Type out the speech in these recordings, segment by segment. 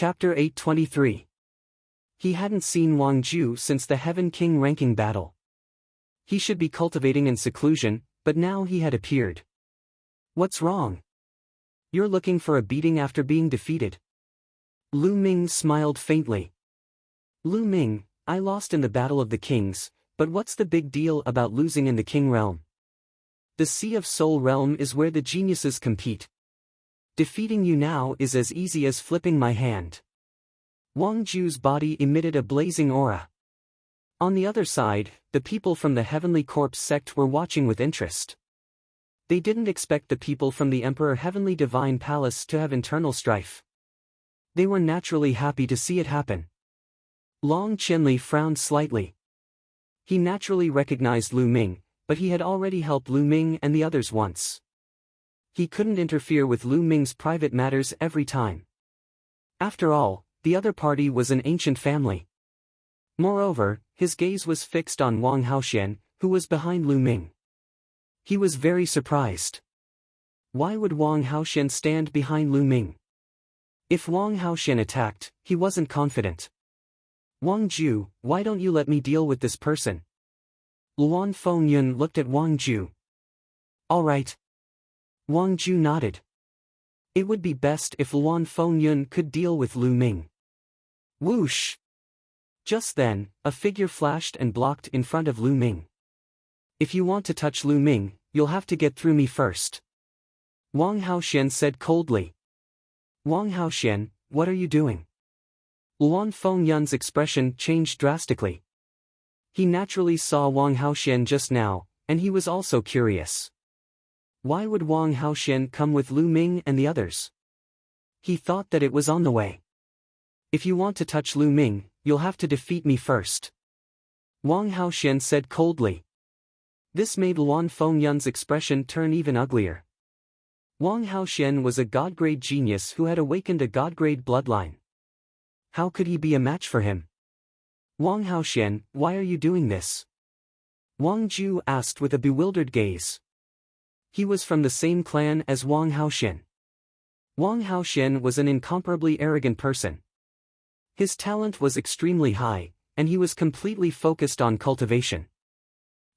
Chapter 823. He hadn't seen Wang Ju since the Heaven King ranking battle. He should be cultivating in seclusion, but now he had appeared. What's wrong? You're looking for a beating after being defeated? Lu Ming smiled faintly. Lu Ming, I lost in the Battle of the Kings, but what's the big deal about losing in the King Realm? The Sea of Soul Realm is where the geniuses compete. Defeating you now is as easy as flipping my hand. Wang Ju's body emitted a blazing aura. On the other side, the people from the Heavenly Corpse sect were watching with interest. They didn't expect the people from the Emperor Heavenly Divine Palace to have internal strife. They were naturally happy to see it happen. Long Chenli frowned slightly. He naturally recognized Lu Ming, but he had already helped Lu Ming and the others once. He couldn't interfere with Lu Ming's private matters every time. After all, the other party was an ancient family. Moreover, his gaze was fixed on Wang Haoxian, who was behind Lu Ming. He was very surprised. Why would Wang Haoxian stand behind Lu Ming? If Wang Haoxian attacked, he wasn't confident. Wang Ju, why don't you let me deal with this person? Luan Fengyun looked at Wang Ju. All right. Wang Ju nodded. It would be best if Luan Fengyun could deal with Lu Ming. Whoosh! Just then, a figure flashed and blocked in front of Lu Ming. If you want to touch Lu Ming, you'll have to get through me first. Wang Haoxian said coldly. Wang Haoxian, what are you doing? Luan Fengyun's expression changed drastically. He naturally saw Wang Haoxian just now, and he was also curious. Why would Wang Haoxian come with Lu Ming and the others? He thought that it was on the way. If you want to touch Lu Ming, you'll have to defeat me first. Wang Haoxian said coldly. This made Luan Fengyun's expression turn even uglier. Wang Haoxian was a god-grade genius who had awakened a god-grade bloodline. How could he be a match for him? Wang Haoxian, why are you doing this? Wang Ju asked with a bewildered gaze. He was from the same clan as Wang Haoxian. Wang Haoxian was an incomparably arrogant person. His talent was extremely high, and he was completely focused on cultivation.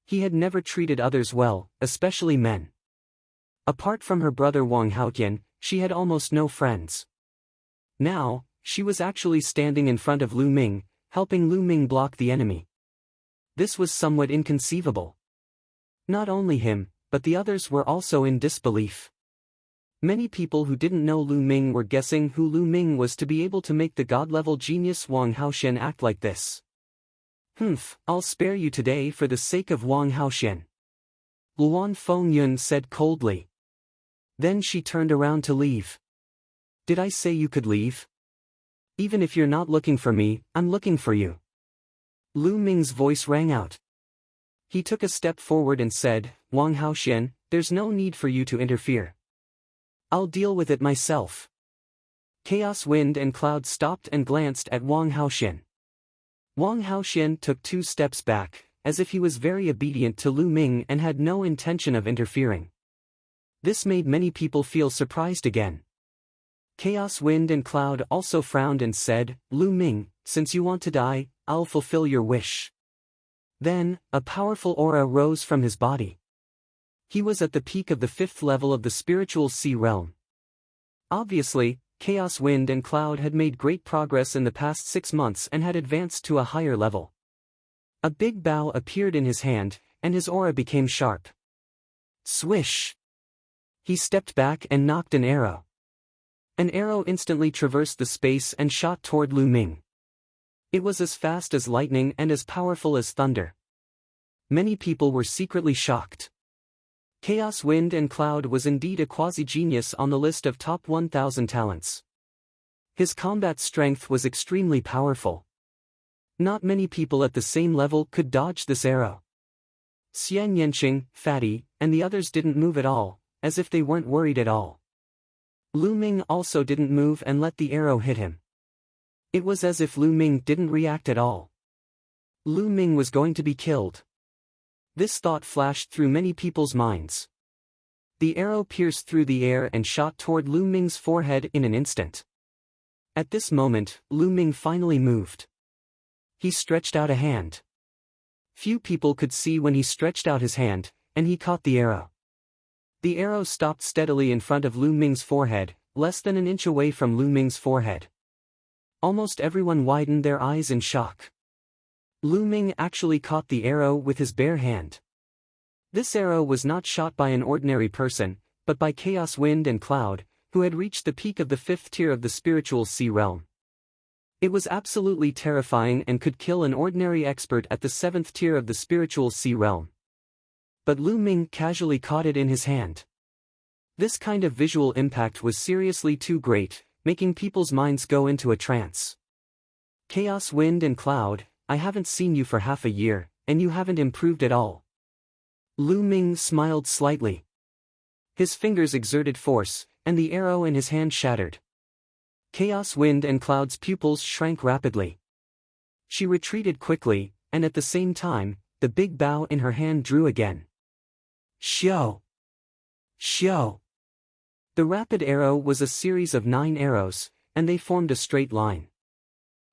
He had never treated others well, especially men. Apart from her brother Wang Haotian, she had almost no friends. Now, she was actually standing in front of Lu Ming, helping Lu Ming block the enemy. This was somewhat inconceivable. Not only him, but the others were also in disbelief. Many people who didn't know Lu Ming were guessing who Lu Ming was to be able to make the god-level genius Wang Haoxian act like this. I'll spare you today for the sake of Wang Haoxian. Luan Fengyun said coldly. Then she turned around to leave. Did I say you could leave? Even if you're not looking for me, I'm looking for you. Lu Ming's voice rang out. He took a step forward and said, Wang Haoxian, there's no need for you to interfere. I'll deal with it myself. Chaos Wind and Cloud stopped and glanced at Wang Haoxian. Wang Haoxian took 2 steps back, as if he was very obedient to Lu Ming and had no intention of interfering. This made many people feel surprised again. Chaos Wind and Cloud also frowned and said, Lu Ming, since you want to die, I'll fulfill your wish. Then, a powerful aura rose from his body. He was at the peak of the 5th level of the spiritual sea realm. Obviously, Chaos Wind and Cloud had made great progress in the past 6 months and had advanced to a higher level. A big bow appeared in his hand, and his aura became sharp. Swish! He stepped back and knocked an arrow. An arrow instantly traversed the space and shot toward Lu Ming. It was as fast as lightning and as powerful as thunder. Many people were secretly shocked. Chaos Wind and Cloud was indeed a quasi-genius on the list of top 1,000 talents. His combat strength was extremely powerful. Not many people at the same level could dodge this arrow. Xian Yanqing, Fatty, and the others didn't move at all, as if they weren't worried at all. Lu Ming also didn't move and let the arrow hit him. It was as if Lu Ming didn't react at all. Lu Ming was going to be killed. This thought flashed through many people's minds. The arrow pierced through the air and shot toward Lu Ming's forehead in an instant. At this moment, Lu Ming finally moved. He stretched out a hand. Few people could see when he stretched out his hand, and he caught the arrow. The arrow stopped steadily in front of Lu Ming's forehead, less than an inch away from Lu Ming's forehead. Almost everyone widened their eyes in shock. Lu Ming actually caught the arrow with his bare hand. This arrow was not shot by an ordinary person, but by Chaos Wind and Cloud, who had reached the peak of the 5th tier of the spiritual sea realm. It was absolutely terrifying and could kill an ordinary expert at the 7th tier of the spiritual sea realm. But Lu Ming casually caught it in his hand. This kind of visual impact was seriously too great, making people's minds go into a trance. Chaos Wind and Cloud, I haven't seen you for half a year, and you haven't improved at all. Lu Ming smiled slightly. His fingers exerted force, and the arrow in his hand shattered. Chaos Wind and Cloud's pupils shrank rapidly. She retreated quickly, and at the same time, the big bow in her hand drew again. Xiao! Xiao! The rapid arrow was a series of 9 arrows, and they formed a straight line.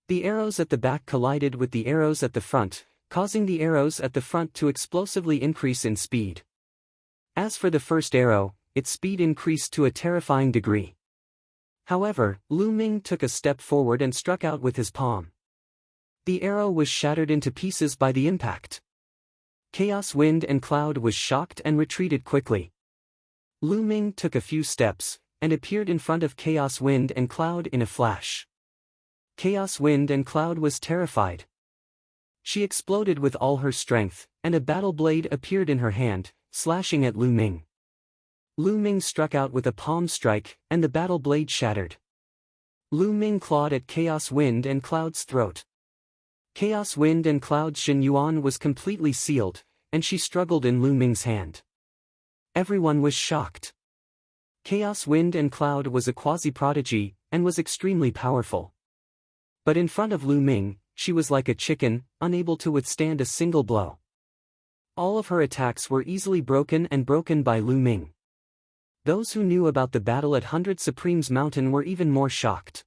The arrows at the back collided with the arrows at the front, causing the arrows at the front to explosively increase in speed. As for the first arrow, its speed increased to a terrifying degree. However, Lu Ming took a step forward and struck out with his palm. The arrow was shattered into pieces by the impact. Chaos Wind and Cloud was shocked and retreated quickly. Lu Ming took a few steps, and appeared in front of Chaos Wind and Cloud in a flash. Chaos Wind and Cloud was terrified. She exploded with all her strength, and a battle blade appeared in her hand, slashing at Lu Ming. Lu Ming struck out with a palm strike, and the battle blade shattered. Lu Ming clawed at Chaos Wind and Cloud's throat. Chaos Wind and Cloud's Xin Yuan was completely sealed, and she struggled in Lu Ming's hand. Everyone was shocked. Chaos Wind and Cloud was a quasi-prodigy, and was extremely powerful. But in front of Lu Ming, she was like a chicken, unable to withstand a single blow. All of her attacks were easily broken by Lu Ming. Those who knew about the battle at 100 Supremes Mountain were even more shocked.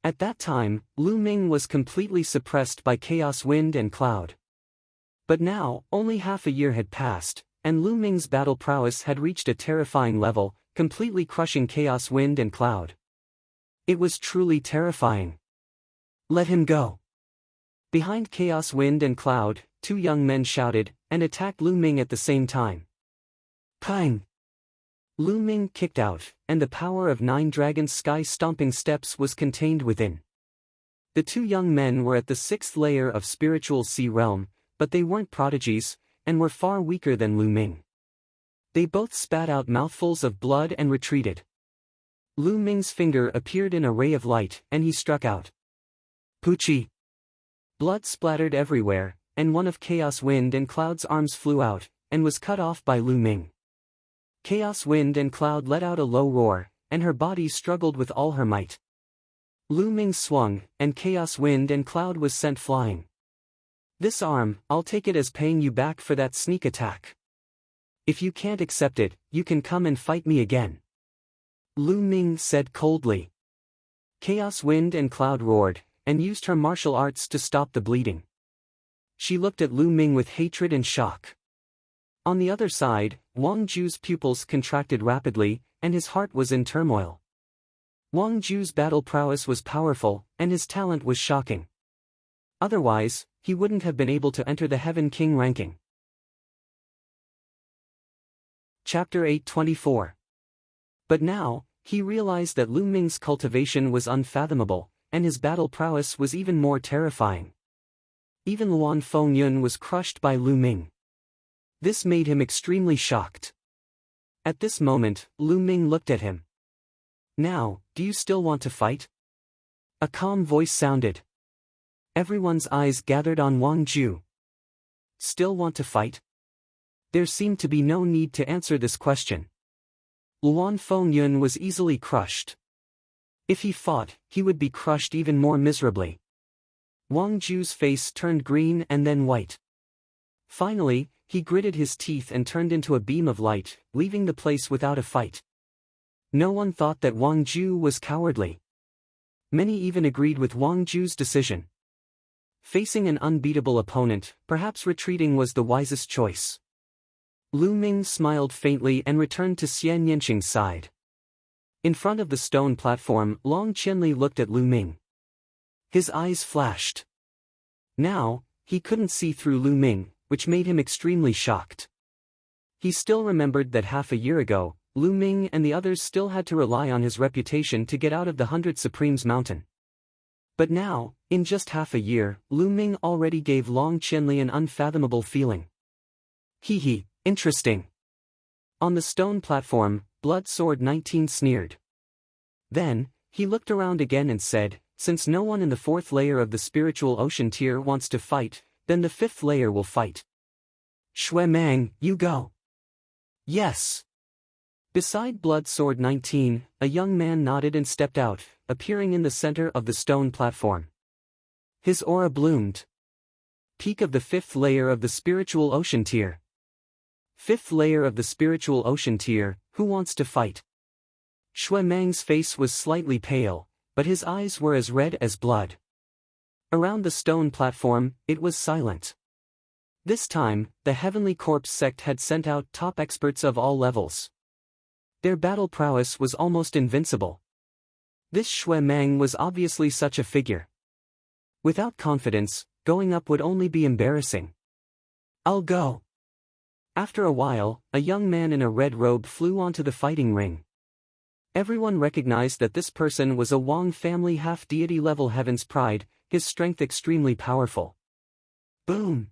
At that time, Lu Ming was completely suppressed by Chaos Wind and Cloud. But now, only half a year had passed, and Lu Ming's battle prowess had reached a terrifying level, completely crushing Chaos Wind and Cloud. It was truly terrifying. Let him go. Behind Chaos Wind and Cloud, 2 young men shouted, and attacked Lu Ming at the same time. Pang! Lu Ming kicked out, and the power of 9 dragons' sky-stomping steps was contained within. The 2 young men were at the 6th layer of spiritual sea realm, but they weren't prodigies, and were far weaker than Lu Ming. They both spat out mouthfuls of blood and retreated. Lu Ming's finger appeared in a ray of light, and he struck out. Poochie! Blood splattered everywhere, and one of Chaos Wind and Cloud's arms flew out, and was cut off by Lu Ming. Chaos Wind and Cloud let out a low roar, and her body struggled with all her might. Lu Ming swung, and Chaos Wind and Cloud was sent flying. This arm, I'll take it as paying you back for that sneak attack. If you can't accept it, you can come and fight me again. Lu Ming said coldly. Chaos Wind and Cloud roared, and used her martial arts to stop the bleeding. She looked at Lu Ming with hatred and shock. On the other side, Wang Ju's pupils contracted rapidly, and his heart was in turmoil. Wang Ju's battle prowess was powerful, and his talent was shocking. Otherwise, he wouldn't have been able to enter the Heaven King ranking. Chapter 824. But now, he realized that Lu Ming's cultivation was unfathomable, and his battle prowess was even more terrifying. Even Luan Fengyun was crushed by Lu Ming. This made him extremely shocked. At this moment, Lu Ming looked at him. Now, do you still want to fight? A calm voice sounded. Everyone's eyes gathered on Wang Ju. Still want to fight? There seemed to be no need to answer this question. Luan Fengyun was easily crushed. If he fought, he would be crushed even more miserably. Wang Ju's face turned green and then white. Finally, he gritted his teeth and turned into a beam of light, leaving the place without a fight. No one thought that Wang Ju was cowardly. Many even agreed with Wang Ju's decision. Facing an unbeatable opponent, perhaps retreating was the wisest choice. Lu Ming smiled faintly and returned to Xian Yanqing's side. In front of the stone platform, Long Qianli looked at Lu Ming. His eyes flashed. Now, he couldn't see through Lu Ming, which made him extremely shocked. He still remembered that half a year ago, Lu Ming and the others still had to rely on his reputation to get out of the 100 Supremes mountain. But now, in just half a year, Lu Ming already gave Long Qianli an unfathomable feeling. Hee, interesting. On the stone platform, Blood Sword 19 sneered. Then, he looked around again and said, since no one in the 4th layer of the spiritual ocean tier wants to fight, then the 5th layer will fight. Shui Mang, you go. Yes. Beside Blood Sword 19, a young man nodded and stepped out, appearing in the center of the stone platform. His aura bloomed. Peak of the 5th layer of the spiritual ocean tier. 5th layer of the spiritual ocean tier, who wants to fight? Shui Mang's face was slightly pale, but his eyes were as red as blood. Around the stone platform, it was silent. This time, the Heavenly Corpse sect had sent out top experts of all levels. Their battle prowess was almost invincible. This Shui Mang was obviously such a figure. Without confidence, going up would only be embarrassing. I'll go. After a while, a young man in a red robe flew onto the fighting ring. Everyone recognized that this person was a Wang family half-deity level Heaven's Pride, his strength extremely powerful. Boom!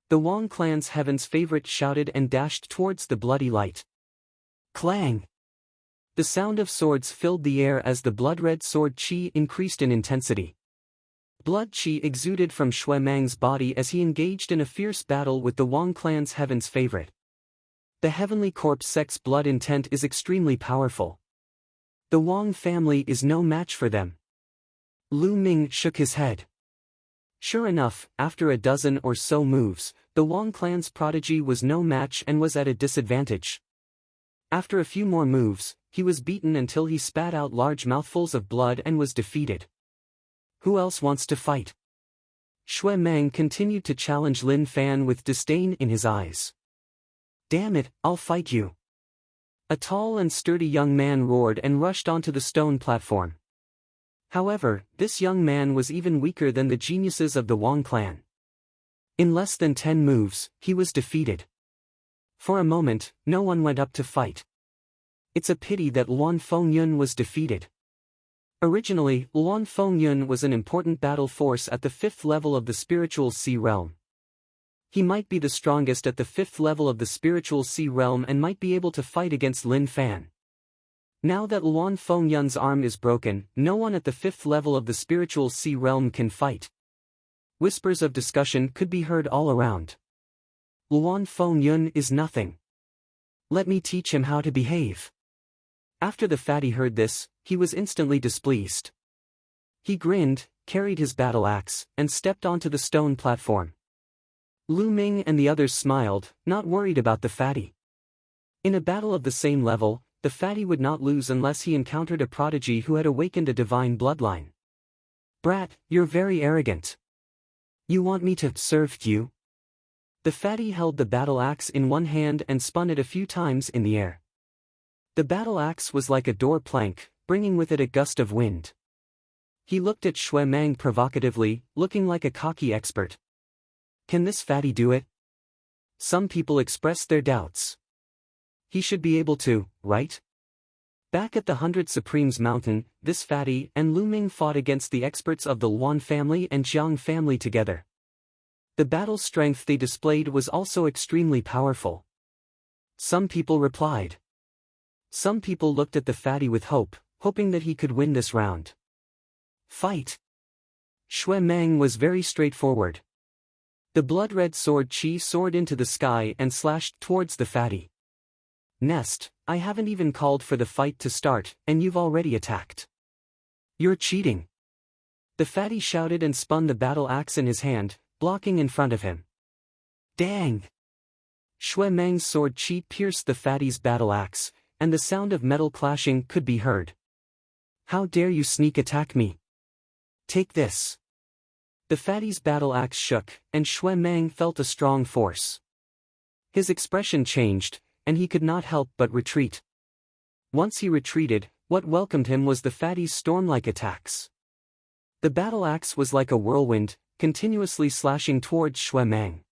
The Wang clan's Heaven's Favorite shouted and dashed towards the bloody light. Clang! The sound of swords filled the air as the blood-red sword qi increased in intensity. Blood qi exuded from Shui Mang's body as he engaged in a fierce battle with the Wang clan's Heaven's Favorite. The Heavenly Corpse sect's blood intent is extremely powerful. The Wang family is no match for them. Lu Ming shook his head. Sure enough, after a dozen or so moves, the Wang clan's prodigy was no match and was at a disadvantage. After a few more moves, he was beaten until he spat out large mouthfuls of blood and was defeated. Who else wants to fight? Shui Mang continued to challenge Lin Fan with disdain in his eyes. Damn it, I'll fight you. A tall and sturdy young man roared and rushed onto the stone platform. However, this young man was even weaker than the geniuses of the Wang clan. In less than 10 moves, he was defeated. For a moment, no one went up to fight. It's a pity that Luan Fengyun was defeated. Originally, Luan Fengyun was an important battle force at the 5th level of the spiritual sea realm. He might be the strongest at the 5th level of the spiritual sea realm and might be able to fight against Lin Fan. Now that Luan Fengyun's arm is broken, no one at the 5th level of the spiritual sea realm can fight. Whispers of discussion could be heard all around. Luan Fengyun is nothing. Let me teach him how to behave. After the fatty heard this, he was instantly displeased. He grinned, carried his battle axe, and stepped onto the stone platform. Lu Ming and the others smiled, not worried about the fatty. In a battle of the same level, the fatty would not lose unless he encountered a prodigy who had awakened a divine bloodline. Brat, you're very arrogant. You want me to serve you? The fatty held the battle axe in one hand and spun it a few times in the air. The battle axe was like a door plank, bringing with it a gust of wind. He looked at Shui Mang provocatively, looking like a cocky expert. Can this fatty do it? Some people expressed their doubts. He should be able to, right? Back at the 100 Supremes mountain, this fatty and Lu Ming fought against the experts of the Luan family and Jiang family together. The battle strength they displayed was also extremely powerful. Some people replied. Some people looked at the fatty with hope, hoping that he could win this round. Fight! Shui Mang was very straightforward. The blood-red sword qi soared into the sky and slashed towards the fatty. Nest, I haven't even called for the fight to start, and you've already attacked. You're cheating. The fatty shouted and spun the battle axe in his hand, blocking in front of him. Dang! Shui Mang's sword qi pierced the fatty's battle axe, and the sound of metal clashing could be heard. How dare you sneak attack me? Take this. The fatty's battle axe shook, and Shui Mang felt a strong force. His expression changed, and he could not help but retreat. Once he retreated, what welcomed him was the fatty's storm-like attacks. The battle axe was like a whirlwind, continuously slashing towards Shui Mang.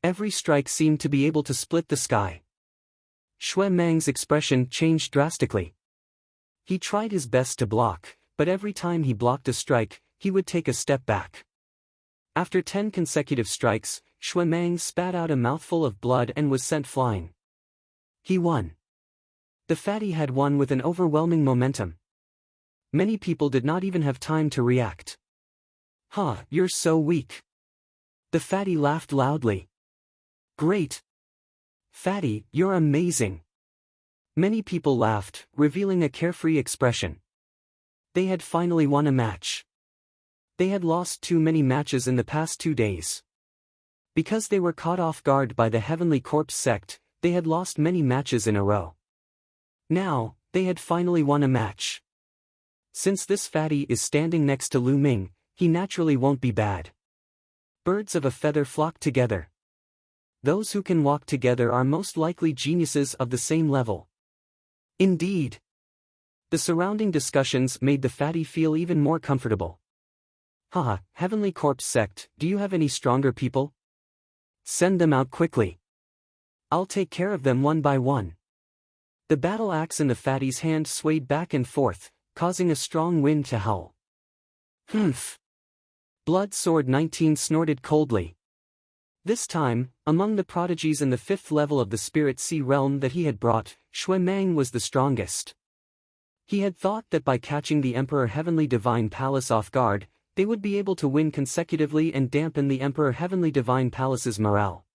Every strike seemed to be able to split the sky. Shui Mang's expression changed drastically. He tried his best to block, but every time he blocked a strike, he would take a step back. After 10 consecutive strikes, Shui Mang spat out a mouthful of blood and was sent flying. He won. The fatty had won with an overwhelming momentum. Many people did not even have time to react. "Huh, you're so weak." The fatty laughed loudly. "Great. Fatty, you're amazing." Many people laughed, revealing a carefree expression. They had finally won a match. They had lost too many matches in the past 2 days. Because they were caught off guard by the Heavenly Corpse sect, they had lost many matches in a row. Now, they had finally won a match. Since this fatty is standing next to Lu Ming, he naturally won't be bad. Birds of a feather flock together. Those who can walk together are most likely geniuses of the same level. Indeed. The surrounding discussions made the fatty feel even more comfortable. "Haha, Heavenly Corpse sect, do you have any stronger people? Send them out quickly. I'll take care of them one by one." The battle axe in the fatty's hand swayed back and forth, causing a strong wind to howl. "Humph." Blood Sword 19 snorted coldly. This time, among the prodigies in the 5th level of the Spirit Sea realm that he had brought, Shui Mang was the strongest. He had thought that by catching the Emperor Heavenly Divine Palace off guard, they would be able to win consecutively and dampen the Emperor Heavenly Divine Palace's morale.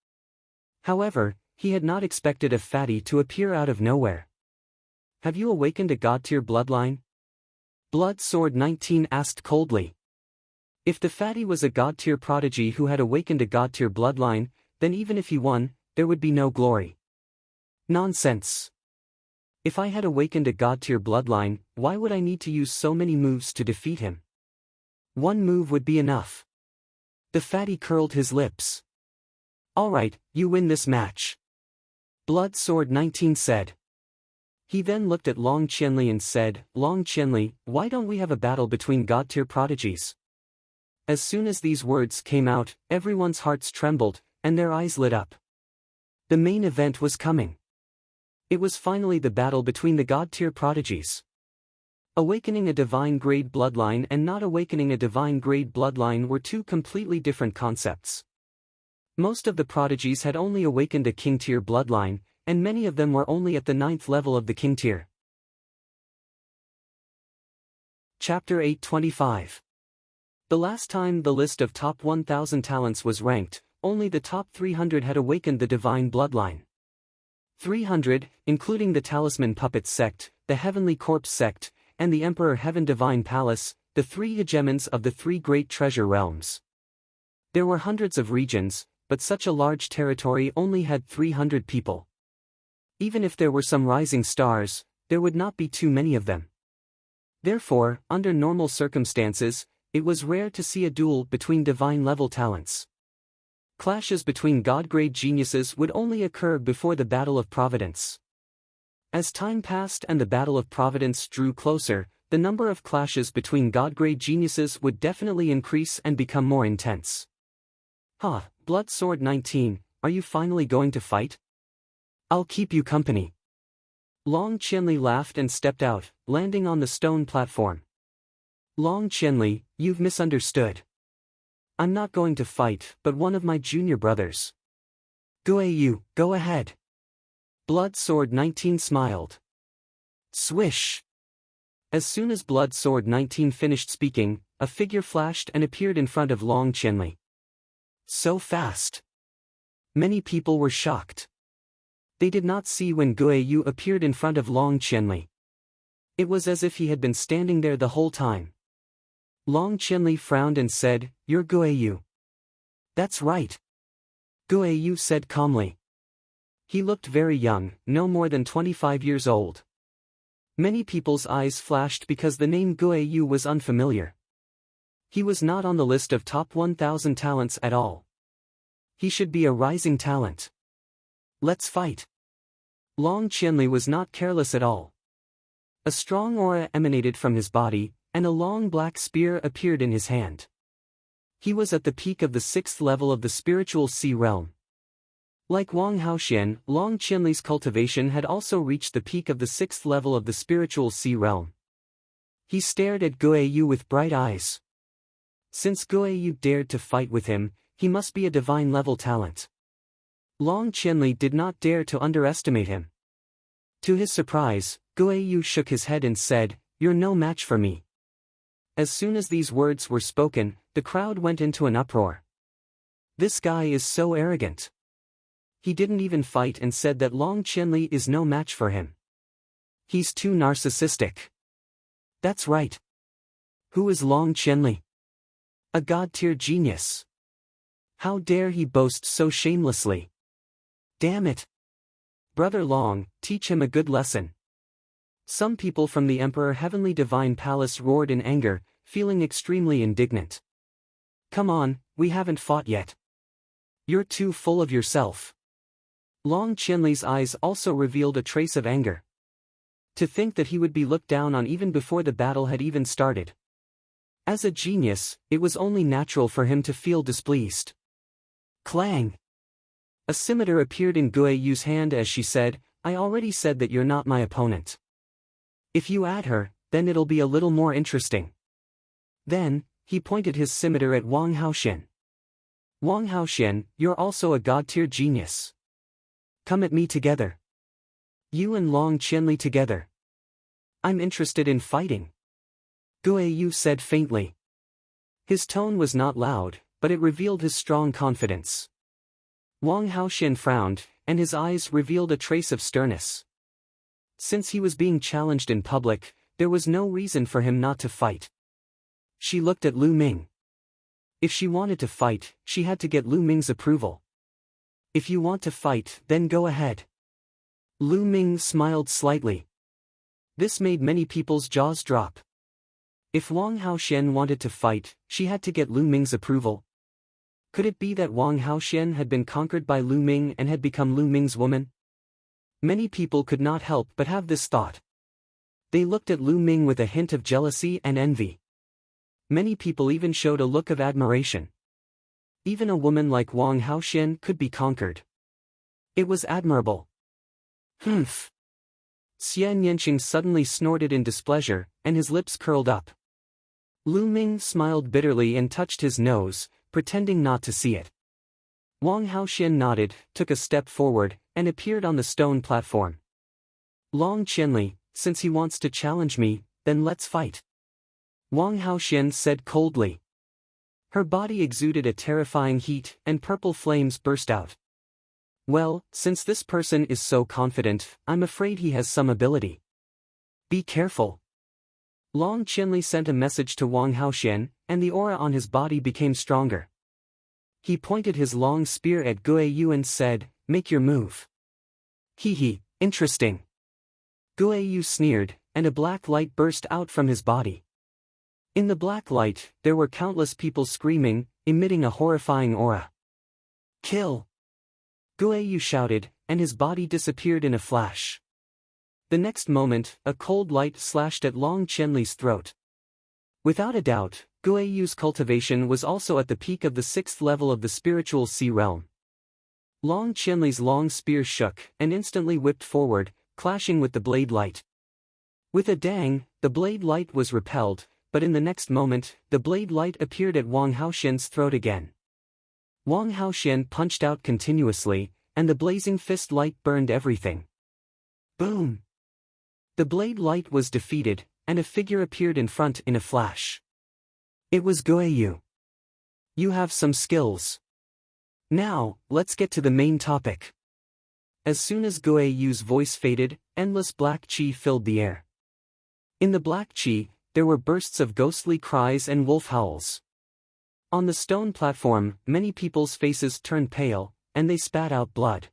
However, he had not expected a fatty to appear out of nowhere. "Have you awakened a god-tier bloodline?" Blood Sword 19 asked coldly. If the fatty was a god-tier prodigy who had awakened a god-tier bloodline, then even if he won, there would be no glory. Nonsense. If I had awakened a god-tier bloodline, why would I need to use so many moves to defeat him? One move would be enough. The fatty curled his lips. "Alright, you win this match," Blood Sword 19 said. He then looked at Long Qianli and said, "Long Qianli, why don't we have a battle between god-tier prodigies?" As soon as these words came out, everyone's hearts trembled, and their eyes lit up. The main event was coming. It was finally the battle between the god-tier prodigies. Awakening a divine-grade bloodline and not awakening a divine-grade bloodline were two completely different concepts. Most of the prodigies had only awakened a king-tier bloodline, and many of them were only at the 9th level of the king tier. Chapter 825. The last time the list of top 1,000 talents was ranked, only the top 300 had awakened the divine bloodline. 300, including the Talisman Puppet sect, the Heavenly Corpse sect, and the Emperor Heaven Divine Palace, the 3 hegemons of the 3 great treasure realms. There were hundreds of regions, but such a large territory only had 300 people. Even if there were some rising stars, there would not be too many of them. Therefore, under normal circumstances, it was rare to see a duel between divine-level talents. Clashes between god-grade geniuses would only occur before the Battle of Providence. As time passed and the Battle of Providence drew closer, the number of clashes between god-grade geniuses would definitely increase and become more intense. "Ha, Blood Sword 19, are you finally going to fight? I'll keep you company." Long Qianli laughed and stepped out, landing on the stone platform. "Long Qianli, you've misunderstood. I'm not going to fight, but one of my junior brothers." "Guiyu, go ahead." Blood Sword 19 smiled. Swish! As soon as Blood Sword 19 finished speaking, a figure flashed and appeared in front of Long Qianli. So fast! Many people were shocked. They did not see when Guiyu appeared in front of Long Qianli. It was as if he had been standing there the whole time. Long Qianli frowned and said, "You're Guiyu." "That's right," Guiyu said calmly. He looked very young, no more than 25 years old. Many people's eyes flashed because the name Guiyu was unfamiliar. He was not on the list of top 1,000 talents at all. He should be a rising talent. Let's fight. Long Qianli was not careless at all. A strong aura emanated from his body, and a long black spear appeared in his hand. He was at the peak of the 6th level of the spiritual sea realm. Like Wang Haoxian, Long Qianli's cultivation had also reached the peak of the 6th level of the spiritual sea realm. He stared at Guiyu with bright eyes. Since Guiyu dared to fight with him, he must be a divine-level talent. Long Qianli did not dare to underestimate him. To his surprise, Guiyu shook his head and said, "You're no match for me." As soon as these words were spoken, the crowd went into an uproar. This guy is so arrogant. He didn't even fight and said that Long Qianli is no match for him. He's too narcissistic. That's right. Who is Long Qianli? A god-tier genius. How dare he boast so shamelessly? Damn it. Brother Long, teach him a good lesson. Some people from the Emperor Heavenly Divine Palace roared in anger, feeling extremely indignant. Come on, we haven't fought yet. You're too full of yourself. Long Qianli's eyes also revealed a trace of anger. To think that he would be looked down on even before the battle had even started. As a genius, it was only natural for him to feel displeased. Clang! A scimitar appeared in Guiyu's hand as she said, "I already said that you're not my opponent. If you add her, then it'll be a little more interesting." Then, he pointed his scimitar at Wang Haoxian. "Wang Haoxian, you're also a god-tier genius. Come at me together. You and Long Qianli together. I'm interested in fighting," Guiyu said faintly. His tone was not loud, but it revealed his strong confidence. Wang Haoxian frowned, and his eyes revealed a trace of sternness. Since he was being challenged in public, there was no reason for him not to fight. She looked at Lu Ming. If she wanted to fight, she had to get Lu Ming's approval. If you want to fight, then go ahead. Lu Ming smiled slightly. This made many people's jaws drop. If Wang Haoxian wanted to fight, she had to get Lu Ming's approval. Could it be that Wang Haoxian had been conquered by Lu Ming and had become Lu Ming's woman? Many people could not help but have this thought. They looked at Lu Ming with a hint of jealousy and envy. Many people even showed a look of admiration. Even a woman like Wang Haoxian could be conquered. It was admirable. Humph. Xian Yanqing suddenly snorted in displeasure, and his lips curled up. Lu Ming smiled bitterly and touched his nose, pretending not to see it. Wang Haoxian nodded, took a step forward, and appeared on the stone platform. Long Qianli, since he wants to challenge me, then let's fight. Wang Haoxian said coldly. Her body exuded a terrifying heat, and purple flames burst out. Well, since this person is so confident, I'm afraid he has some ability. Be careful. Long Qianli sent a message to Wang Haoxian, and the aura on his body became stronger. He pointed his long spear at Guiyu and said, "Make your move." Hee, interesting. Guiyu sneered, and a black light burst out from his body. In the black light, there were countless people screaming, emitting a horrifying aura. Kill! Guiyu shouted, and his body disappeared in a flash. The next moment, a cold light slashed at Long Qianli's throat. Without a doubt, Guiyu's cultivation was also at the peak of the 6th level of the spiritual sea realm. Long Qianli's long spear shook, and instantly whipped forward, clashing with the blade light. With a dang, the blade light was repelled, but in the next moment, the blade light appeared at Wang Haoxian's throat again. Wang Haoxian punched out continuously, and the blazing fist light burned everything. Boom! The blade light was defeated, and a figure appeared in front in a flash. It was Guiyu. You have some skills. Now, let's get to the main topic. As soon as Guiyu's voice faded, endless black qi filled the air. In the black qi, there were bursts of ghostly cries and wolf howls. On the stone platform, many people's faces turned pale, and they spat out blood.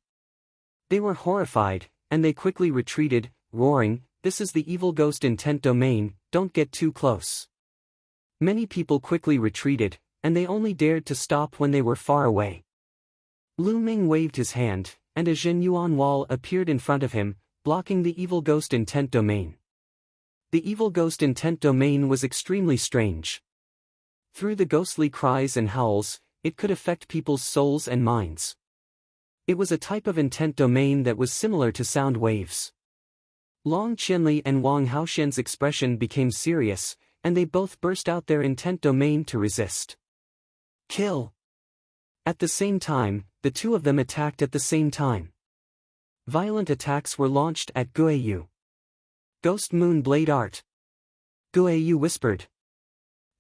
They were horrified, and they quickly retreated, roaring, this is the evil ghost intent domain, don't get too close. Many people quickly retreated, and they only dared to stop when they were far away. Lu Ming waved his hand, and a Zhenyuan wall appeared in front of him, blocking the evil ghost intent domain. The evil ghost intent domain was extremely strange. Through the ghostly cries and howls, it could affect people's souls and minds. It was a type of intent domain that was similar to sound waves. Long Qianli and Wang Haoxian's expression became serious, and they both burst out their intent domain to resist. Kill! At the same time, the two of them attacked at the same time. Violent attacks were launched at Guiyu. Ghost Moon Blade Art. Guiyu whispered.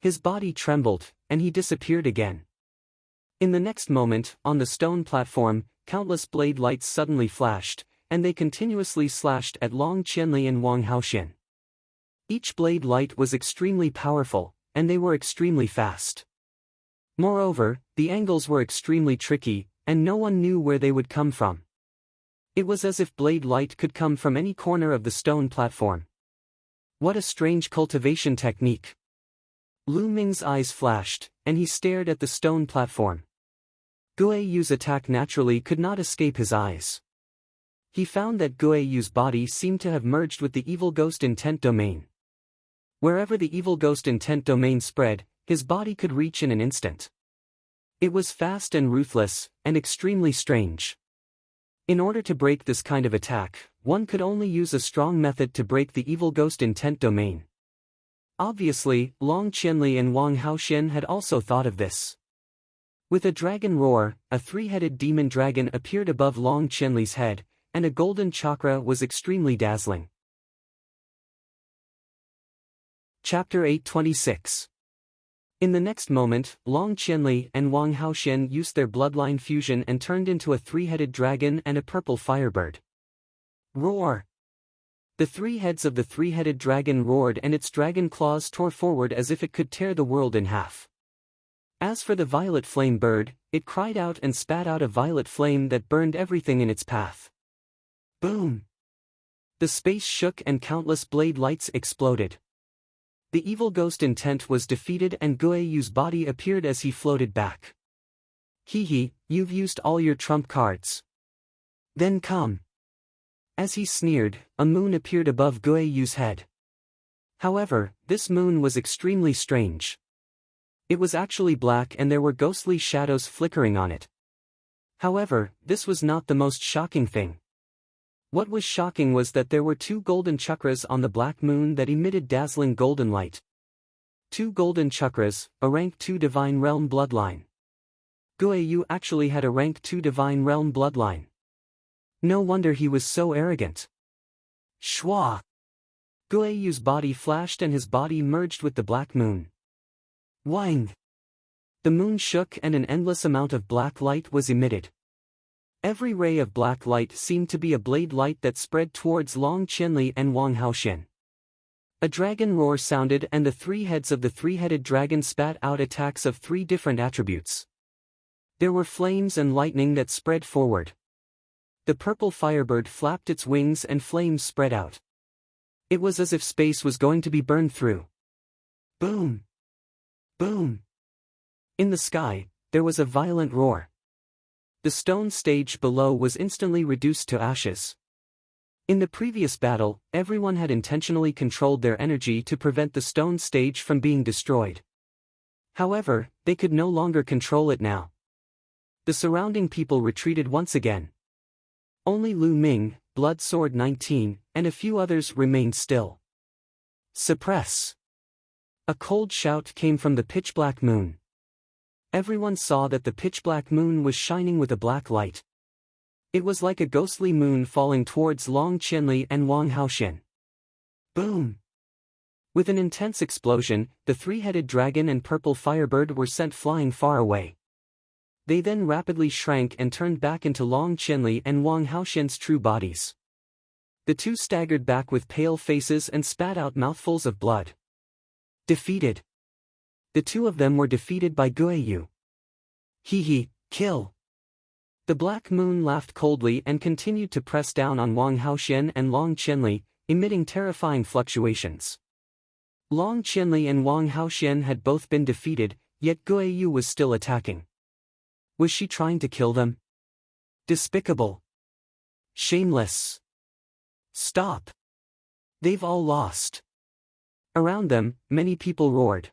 His body trembled, and he disappeared again. In the next moment, on the stone platform, countless blade lights suddenly flashed, and they continuously slashed at Long Qianli and Wang Haoxian. Each blade light was extremely powerful, and they were extremely fast. Moreover, the angles were extremely tricky, and no one knew where they would come from. It was as if blade light could come from any corner of the stone platform. What a strange cultivation technique! Lu Ming's eyes flashed, and he stared at the stone platform. Guiyu's attack naturally could not escape his eyes. He found that Guiyu's body seemed to have merged with the evil ghost intent domain. Wherever the evil ghost intent domain spread, his body could reach in an instant. It was fast and ruthless, and extremely strange. In order to break this kind of attack, one could only use a strong method to break the evil ghost intent domain. Obviously, Long Qianli and Wang Haoxian had also thought of this. With a dragon roar, a three-headed demon dragon appeared above Long Qianli's head, and a golden chakra was extremely dazzling. Chapter 826. In the next moment, Long Qianli and Wang Haoxian used their bloodline fusion and turned into a three-headed dragon and a purple firebird. Roar! The three heads of the three-headed dragon roared and its dragon claws tore forward as if it could tear the world in half. As for the violet flame bird, it cried out and spat out a violet flame that burned everything in its path. Boom! The space shook and countless blade lights exploded. The evil ghost intent was defeated and Guiyu's body appeared as he floated back. Hee, you've used all your trump cards. Then come. As he sneered, a moon appeared above Guiyu's head. However, this moon was extremely strange. It was actually black and there were ghostly shadows flickering on it. However, this was not the most shocking thing. What was shocking was that there were two golden chakras on the black moon that emitted dazzling golden light. Two golden chakras, a rank 2 divine realm bloodline. Guiyu actually had a rank 2 divine realm bloodline. No wonder he was so arrogant. Shwa! Guiyu's body flashed and his body merged with the black moon. Wang! The moon shook and an endless amount of black light was emitted. Every ray of black light seemed to be a blade light that spread towards Long Qianli and Wang Haoxian. A dragon roar sounded and the three heads of the three-headed dragon spat out attacks of three different attributes. There were flames and lightning that spread forward. The purple firebird flapped its wings and flames spread out. It was as if space was going to be burned through. Boom! Boom! In the sky, there was a violent roar. The stone stage below was instantly reduced to ashes. In the previous battle, everyone had intentionally controlled their energy to prevent the stone stage from being destroyed. However, they could no longer control it now. The surrounding people retreated once again. Only Lu Ming, Blood Sword 19, and a few others remained still. Suppress! A cold shout came from the pitch-black moon. Everyone saw that the pitch-black moon was shining with a black light. It was like a ghostly moon falling towards Long Qianli and Wang Haoxian. Boom! With an intense explosion, the three-headed dragon and purple firebird were sent flying far away. They then rapidly shrank and turned back into Long Qianli and Wang Haoxian's true bodies. The two staggered back with pale faces and spat out mouthfuls of blood. Defeated. The two of them were defeated by Guiyu. Hee, kill. The black moon laughed coldly and continued to press down on Wang Haoxian and Long Qianli, emitting terrifying fluctuations. Long Qianli and Wang Haoxian had both been defeated, yet Guiyu was still attacking. Was she trying to kill them? Despicable. Shameless. Stop. They've all lost. Around them, many people roared.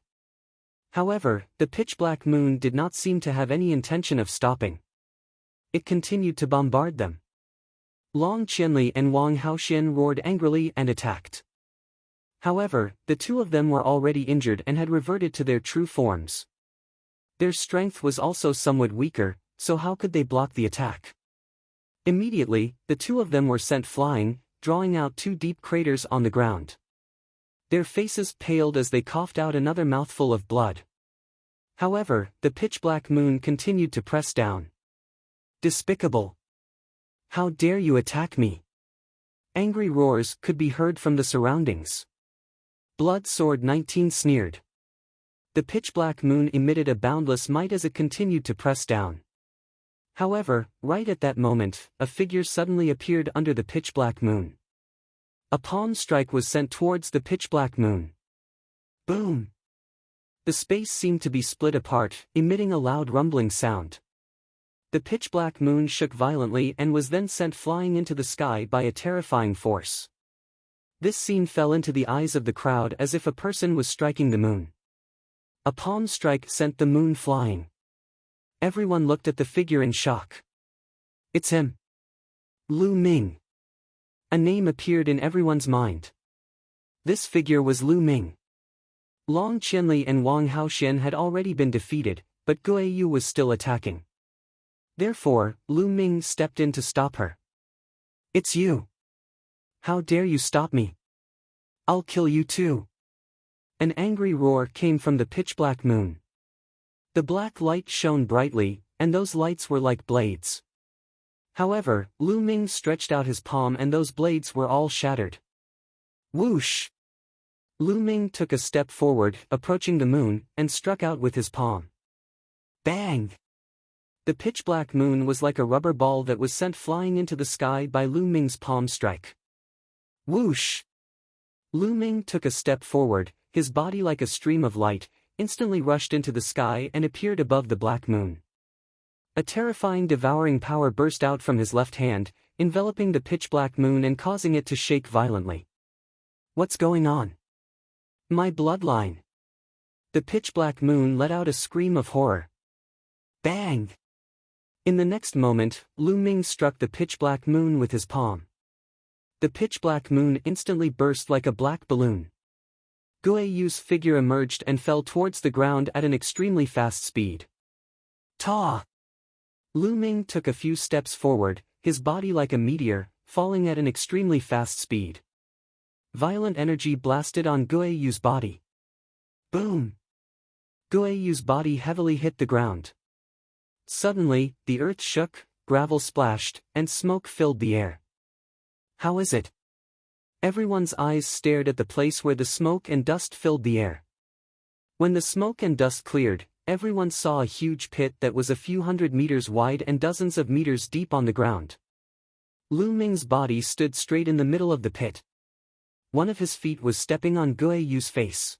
However, the pitch-black moon did not seem to have any intention of stopping. It continued to bombard them. Long Qianli and Wang Haoxian roared angrily and attacked. However, the two of them were already injured and had reverted to their true forms. Their strength was also somewhat weaker, so how could they block the attack? Immediately, the two of them were sent flying, drawing out two deep craters on the ground. Their faces paled as they coughed out another mouthful of blood. However, the pitch-black moon continued to press down. Despicable. How dare you attack me? Angry roars could be heard from the surroundings. Blood Sword 19 sneered. The pitch-black moon emitted a boundless might as it continued to press down. However, right at that moment, a figure suddenly appeared under the pitch-black moon. A palm strike was sent towards the pitch-black moon. Boom! The space seemed to be split apart, emitting a loud rumbling sound. The pitch-black moon shook violently and was then sent flying into the sky by a terrifying force. This scene fell into the eyes of the crowd as if a person was striking the moon. A palm strike sent the moon flying. Everyone looked at the figure in shock. It's him. Lu Ming. A name appeared in everyone's mind. This figure was Lu Ming. Long Qianli and Wang Haoxian had already been defeated, but Guiyu was still attacking. Therefore, Lu Ming stepped in to stop her. It's you. How dare you stop me? I'll kill you too. An angry roar came from the pitch-black moon. The black light shone brightly, and those lights were like blades. However, Lu Ming stretched out his palm and those blades were all shattered. Whoosh! Lu Ming took a step forward, approaching the moon, and struck out with his palm. Bang! The pitch-black moon was like a rubber ball that was sent flying into the sky by Lu Ming's palm strike. Whoosh! Lu Ming took a step forward, his body like a stream of light, instantly rushed into the sky and appeared above the black moon. A terrifying devouring power burst out from his left hand, enveloping the pitch-black moon and causing it to shake violently. What's going on? My bloodline! The pitch-black moon let out a scream of horror. Bang! In the next moment, Lu Ming struck the pitch-black moon with his palm. The pitch-black moon instantly burst like a black balloon. Guiyu's figure emerged and fell towards the ground at an extremely fast speed. Ta! Lu Ming took a few steps forward, his body like a meteor, falling at an extremely fast speed. Violent energy blasted on Guiyu's body. Boom! Guiyu's body heavily hit the ground. Suddenly, the earth shook, gravel splashed, and smoke filled the air. How is it? Everyone's eyes stared at the place where the smoke and dust filled the air. When the smoke and dust cleared, everyone saw a huge pit that was a few hundred meters wide and dozens of meters deep on the ground. Lu Ming's body stood straight in the middle of the pit. One of his feet was stepping on Guiyu's face.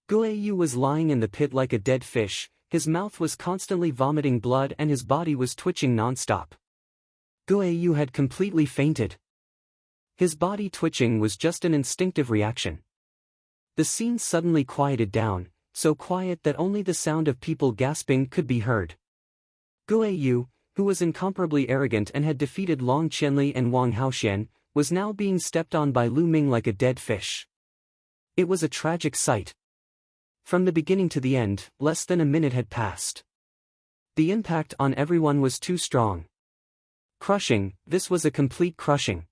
Guiyu was lying in the pit like a dead fish, his mouth was constantly vomiting blood and his body was twitching non-stop. Guiyu had completely fainted. His body twitching was just an instinctive reaction. The scene suddenly quieted down, so quiet that only the sound of people gasping could be heard. Guiyu, who was incomparably arrogant and had defeated Long Qianli and Wang Haoxian, was now being stepped on by Lu Ming like a dead fish. It was a tragic sight. From the beginning to the end, less than a minute had passed. The impact on everyone was too strong. Crushing, this was a complete crushing.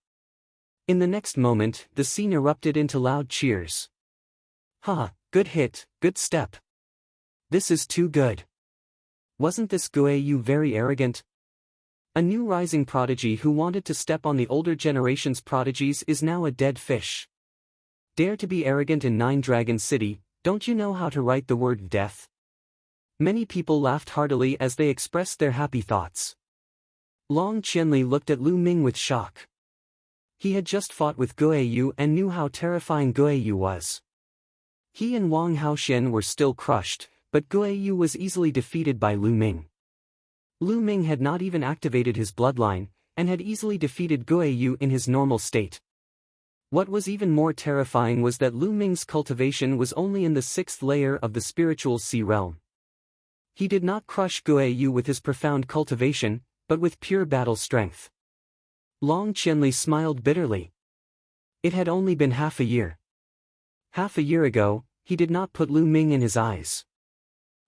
In the next moment, the scene erupted into loud cheers. Ha, good hit, good step. This is too good. Wasn't this Guiyu very arrogant? A new rising prodigy who wanted to step on the older generation's prodigies is now a dead fish. Dare to be arrogant in Nine Dragon City, don't you know how to write the word death? Many people laughed heartily as they expressed their happy thoughts. Long Qianli looked at Lu Ming with shock. He had just fought with Guoyu and knew how terrifying Guoyu was. He and Wang Haoxian were still crushed, but Guoyu was easily defeated by Lu Ming. Lu Ming had not even activated his bloodline, and had easily defeated Guoyu in his normal state. What was even more terrifying was that Lu Ming's cultivation was only in the 6th layer of the spiritual sea realm. He did not crush Guoyu with his profound cultivation, but with pure battle strength. Long Qianli smiled bitterly. It had only been half a year. Half a year ago, he did not put Lu Ming in his eyes.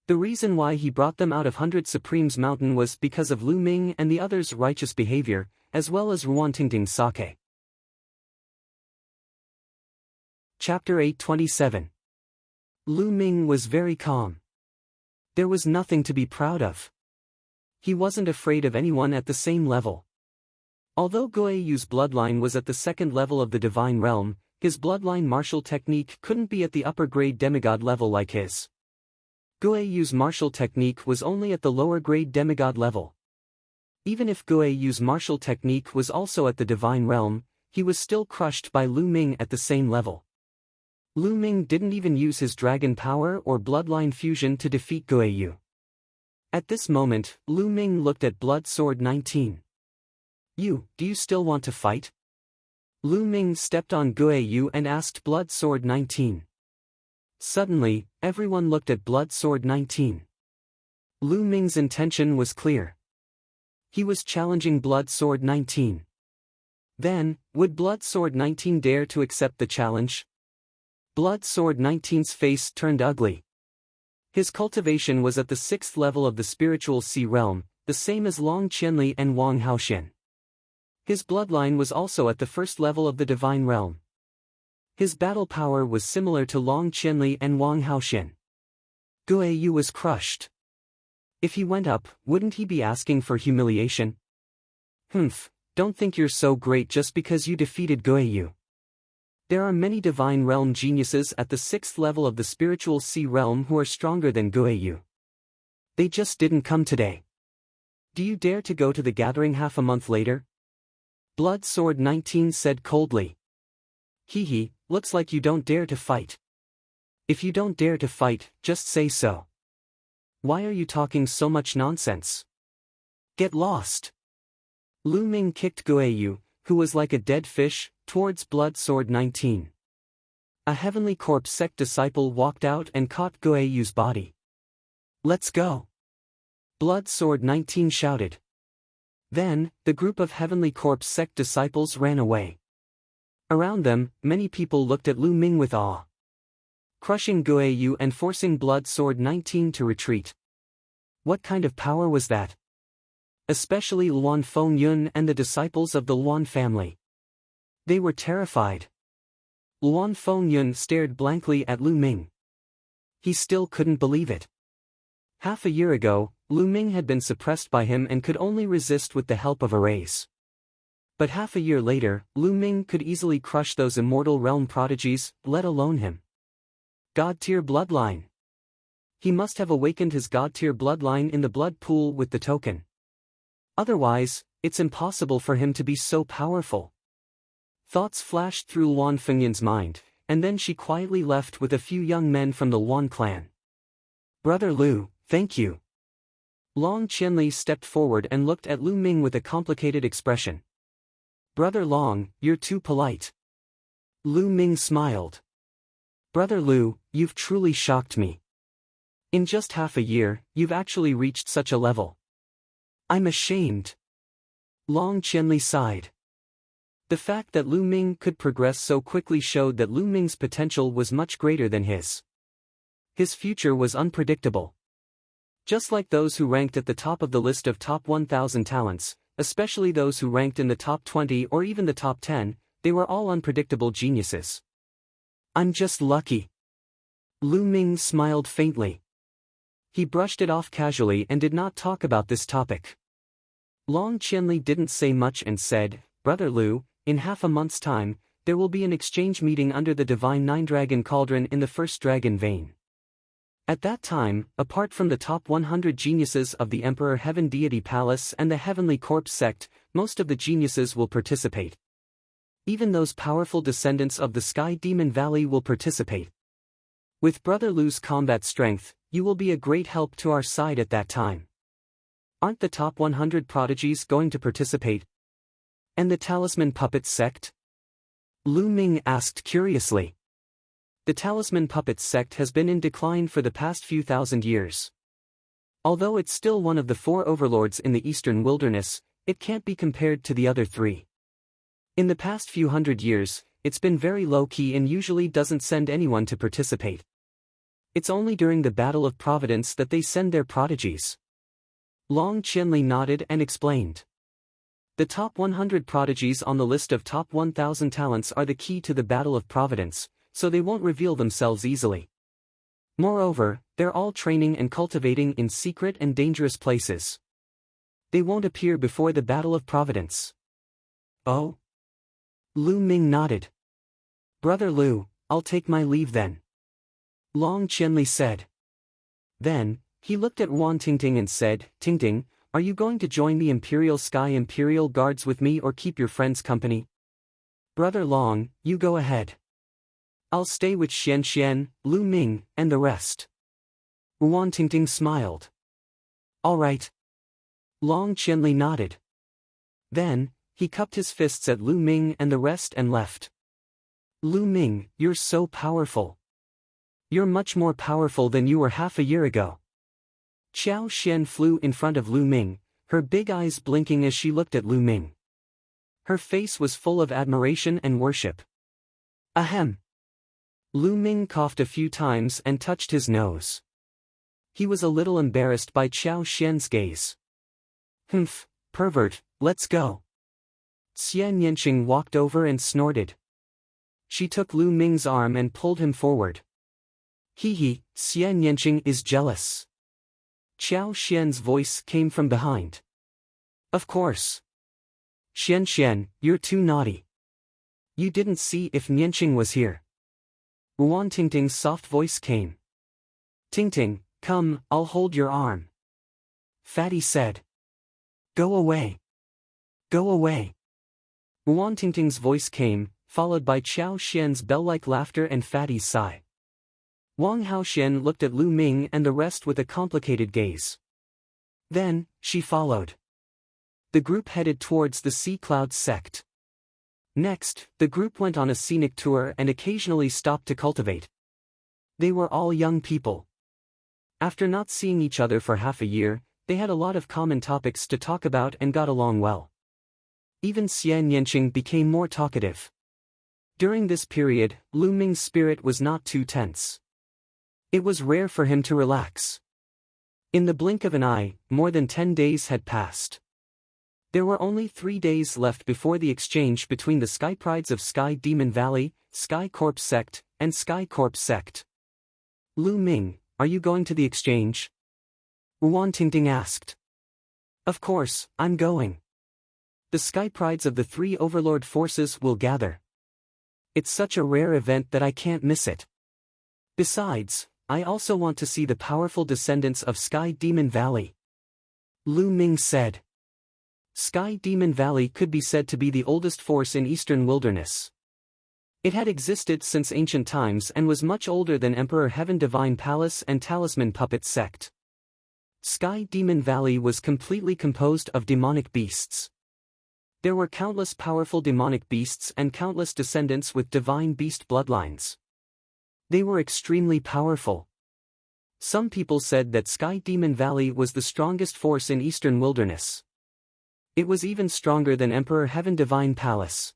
The reason why he brought them out of 100 Supremes Mountain was because of Lu Ming and the others' righteous behavior, as well as Ruantingting's sake. Chapter 827. Lu Ming was very calm. There was nothing to be proud of. He wasn't afraid of anyone at the same level. Although Guoyu's bloodline was at the 2nd level of the divine realm, his bloodline martial technique couldn't be at the upper grade demigod level like his. Guoyu's martial technique was only at the lower grade demigod level. Even if Guoyu's martial technique was also at the divine realm, he was still crushed by Lu Ming at the same level. Lu Ming didn't even use his dragon power or bloodline fusion to defeat Guoyu. At this moment, Lu Ming looked at Blood Sword 19. Do you still want to fight? Lu Ming stepped on Guoyu and asked Blood Sword 19. Suddenly, everyone looked at Blood Sword 19. Lu Ming's intention was clear. He was challenging Blood Sword 19. Then, would Blood Sword 19 dare to accept the challenge? Blood Sword 19's face turned ugly. His cultivation was at the 6th level of the spiritual sea realm, the same as Long Qianli and Wang Haoxian. His bloodline was also at the 1st level of the divine realm. His battle power was similar to Long Qianli and Wang Haoxian. Guoyu was crushed. If he went up, wouldn't he be asking for humiliation? Don't think you're so great just because you defeated Guoyu. There are many divine realm geniuses at the 6th level of the spiritual sea realm who are stronger than Guoyu. They just didn't come today. Do you dare to go to the gathering half a month later? Blood Sword 19 said coldly. Looks like you don't dare to fight. If you don't dare to fight, just say so. Why are you talking so much nonsense? Get lost. Lu Ming kicked Guoyu, who was like a dead fish, towards Blood Sword 19. A Heavenly Corpse sect disciple walked out and caught Guoyu's body. Let's go. Blood Sword 19 shouted. Then, the group of Heavenly Corpse sect disciples ran away. Around them, many people looked at Lu Ming with awe. Crushing Guoyu and forcing Blood Sword 19 to retreat. What kind of power was that? Especially Luan Fengyun and the disciples of the Luan family. They were terrified. Luan Fengyun stared blankly at Lu Ming. He still couldn't believe it. Half a year ago, Lu Ming had been suppressed by him and could only resist with the help of arrays. But half a year later, Lu Ming could easily crush those immortal realm prodigies, let alone him. God-tier bloodline. He must have awakened his God-tier bloodline in the blood pool with the token. Otherwise, it's impossible for him to be so powerful. Thoughts flashed through Luan Fengyun's mind, and then she quietly left with a few young men from the Luan clan. Brother Lu, thank you. Long Qianli stepped forward and looked at Lu Ming with a complicated expression. Brother Long, you're too polite. Lu Ming smiled. Brother Lu, you've truly shocked me. In just half a year, you've actually reached such a level. I'm ashamed. Long Qianli sighed. The fact that Lu Ming could progress so quickly showed that Lu Ming's potential was much greater than his. His future was unpredictable. Just like those who ranked at the top of the list of top 1,000 talents, especially those who ranked in the top 20 or even the top 10, they were all unpredictable geniuses. I'm just lucky. Lu Ming smiled faintly. He brushed it off casually and did not talk about this topic. Long Qianli didn't say much and said, Brother Lu, in half a month's time, there will be an exchange meeting under the Divine Nine-Dragon Cauldron in the First Dragon Vein. At that time, apart from the top 100 geniuses of the Emperor Heaven Deity Palace and the Heavenly Corpse sect, most of the geniuses will participate. Even those powerful descendants of the Sky Demon Valley will participate. With Brother Lu's combat strength, you will be a great help to our side at that time. Aren't the top 100 prodigies going to participate? And the Talisman Puppets sect? Lu Ming asked curiously. The Talisman Puppets sect has been in decline for the past few thousand years. Although it's still one of the 4 overlords in the eastern wilderness, it can't be compared to the other 3. In the past few hundred years, it's been very low-key and usually doesn't send anyone to participate. It's only during the Battle of Providence that they send their prodigies. Long Qianli nodded and explained. The top 100 prodigies on the list of top 1,000 talents are the key to the Battle of Providence, so they won't reveal themselves easily. Moreover, they're all training and cultivating in secret and dangerous places. They won't appear before the Battle of Providence. Oh? Lu Ming nodded. Brother Lu, I'll take my leave then. Long Qianli said. Then, he looked at Wan Tingting and said, Tingting, are you going to join the Imperial Sky Imperial Guards with me or keep your friends company? Brother Long, you go ahead. I'll stay with Xian Xian, Lu Ming, and the rest. Wan Tingting smiled. All right. Long Qianli nodded. Then, he cupped his fists at Lu Ming and the rest and left. Lu Ming, you're so powerful. You're much more powerful than you were half a year ago. Xiao Xian flew in front of Lu Ming, her big eyes blinking as she looked at Lu Ming. Her face was full of admiration and worship. Ahem. Lu Ming coughed a few times and touched his nose. He was a little embarrassed by Xiao Xian's gaze. Humph, pervert, let's go. Xian Yanqing walked over and snorted. She took Lu Ming's arm and pulled him forward. Hee, Xian Yanqing is jealous. Xiao Xian's voice came from behind. Of course. Xian Xian, you're too naughty. You didn't see if Nianqing was here. Wan Tingting's soft voice came. Tingting, come, I'll hold your arm. Fatty said. Go away. Go away. Wan Tingting's voice came, followed by Xiao Xian's bell-like laughter and Fatty's sigh. Wang Haoxian looked at Lu Ming and the rest with a complicated gaze. Then, she followed. The group headed towards the Sea Cloud sect. Next, the group went on a scenic tour and occasionally stopped to cultivate. They were all young people. After not seeing each other for half a year, they had a lot of common topics to talk about and got along well. Even Xian Yanqing became more talkative. During this period, Lu Ming's spirit was not too tense. It was rare for him to relax. In the blink of an eye, more than 10 days had passed. There were only 3 days left before the exchange between the Sky Prides of Sky Demon Valley, Sky Corp Sect, and Sky Corp Sect. Lu Ming, are you going to the exchange? Wan Tingting asked. Of course, I'm going. The Sky Prides of the 3 Overlord forces will gather. It's such a rare event that I can't miss it. Besides, I also want to see the powerful descendants of Sky Demon Valley. Lu Ming said. Sky Demon Valley could be said to be the oldest force in Eastern Wilderness. It had existed since ancient times and was much older than Emperor Heaven Divine Palace and Talisman Puppet Sect. Sky Demon Valley was completely composed of demonic beasts. There were countless powerful demonic beasts and countless descendants with divine beast bloodlines. They were extremely powerful. Some people said that Sky Demon Valley was the strongest force in Eastern Wilderness. It was even stronger than Emperor Heaven Divine Palace.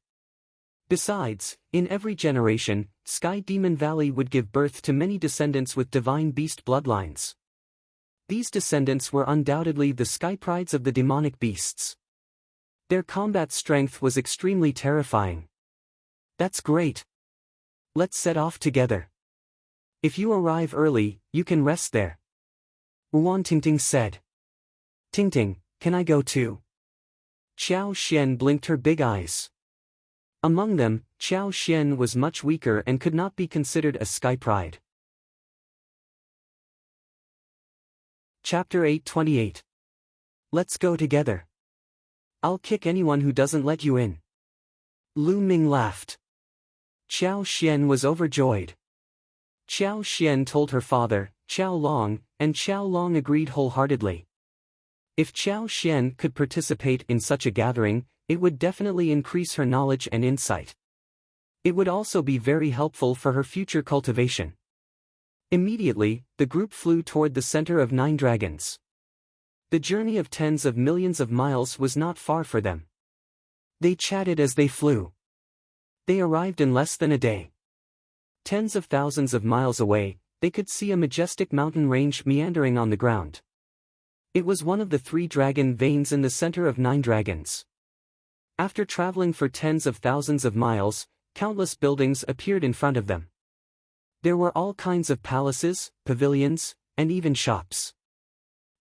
Besides, in every generation, Sky Demon Valley would give birth to many descendants with divine beast bloodlines. These descendants were undoubtedly the Sky Prides of the demonic beasts. Their combat strength was extremely terrifying. That's great. Let's set off together. If you arrive early, you can rest there. Wan Tingting said. Tingting, can I go too? Xiao Xian blinked her big eyes. Among them, Xiao Xian was much weaker and could not be considered a Sky Pride. Chapter 828. Let's go together. I'll kick anyone who doesn't let you in. Lu Ming laughed. Qiao Xian was overjoyed. Qiao Xian told her father, Qiao Long, and Qiao Long agreed wholeheartedly. If Qiao Xian could participate in such a gathering, it would definitely increase her knowledge and insight. It would also be very helpful for her future cultivation. Immediately, the group flew toward the center of 9 dragons. The journey of tens of millions of miles was not far for them. They chatted as they flew. They arrived in less than a day. Tens of thousands of miles away, they could see a majestic mountain range meandering on the ground. It was one of the 3 dragon veins in the center of 9 dragons. After traveling for tens of thousands of miles, countless buildings appeared in front of them. There were all kinds of palaces, pavilions, and even shops.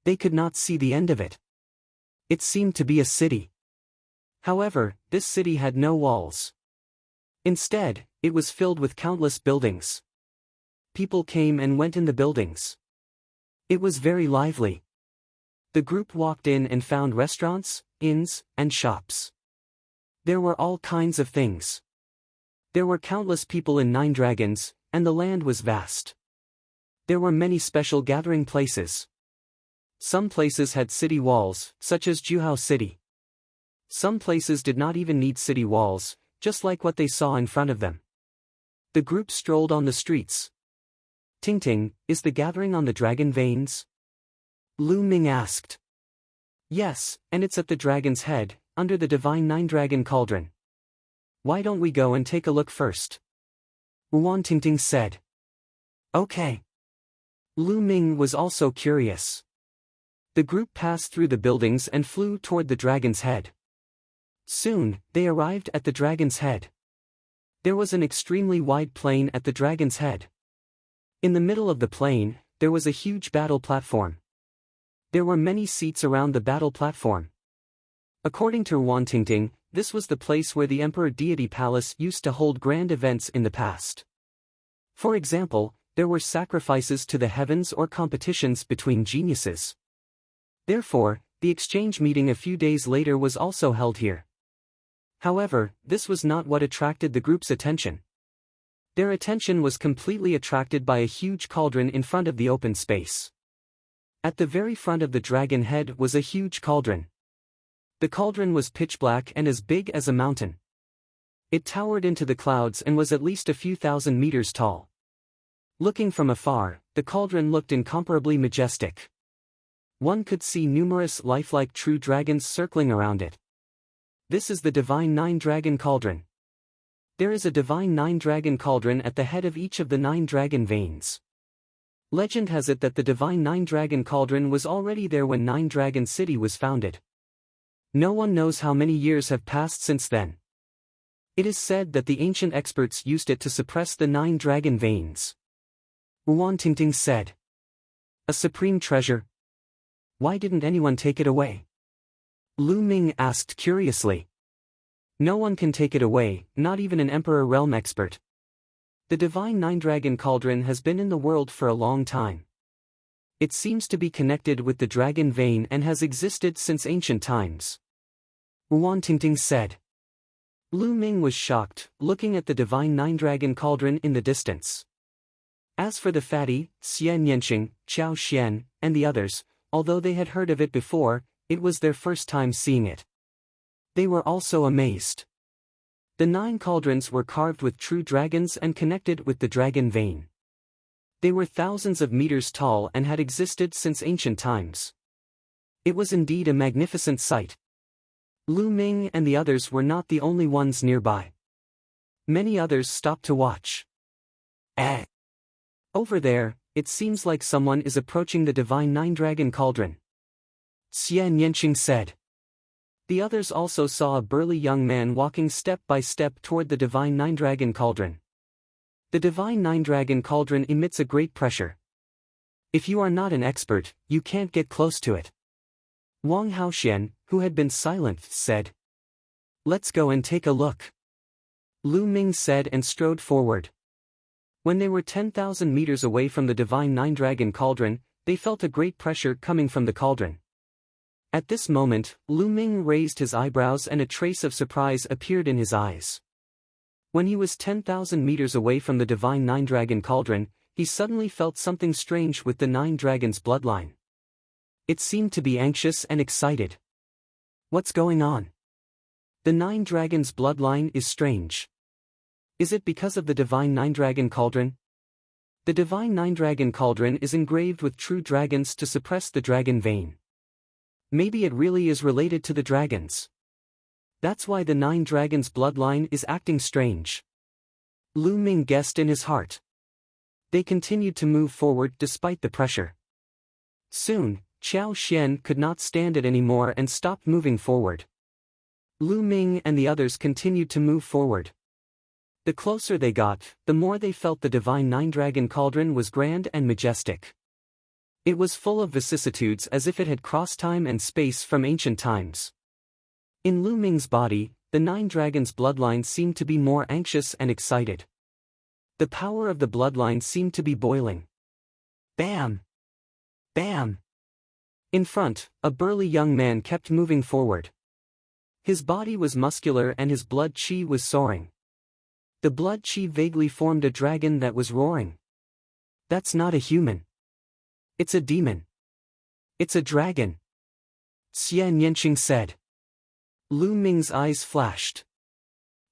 They could not see the end of it. It seemed to be a city. However, this city had no walls. Instead, it was filled with countless buildings. People came and went in the buildings. It was very lively. The group walked in and found restaurants, inns, and shops. There were all kinds of things. There were countless people in 9 dragons, and the land was vast. There were many special gathering places. Some places had city walls, such as Juhao City. Some places did not even need city walls, just like what they saw in front of them. The group strolled on the streets. Ting Ting, is the gathering on the dragon veins? Lu Ming asked. Yes, and it's at the dragon's head, under the divine 9 dragon cauldron. Why don't we go and take a look first? Wan Ting Ting said. Okay. Lu Ming was also curious. The group passed through the buildings and flew toward the dragon's head. Soon, they arrived at the dragon's head. There was an extremely wide plain at the dragon's head. In the middle of the plain, there was a huge battle platform. There were many seats around the battle platform. According to Wan Ting Ting, this was the place where the Emperor Deity Palace used to hold grand events in the past. For example, there were sacrifices to the heavens or competitions between geniuses. Therefore, the exchange meeting a few days later was also held here. However, this was not what attracted the group's attention. Their attention was completely attracted by a huge cauldron in front of the open space. At the very front of the dragon head was a huge cauldron. The cauldron was pitch black and as big as a mountain. It towered into the clouds and was at least a few thousand meters tall. Looking from afar, the cauldron looked incomparably majestic. One could see numerous lifelike true dragons circling around it. This is the divine 9 dragon cauldron. There is a divine 9 dragon cauldron at the head of each of the 9 dragon veins. Legend has it that the divine 9 dragon cauldron was already there when 9 Dragon City was founded. No one knows how many years have passed since then. It is said that the ancient experts used it to suppress the 9 dragon veins. Wan Ting Ting said. A supreme treasure. Why didn't anyone take it away? Lu Ming asked curiously. No one can take it away, not even an Emperor Realm expert. The divine 9 dragon cauldron has been in the world for a long time. It seems to be connected with the dragon vein and has existed since ancient times. Wan Ting Ting said. Lu Ming was shocked, looking at the divine 9 dragon cauldron in the distance. As for the fatty, Xian Yanqing, Qiao Xian, and the others, although they had heard of it before, it was their first time seeing it. They were also amazed. The 9 cauldrons were carved with true dragons and connected with the dragon vein. They were thousands of meters tall and had existed since ancient times. It was indeed a magnificent sight. Lu Ming and the others were not the only ones nearby. Many others stopped to watch. Over there, it seems like someone is approaching the divine 9 dragon cauldron. Xian Yanqing said. The others also saw a burly young man walking step by step toward the divine 9 dragon cauldron. The divine 9 dragon cauldron emits a great pressure. If you are not an expert, you can't get close to it. Wang Haoxian, who had been silent, said. Let's go and take a look. Lu Ming said and strode forward. When they were 10,000 meters away from the divine 9 dragon cauldron, they felt a great pressure coming from the cauldron. At this moment, Lu Ming raised his eyebrows and a trace of surprise appeared in his eyes. When he was 10,000 meters away from the divine nine-dragon cauldron, he suddenly felt something strange with the nine dragons' bloodline. It seemed to be anxious and excited. What's going on? The nine dragons' bloodline is strange. Is it because of the divine nine-dragon cauldron? The divine nine-dragon cauldron is engraved with true dragons to suppress the dragon vein. Maybe it really is related to the dragons. That's why the nine dragons' bloodline is acting strange. Lu Ming guessed in his heart. They continued to move forward despite the pressure. Soon, Qiao Xian could not stand it anymore and stopped moving forward. Lu Ming and the others continued to move forward. The closer they got, the more they felt the divine nine-dragon cauldron was grand and majestic. It was full of vicissitudes as if it had crossed time and space from ancient times. In Lu Ming's body, the nine dragons' bloodline seemed to be more anxious and excited. The power of the bloodline seemed to be boiling. Bam! Bam! In front, a burly young man kept moving forward. His body was muscular and his blood qi was soaring. The blood qi vaguely formed a dragon that was roaring. That's not a human. It's a demon. It's a dragon. Xian Yanqing said. Lu Ming's eyes flashed.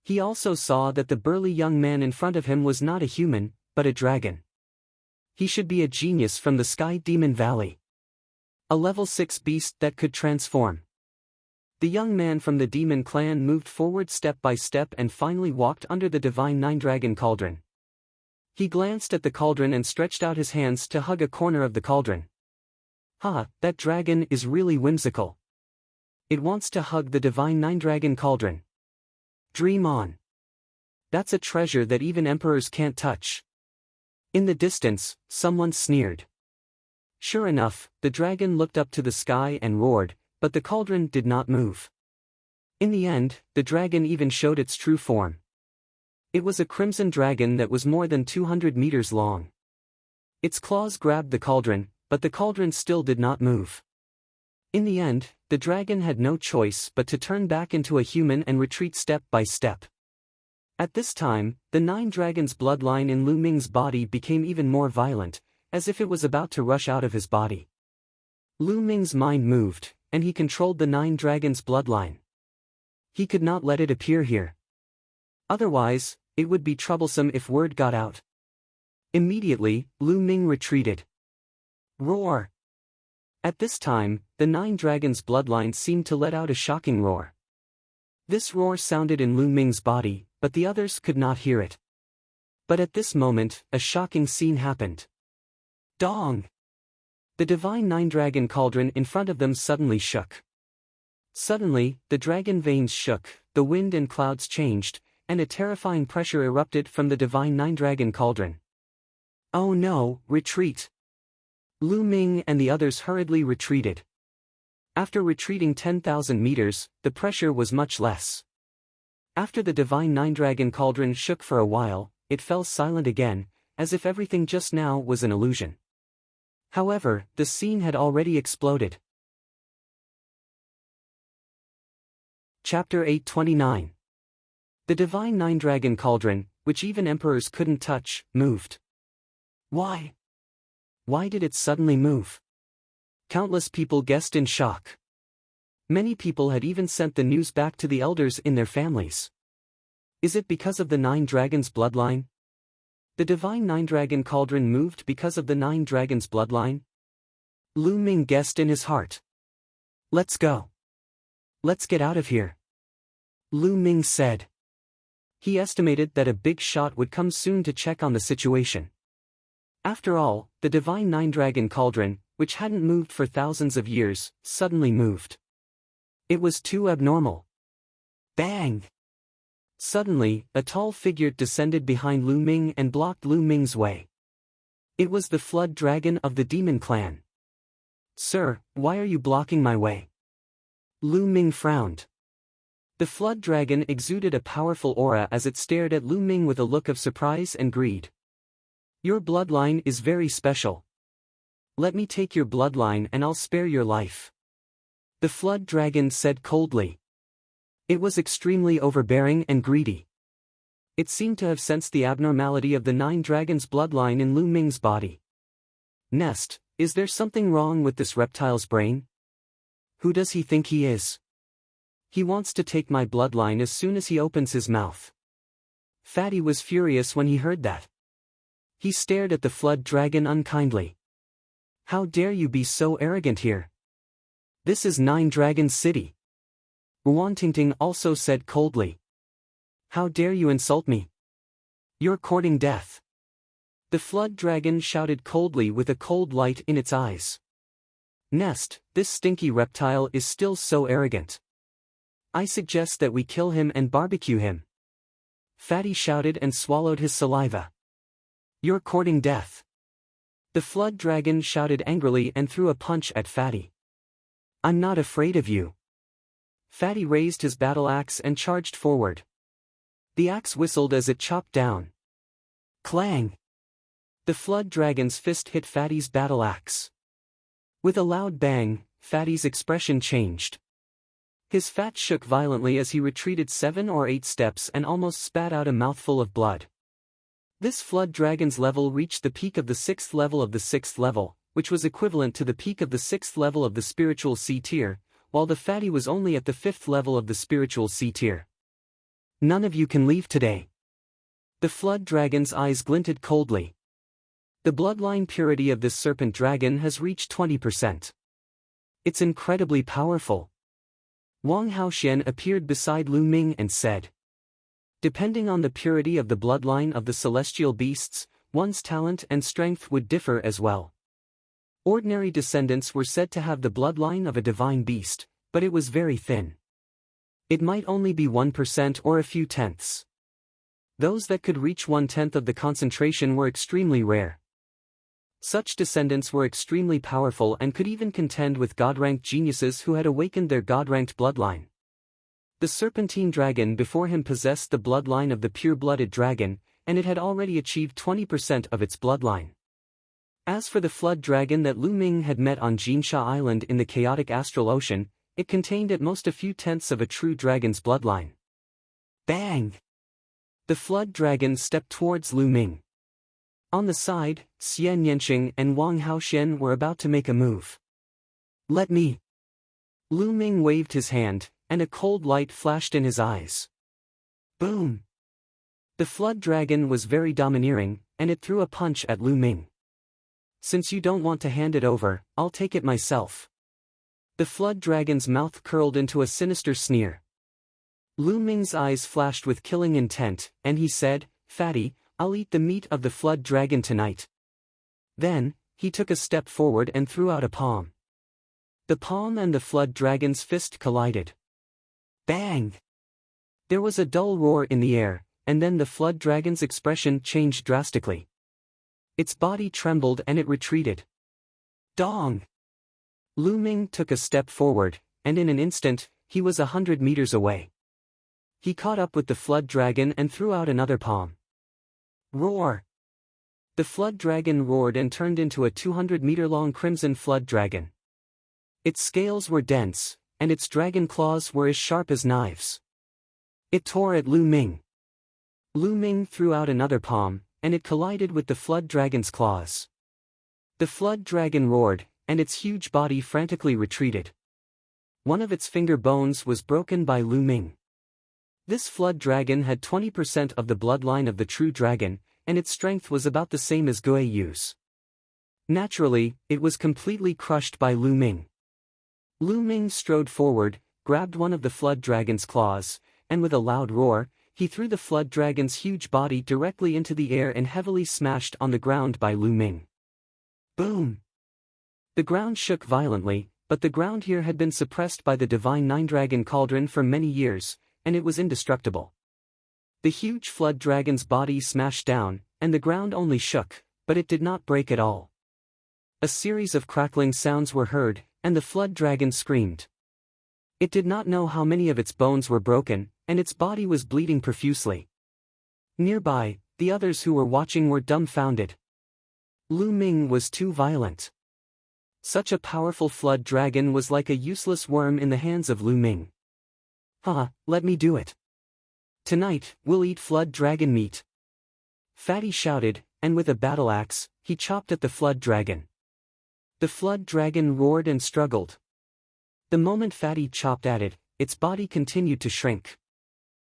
He also saw that the burly young man in front of him was not a human, but a dragon. He should be a genius from the Sky Demon Valley. A level 6 beast that could transform. The young man from the demon clan moved forward step by step and finally walked under the divine nine-dragon cauldron. He glanced at the cauldron and stretched out his hands to hug a corner of the cauldron. That dragon is really whimsical. It wants to hug the divine nine-dragon cauldron. Dream on. That's a treasure that even emperors can't touch. In the distance, someone sneered. Sure enough, the dragon looked up to the sky and roared, but the cauldron did not move. In the end, the dragon even showed its true form. It was a crimson dragon that was more than 200 meters long. Its claws grabbed the cauldron, but the cauldron still did not move. In the end, the dragon had no choice but to turn back into a human and retreat step by step. At this time, the nine dragons' bloodline in Lu Ming's body became even more violent, as if it was about to rush out of his body. Lu Ming's mind moved, and he controlled the nine dragons' bloodline. He could not let it appear here. Otherwise, it would be troublesome if word got out. Immediately, Lu Ming retreated. Roar! At this time, the nine dragons' bloodline seemed to let out a shocking roar. This roar sounded in Lu Ming's body, but the others could not hear it. But at this moment, a shocking scene happened. Dong! The divine nine-dragon cauldron in front of them suddenly shook. Suddenly, the dragon veins shook, the wind and clouds changed, and a terrifying pressure erupted from the divine nine-dragon cauldron. Oh no, retreat! Lu Ming and the others hurriedly retreated. After retreating 10,000 meters, the pressure was much less. After the divine nine-dragon cauldron shook for a while, it fell silent again, as if everything just now was an illusion. However, the scene had already exploded. Chapter 829. The divine nine-dragon cauldron, which even emperors couldn't touch, moved. Why? Why did it suddenly move? Countless people guessed in shock. Many people had even sent the news back to the elders in their families. Is it because of the nine dragons' bloodline? The divine nine-dragon cauldron moved because of the nine dragons' bloodline? Lu Ming guessed in his heart. Let's go. Let's get out of here. Lu Ming said. He estimated that a big shot would come soon to check on the situation. After all, the divine nine-dragon cauldron, which hadn't moved for thousands of years, suddenly moved. It was too abnormal. Bang! Suddenly, a tall figure descended behind Lu Ming and blocked Lu Ming's way. It was the flood dragon of the demon clan. Sir, why are you blocking my way? Lu Ming frowned. The flood dragon exuded a powerful aura as it stared at Lu Ming with a look of surprise and greed. Your bloodline is very special. Let me take your bloodline and I'll spare your life. The flood dragon said coldly. It was extremely overbearing and greedy. It seemed to have sensed the abnormality of the 9 dragons' bloodline in Lu Ming's body. Nest, is there something wrong with this reptile's brain? Who does he think he is? He wants to take my bloodline as soon as he opens his mouth. Fatty was furious when he heard that. He stared at the flood dragon unkindly. How dare you be so arrogant here? This is 9 Dragons City. Tingting also said coldly. How dare you insult me? You're courting death. The flood dragon shouted coldly with a cold light in its eyes. Nest, this stinky reptile is still so arrogant. I suggest that we kill him and barbecue him. Fatty shouted and swallowed his saliva. You're courting death. The flood dragon shouted angrily and threw a punch at Fatty. I'm not afraid of you. Fatty raised his battle axe and charged forward. The axe whistled as it chopped down. Clang! The flood dragon's fist hit Fatty's battle axe. With a loud bang, Fatty's expression changed. His fat shook violently as he retreated 7 or 8 steps and almost spat out a mouthful of blood. This flood dragon's level reached the peak of the 6th level of the 6th level, which was equivalent to the peak of the 6th level of the spiritual C tier, while the Fatty was only at the 5th level of the spiritual C tier. None of you can leave today. The flood dragon's eyes glinted coldly. The bloodline purity of this serpent dragon has reached 20%. It's incredibly powerful. Wang Haoxian appeared beside Lu Ming and said, depending on the purity of the bloodline of the celestial beasts, one's talent and strength would differ as well. Ordinary descendants were said to have the bloodline of a divine beast, but it was very thin. It might only be 1% or a few tenths. Those that could reach 1/10 of the concentration were extremely rare. Such descendants were extremely powerful and could even contend with god-ranked geniuses who had awakened their god-ranked bloodline. The serpentine dragon before him possessed the bloodline of the pure-blooded dragon, and it had already achieved 20% of its bloodline. As for the flood dragon that Lu Ming had met on Jinsha Island in the chaotic astral ocean, it contained at most a few tenths of a true dragon's bloodline. Bang! The flood dragon stepped towards Lu Ming. On the side, Xian Yanqing and Wang Haoxian were about to make a move. Let me. Lu Ming waved his hand, and a cold light flashed in his eyes. Boom! The flood dragon was very domineering, and it threw a punch at Lu Ming. Since you don't want to hand it over, I'll take it myself. The flood dragon's mouth curled into a sinister sneer. Lu Ming's eyes flashed with killing intent, and he said, Fatty, I'll eat the meat of the flood dragon tonight. Then, he took a step forward and threw out a palm. The palm and the flood dragon's fist collided. Bang! There was a dull roar in the air, and then the flood dragon's expression changed drastically. Its body trembled and it retreated. Dong! Lu Ming took a step forward, and in an instant, he was 100 meters away. He caught up with the flood dragon and threw out another palm. Roar! The flood dragon roared and turned into a 200-meter-long crimson flood dragon. Its scales were dense, and its dragon claws were as sharp as knives. It tore at Lu Ming. Lu Ming threw out another palm, and it collided with the flood dragon's claws. The flood dragon roared, and its huge body frantically retreated. One of its finger bones was broken by Lu Ming. This flood dragon had 20% of the bloodline of the true dragon, and its strength was about the same as Gui Yu's. Naturally, it was completely crushed by Lu Ming. Lu Ming strode forward, grabbed one of the flood dragon's claws, and with a loud roar, he threw the flood dragon's huge body directly into the air and heavily smashed on the ground by Lu Ming. Boom! The ground shook violently, but the ground here had been suppressed by the divine nine-dragon cauldron for many years, and it was indestructible. The huge flood dragon's body smashed down, and the ground only shook, but it did not break at all. A series of crackling sounds were heard, and the flood dragon screamed. It did not know how many of its bones were broken, and its body was bleeding profusely. Nearby, the others who were watching were dumbfounded. Lu Ming was too violent. Such a powerful flood dragon was like a useless worm in the hands of Lu Ming. Haha, let me do it. Tonight, we'll eat flood dragon meat. Fatty shouted, and with a battle axe, he chopped at the flood dragon. The flood dragon roared and struggled. The moment Fatty chopped at it, its body continued to shrink.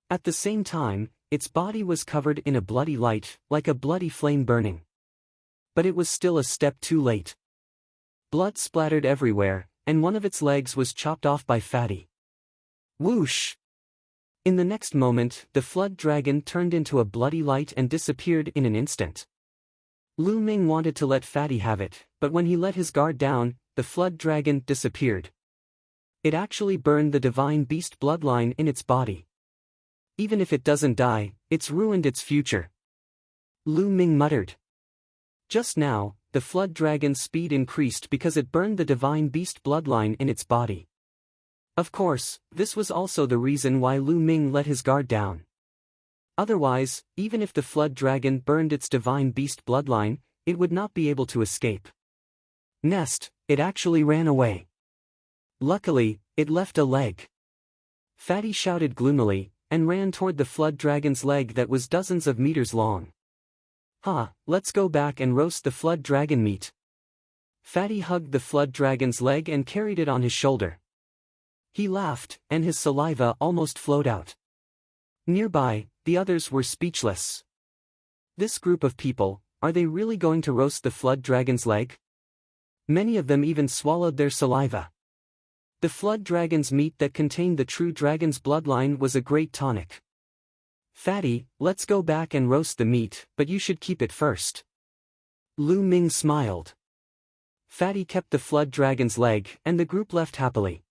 At the same time, its body was covered in a bloody light, like a bloody flame burning. But it was still a step too late. Blood splattered everywhere, and one of its legs was chopped off by Fatty. Whoosh! In the next moment, the flood dragon turned into a bloody light and disappeared in an instant. Lu Ming wanted to let Fatty have it, but when he let his guard down, the flood dragon disappeared. It actually burned the divine beast bloodline in its body. Even if it doesn't die, it's ruined its future. Lu Ming muttered. Just now, the flood dragon's speed increased because it burned the divine beast bloodline in its body. Of course, this was also the reason why Lu Ming let his guard down. Otherwise, even if the flood dragon burned its divine beast bloodline, it would not be able to escape. It actually ran away. Luckily, it left a leg. Fatty shouted gloomily, and ran toward the flood dragon's leg that was dozens of meters long. Let's go back and roast the flood dragon meat. Fatty hugged the flood dragon's leg and carried it on his shoulder. He laughed, and his saliva almost flowed out. Nearby, the others were speechless. This group of people, are they really going to roast the flood dragon's leg? Many of them even swallowed their saliva. The flood dragon's meat that contained the true dragon's bloodline was a great tonic. Fatty, let's go back and roast the meat, but you should keep it first. Lu Ming smiled. Fatty kept the flood dragon's leg, and the group left happily.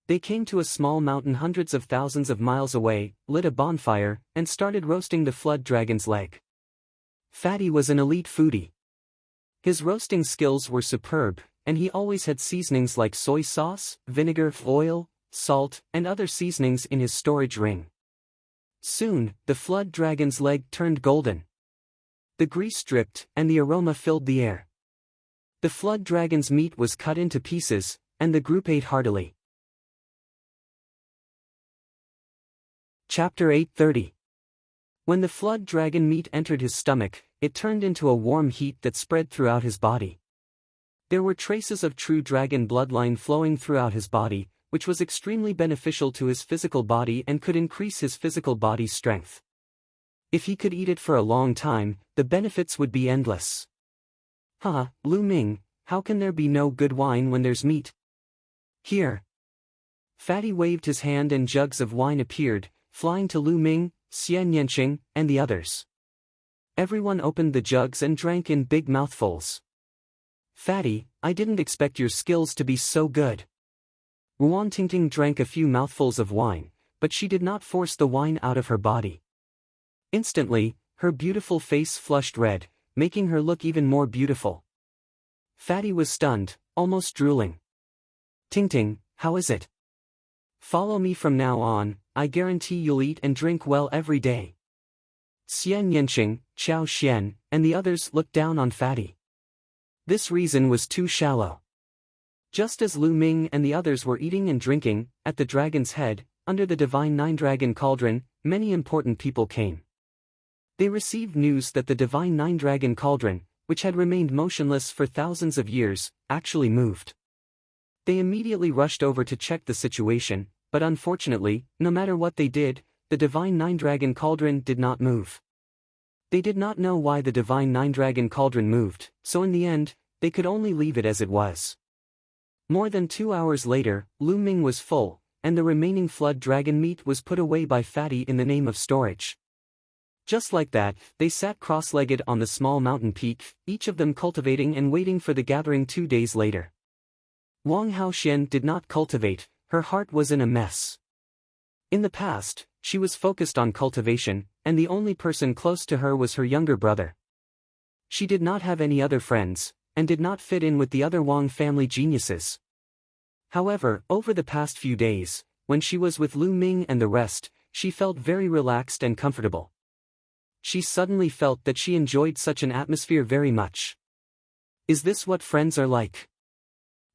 They came to a small mountain hundreds of thousands of miles away, lit a bonfire, and started roasting the flood dragon's leg. Fatty was an elite foodie. His roasting skills were superb, and he always had seasonings like soy sauce, vinegar, oil, salt, and other seasonings in his storage ring. Soon, the flood dragon's leg turned golden. The grease dripped, and the aroma filled the air. The flood dragon's meat was cut into pieces, and the group ate heartily. Chapter 8:30. When the flood dragon meat entered his stomach, it turned into a warm heat that spread throughout his body. There were traces of true dragon bloodline flowing throughout his body, which was extremely beneficial to his physical body and could increase his physical body's strength. If he could eat it for a long time, the benefits would be endless. Lu Ming, how can there be no good wine when there's meat? Here. Fatty waved his hand and jugs of wine appeared, flying to Lu Ming, Xian Yanqing, and the others. Everyone opened the jugs and drank in big mouthfuls. Fatty, I didn't expect your skills to be so good. Ruan Tingting drank a few mouthfuls of wine, but she did not force the wine out of her body. Instantly, her beautiful face flushed red, making her look even more beautiful. Fatty was stunned, almost drooling. Tingting, how is it? Follow me from now on, I guarantee you'll eat and drink well every day. Xian Yanqing, Chao Xian, and the others looked down on Fatty. This reason was too shallow. Just as Lu Ming and the others were eating and drinking, at the dragon's head, under the divine nine-dragon cauldron, many important people came. They received news that the divine nine-dragon cauldron, which had remained motionless for thousands of years, actually moved. They immediately rushed over to check the situation, but unfortunately, no matter what they did, the divine nine-dragon cauldron did not move. They did not know why the divine nine-dragon cauldron moved, so in the end, they could only leave it as it was. More than 2 hours later, Lu Ming was full, and the remaining flood dragon meat was put away by Fatty in the name of storage. Just like that, they sat cross-legged on the small mountain peak, each of them cultivating and waiting for the gathering 2 days later. Wang Haoxian did not cultivate, her heart was in a mess. In the past, she was focused on cultivation, and the only person close to her was her younger brother. She did not have any other friends, and did not fit in with the other Wang family geniuses. However, over the past few days, when she was with Lu Ming and the rest, she felt very relaxed and comfortable. She suddenly felt that she enjoyed such an atmosphere very much. Is this what friends are like?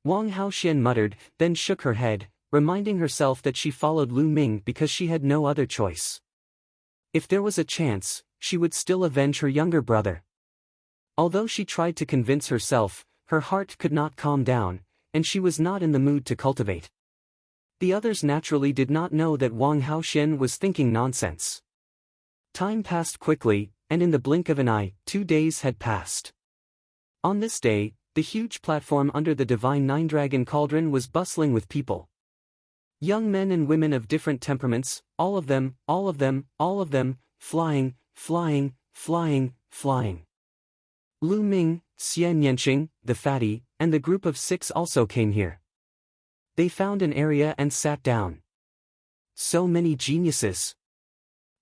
Wang Haoxian muttered, then shook her head, reminding herself that she followed Lu Ming because she had no other choice. If there was a chance, she would still avenge her younger brother. Although she tried to convince herself, her heart could not calm down, and she was not in the mood to cultivate. The others naturally did not know that Wang Haoxian was thinking nonsense. Time passed quickly, and in the blink of an eye, 2 days had passed. On this day, the huge platform under the divine nine-dragon cauldron was bustling with people. Young men and women of different temperaments, all of them, flying, flying, flying, flying. Lu Ming, Xian Yanqing, the fatty, and the group of 6 also came here. They found an area and sat down. So many geniuses.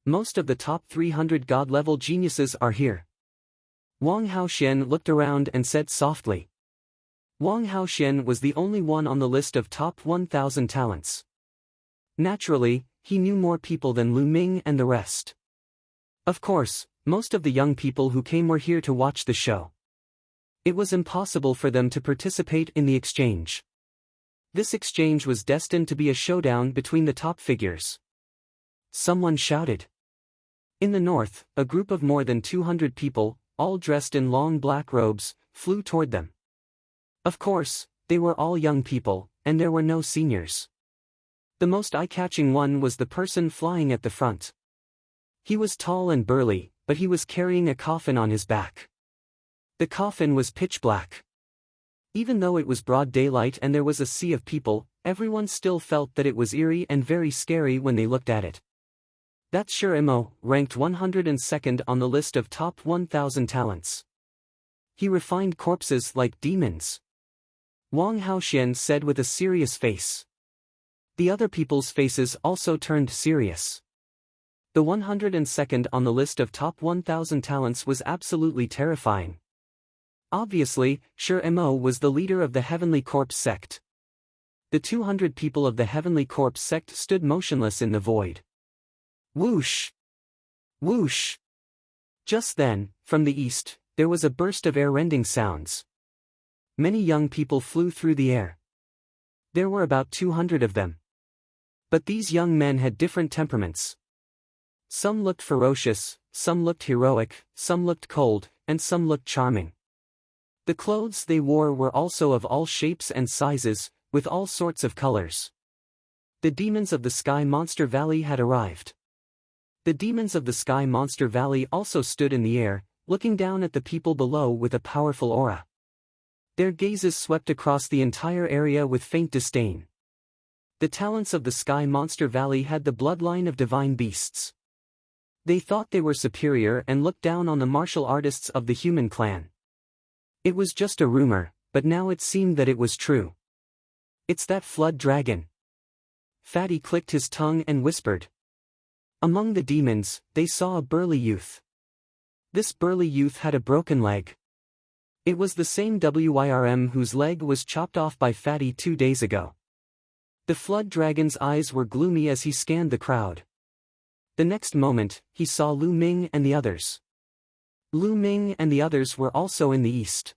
Most of the top 300 god-level geniuses are here. Wang Haoxian looked around and said softly. Wang Haoxian was the only one on the list of top 1,000 talents. Naturally, he knew more people than Lu Ming and the rest. Of course, most of the young people who came were here to watch the show. It was impossible for them to participate in the exchange. This exchange was destined to be a showdown between the top figures. Someone shouted. In the north, a group of more than 200 people, all dressed in long black robes, flew toward them. Of course, they were all young people, and there were no seniors. The most eye-catching one was the person flying at the front. He was tall and burly, but he was carrying a coffin on his back. The coffin was pitch black. Even though it was broad daylight and there was a sea of people, everyone still felt that it was eerie and very scary when they looked at it. That's Shi Mo, ranked 102nd on the list of top 1,000 talents. He refined corpses like demons. Wang Haoxian said with a serious face. The other people's faces also turned serious. The 102nd on the list of top 1,000 talents was absolutely terrifying. Obviously, Shi Mo was the leader of the Heavenly Corpse sect. The 200 people of the Heavenly Corpse sect stood motionless in the void. Whoosh! Whoosh! Just then, from the east, there was a burst of air-rending sounds. Many young people flew through the air. There were about 200 of them. But these young men had different temperaments. Some looked ferocious, some looked heroic, some looked cold, and some looked charming. The clothes they wore were also of all shapes and sizes, with all sorts of colors. The demons of the Sky Monster Valley had arrived. The demons of the Sky Monster Valley also stood in the air, looking down at the people below with a powerful aura. Their gazes swept across the entire area with faint disdain. The talents of the Sky Monster Valley had the bloodline of divine beasts. They thought they were superior and looked down on the martial artists of the human clan. It was just a rumor, but now it seemed that it was true. It's that flood dragon. Fatty clicked his tongue and whispered. Among the demons, they saw a burly youth. This burly youth had a broken leg. It was the same Wyrm whose leg was chopped off by Fatty 2 days ago. The flood dragon's eyes were gloomy as he scanned the crowd. The next moment, he saw Lu Ming and the others. Lu Ming and the others were also in the east.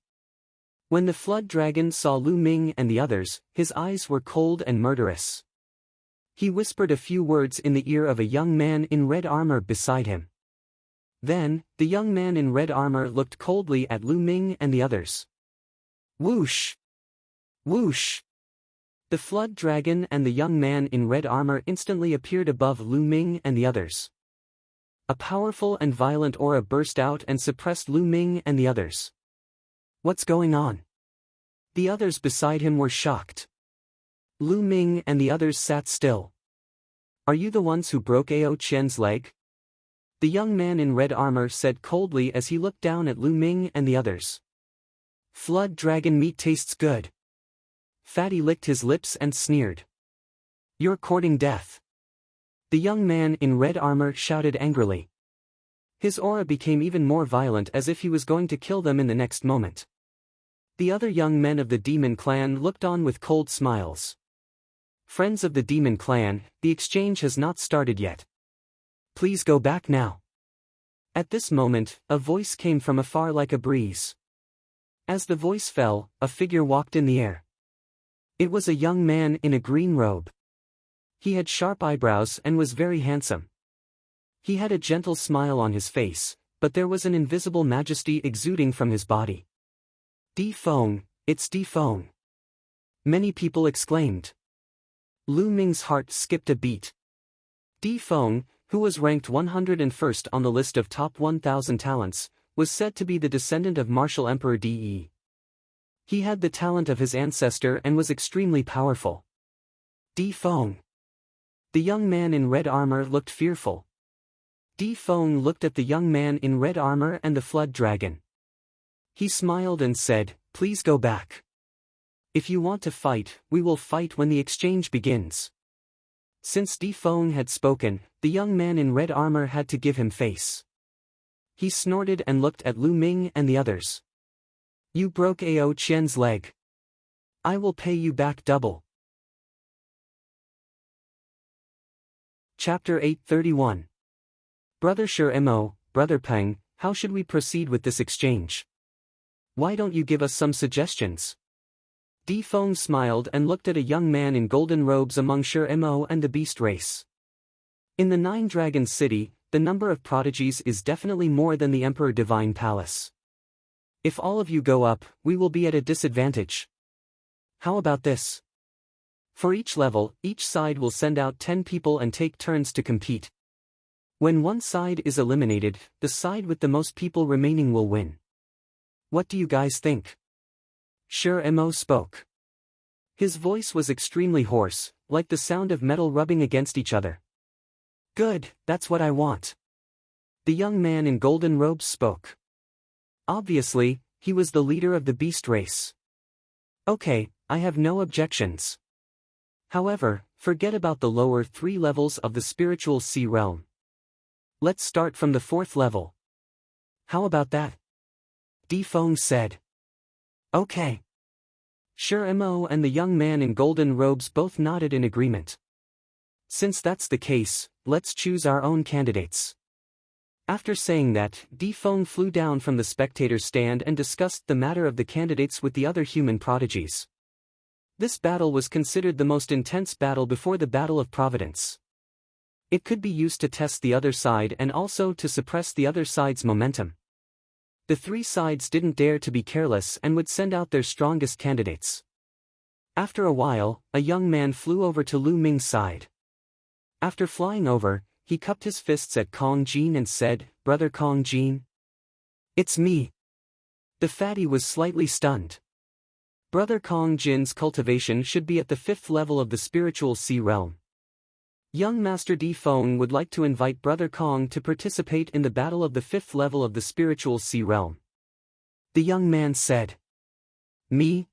When the flood dragon saw Lu Ming and the others, his eyes were cold and murderous. He whispered a few words in the ear of a young man in red armor beside him. Then, the young man in red armor looked coldly at Lu Ming and the others. Whoosh! Whoosh! The flood dragon and the young man in red armor instantly appeared above Lu Ming and the others. A powerful and violent aura burst out and suppressed Lu Ming and the others. What's going on? The others beside him were shocked. Lu Ming and the others sat still. Are you the ones who broke Ao Qian's leg? The young man in red armor said coldly as he looked down at Lu Ming and the others. Flood dragon meat tastes good. Fatty licked his lips and sneered. You're courting death. The young man in red armor shouted angrily. His aura became even more violent as if he was going to kill them in the next moment. The other young men of the demon clan looked on with cold smiles. Friends of the demon clan, the exchange has not started yet. Please go back now. At this moment, a voice came from afar like a breeze. As the voice fell, a figure walked in the air. It was a young man in a green robe. He had sharp eyebrows and was very handsome. He had a gentle smile on his face, but there was an invisible majesty exuding from his body. Di Feng, it's Di Feng. Many people exclaimed. Lu Ming's heart skipped a beat. Di Feng, who was ranked 101st on the list of top 1,000 talents, was said to be the descendant of martial Emperor Di. He had the talent of his ancestor and was extremely powerful. Di Feng. The young man in red armor looked fearful. Di Feng looked at the young man in red armor and the flood dragon. He smiled and said, "Please go back. If you want to fight, we will fight when the exchange begins." Since Di Feng had spoken, the young man in red armor had to give him face. He snorted and looked at Lu Ming and the others. "You broke Ao Qian's leg. I will pay you back double." Chapter 831. Brother Mo, Brother Peng, how should we proceed with this exchange? Why don't you give us some suggestions? Di Feng smiled and looked at a young man in golden robes among Mo and the beast race. In the Nine Dragons City, the number of prodigies is definitely more than the Emperor Divine Palace. If all of you go up, we will be at a disadvantage. How about this? For each level, each side will send out 10 people and take turns to compete. When one side is eliminated, the side with the most people remaining will win. What do you guys think? Mo spoke. His voice was extremely hoarse, like the sound of metal rubbing against each other. Good, that's what I want. The young man in golden robes spoke. Obviously, he was the leader of the beast race. Okay, I have no objections. However, forget about the lower 3 levels of the spiritual sea realm. Let's start from the 4th level. How about that? Di Feng said. Okay. Mo and the young man in golden robes both nodded in agreement. Since that's the case, let's choose our own candidates. After saying that, Di Feng flew down from the spectator's stand and discussed the matter of the candidates with the other human prodigies. This battle was considered the most intense battle before the Battle of Providence. It could be used to test the other side and also to suppress the other side's momentum. The 3 sides didn't dare to be careless and would send out their strongest candidates. After a while, a young man flew over to Lu Ming's side. After flying over, he cupped his fists at Kong Jin and said, "Brother Kong Jin? It's me." The fatty was slightly stunned. Brother Kong Jin's cultivation should be at the 5th level of the spiritual sea realm. Young Master Di Feng would like to invite Brother Kong to participate in the battle of the 5th level of the spiritual sea realm. The young man said. Me?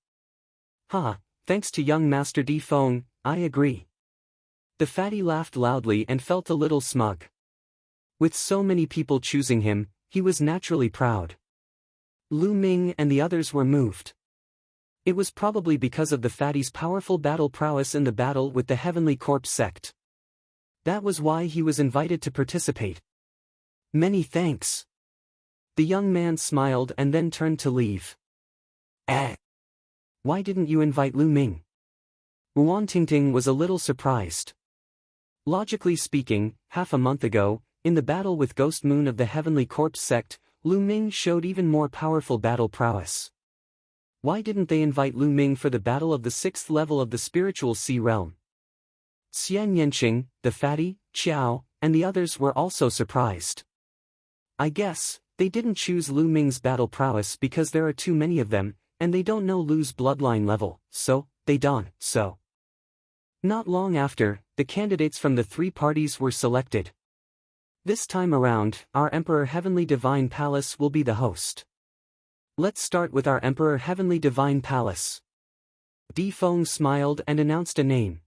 Thanks to young Master Di Feng, I agree. The fatty laughed loudly and felt a little smug. With so many people choosing him, he was naturally proud. Lu Ming and the others were moved. It was probably because of the fatty's powerful battle prowess in the battle with the Heavenly Corpse sect. That was why he was invited to participate. Many thanks. The young man smiled and then turned to leave. Why didn't you invite Lu Ming? Wuan Tingting was a little surprised. Logically speaking, half a month ago, in the battle with Ghost Moon of the Heavenly Corpse sect, Lu Ming showed even more powerful battle prowess. Why didn't they invite Lu Ming for the battle of the 6th level of the spiritual sea realm? Xian Yanqing, the fatty, Qiao, and the others were also surprised. I guess, they didn't choose Lu Ming's battle prowess because there are too many of them, and they don't know Lu's bloodline level, so, they don't, so. Not long after, the candidates from the 3 parties were selected. This time around, our Emperor Heavenly Divine Palace will be the host. Let's start with our Emperor Heavenly Divine Palace. Di Feng smiled and announced a name.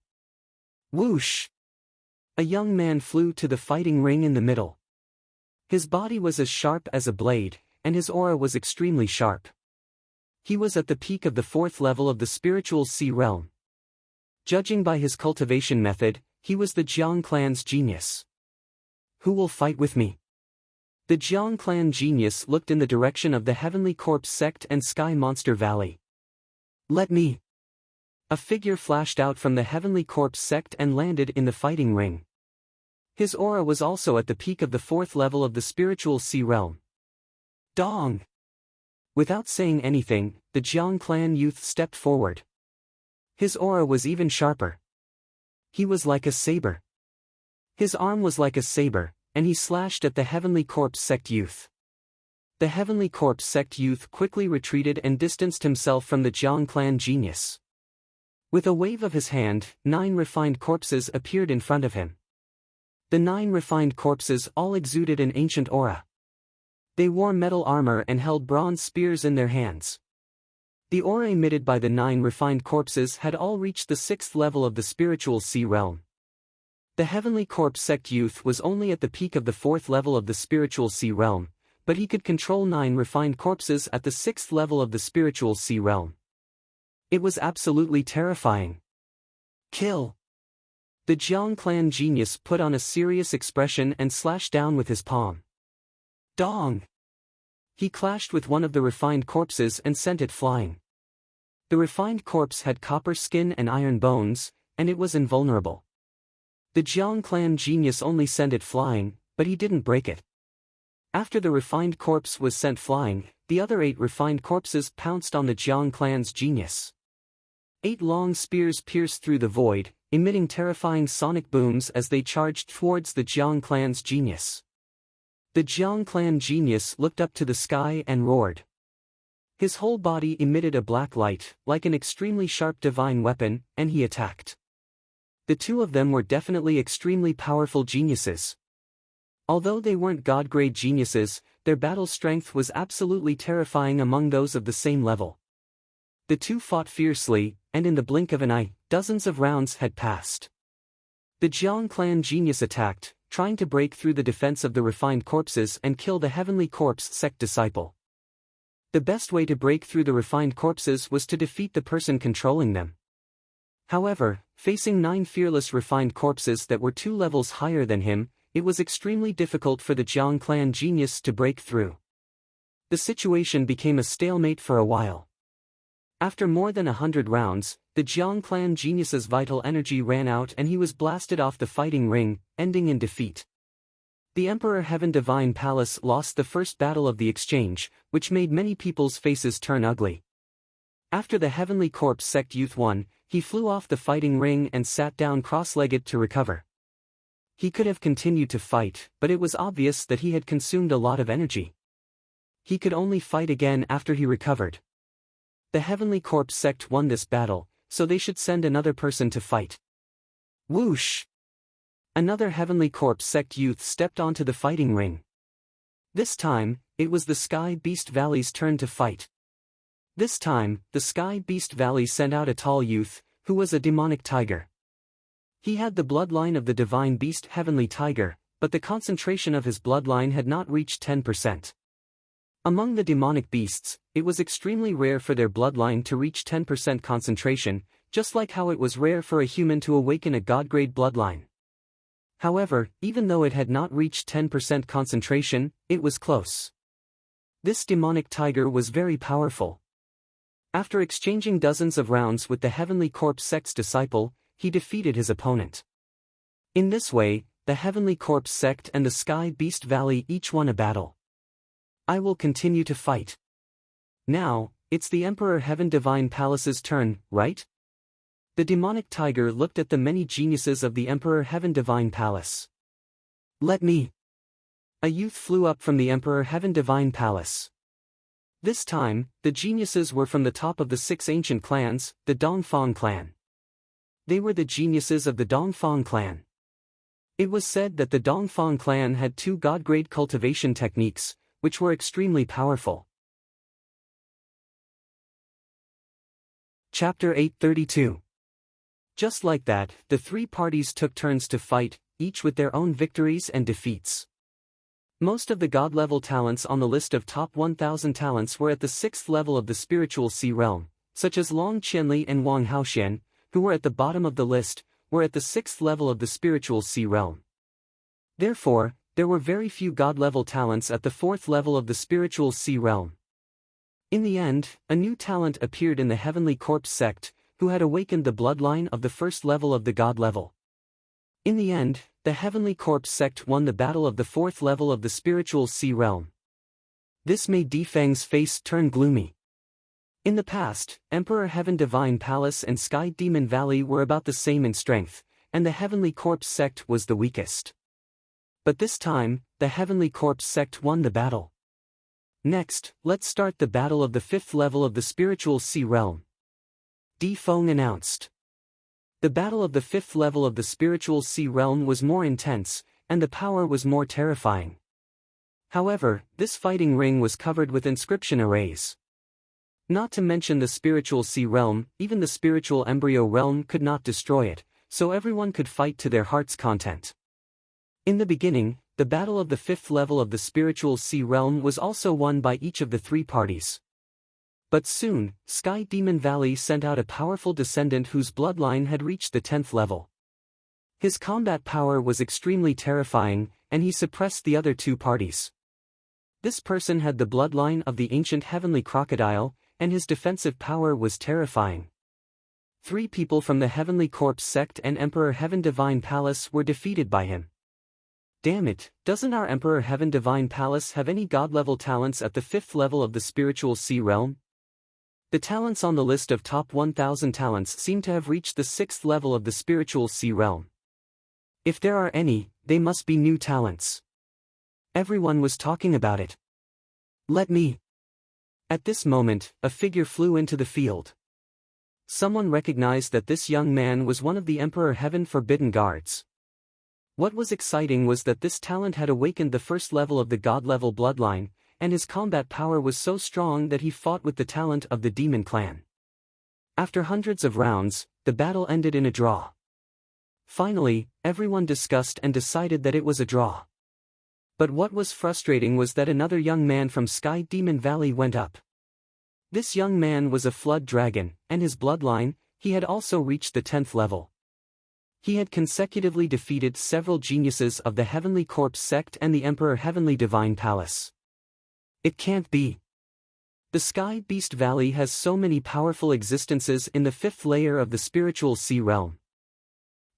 Whoosh! A young man flew to the fighting ring in the middle. His body was as sharp as a blade, and his aura was extremely sharp. He was at the peak of the 4th level of the spiritual sea realm. Judging by his cultivation method, he was the Jiang clan's genius. Who will fight with me? The Jiang clan genius looked in the direction of the Heavenly Corpse sect and Sky Monster Valley. Let me. A figure flashed out from the Heavenly Corpse sect and landed in the fighting ring. His aura was also at the peak of the 4th level of the spiritual sea realm. Dong! Without saying anything, the Jiang clan youth stepped forward. His aura was even sharper. He was like a saber. His arm was like a saber, and he slashed at the Heavenly Corpse sect youth. The Heavenly Corpse sect youth quickly retreated and distanced himself from the Jiang clan genius. With a wave of his hand, 9 refined corpses appeared in front of him. The 9 refined corpses all exuded an ancient aura. They wore metal armor and held bronze spears in their hands. The aura emitted by the 9 refined corpses had all reached the 6th level of the spiritual sea realm. The Heavenly Corpse sect youth was only at the peak of the 4th level of the spiritual sea realm, but he could control 9 refined corpses at the 6th level of the spiritual sea realm. It was absolutely terrifying. Kill! The Jiang clan genius put on a serious expression and slashed down with his palm. Dong! He clashed with one of the refined corpses and sent it flying. The refined corpse had copper skin and iron bones, and it was invulnerable. The Jiang clan genius only sent it flying, but he didn't break it. After the refined corpse was sent flying, the other 8 refined corpses pounced on the Jiang clan's genius. 8 long spears pierced through the void, emitting terrifying sonic booms as they charged towards the Jiang clan's genius. The Jiang clan genius looked up to the sky and roared. His whole body emitted a black light, like an extremely sharp divine weapon, and he attacked. The 2 of them were definitely extremely powerful geniuses. Although they weren't god-grade geniuses, their battle strength was absolutely terrifying among those of the same level. The 2 fought fiercely, and in the blink of an eye, dozens of rounds had passed. The Jiang clan genius attacked, trying to break through the defense of the refined corpses and kill the Heavenly Corpse sect disciple. The best way to break through the refined corpses was to defeat the person controlling them. However, facing 9 fearless refined corpses that were 2 levels higher than him, it was extremely difficult for the Jiang clan genius to break through. The situation became a stalemate for a while. After more than 100 rounds, the Jiang clan genius's vital energy ran out and he was blasted off the fighting ring, ending in defeat. The Emperor Heaven Divine Palace lost the first battle of the exchange, which made many people's faces turn ugly. After the Heavenly Corpse sect youth won, he flew off the fighting ring and sat down cross-legged to recover. He could have continued to fight, but it was obvious that he had consumed a lot of energy. He could only fight again after he recovered. The Heavenly Corpse sect won this battle, so they should send another person to fight. Whoosh! Another Heavenly Corpse sect youth stepped onto the fighting ring. This time, it was the Sky Beast Valley's turn to fight. This time, the Sky Beast Valley sent out a tall youth, who was a demonic tiger. He had the bloodline of the divine beast Heavenly Tiger, but the concentration of his bloodline had not reached 10%. Among the demonic beasts, it was extremely rare for their bloodline to reach 10% concentration, just like how it was rare for a human to awaken a god-grade bloodline. However, even though it had not reached 10% concentration, it was close. This demonic tiger was very powerful. After exchanging dozens of rounds with the Heavenly Corpse sect's disciple, he defeated his opponent. In this way, the Heavenly Corpse sect and the Sky Beast Valley each won a battle. I will continue to fight. Now, it's the Emperor Heaven Divine Palace's turn, right? The demonic tiger looked at the many geniuses of the Emperor Heaven Divine Palace. Let me. A youth flew up from the Emperor Heaven Divine Palace. This time, the geniuses were from the top of the 6 ancient clans, the Dongfang clan. They were the geniuses of the Dongfang clan. It was said that the Dongfang clan had 2 god-grade cultivation techniques, which were extremely powerful. Chapter 832. Just like that, the 3 parties took turns to fight, each with their own victories and defeats. Most of the god-level talents on the list of top 1000 talents were at the 6th level of the spiritual sea realm, such as Long Qianli and Wang Haoxian, who were at the bottom of the list, were at the 6th level of the spiritual sea realm. Therefore, there were very few god-level talents at the 4th level of the spiritual sea realm. In the end, a new talent appeared in the Heavenly Corpse sect, who had awakened the bloodline of the 1st level of the god level. In the end, the Heavenly Corpse sect won the battle of the 4th level of the spiritual sea realm. This made Defang's face turn gloomy. In the past, Emperor Heaven Divine Palace and Sky Demon Valley were about the same in strength, and the Heavenly Corpse sect was the weakest. But this time, the Heavenly Corpse sect won the battle. Next, let's start the battle of the 5th level of the spiritual sea realm. Defang announced. The battle of the 5th level of the spiritual sea realm was more intense, and the power was more terrifying. However, this fighting ring was covered with inscription arrays. Not to mention the spiritual sea realm, even the spiritual embryo realm could not destroy it, so everyone could fight to their heart's content. In the beginning, the battle of the 5th level of the spiritual sea realm was also won by each of the 3 parties. But soon, Sky Demon Valley sent out a powerful descendant whose bloodline had reached the 10th level. His combat power was extremely terrifying, and he suppressed the other 2 parties. This person had the bloodline of the ancient heavenly crocodile, and his defensive power was terrifying. 3 people from the Heavenly Corpse sect and Emperor Heaven Divine Palace were defeated by him. Damn it, doesn't our Emperor Heaven Divine Palace have any god-level talents at the 5th level of the spiritual sea realm? The talents on the list of top 1000 talents seem to have reached the 6th level of the spiritual sea realm. If there are any, they must be new talents. Everyone was talking about it. Let me. At this moment, a figure flew into the field. Someone recognized that this young man was one of the Emperor Heaven Forbidden Guards. What was exciting was that this talent had awakened the 1st level of the god-level bloodline, and his combat power was so strong that he fought with the talent of the Demon Clan. After hundreds of rounds, the battle ended in a draw. Finally, everyone discussed and decided that it was a draw. But what was frustrating was that another young man from Sky Demon Valley went up. This young man was a flood dragon, and his bloodline, he had also reached the 10th level. He had consecutively defeated several geniuses of the Heavenly Corpse sect and the Emperor Heavenly Divine Palace. It can't be. The Sky Beast Valley has so many powerful existences in the 5th layer of the spiritual sea realm.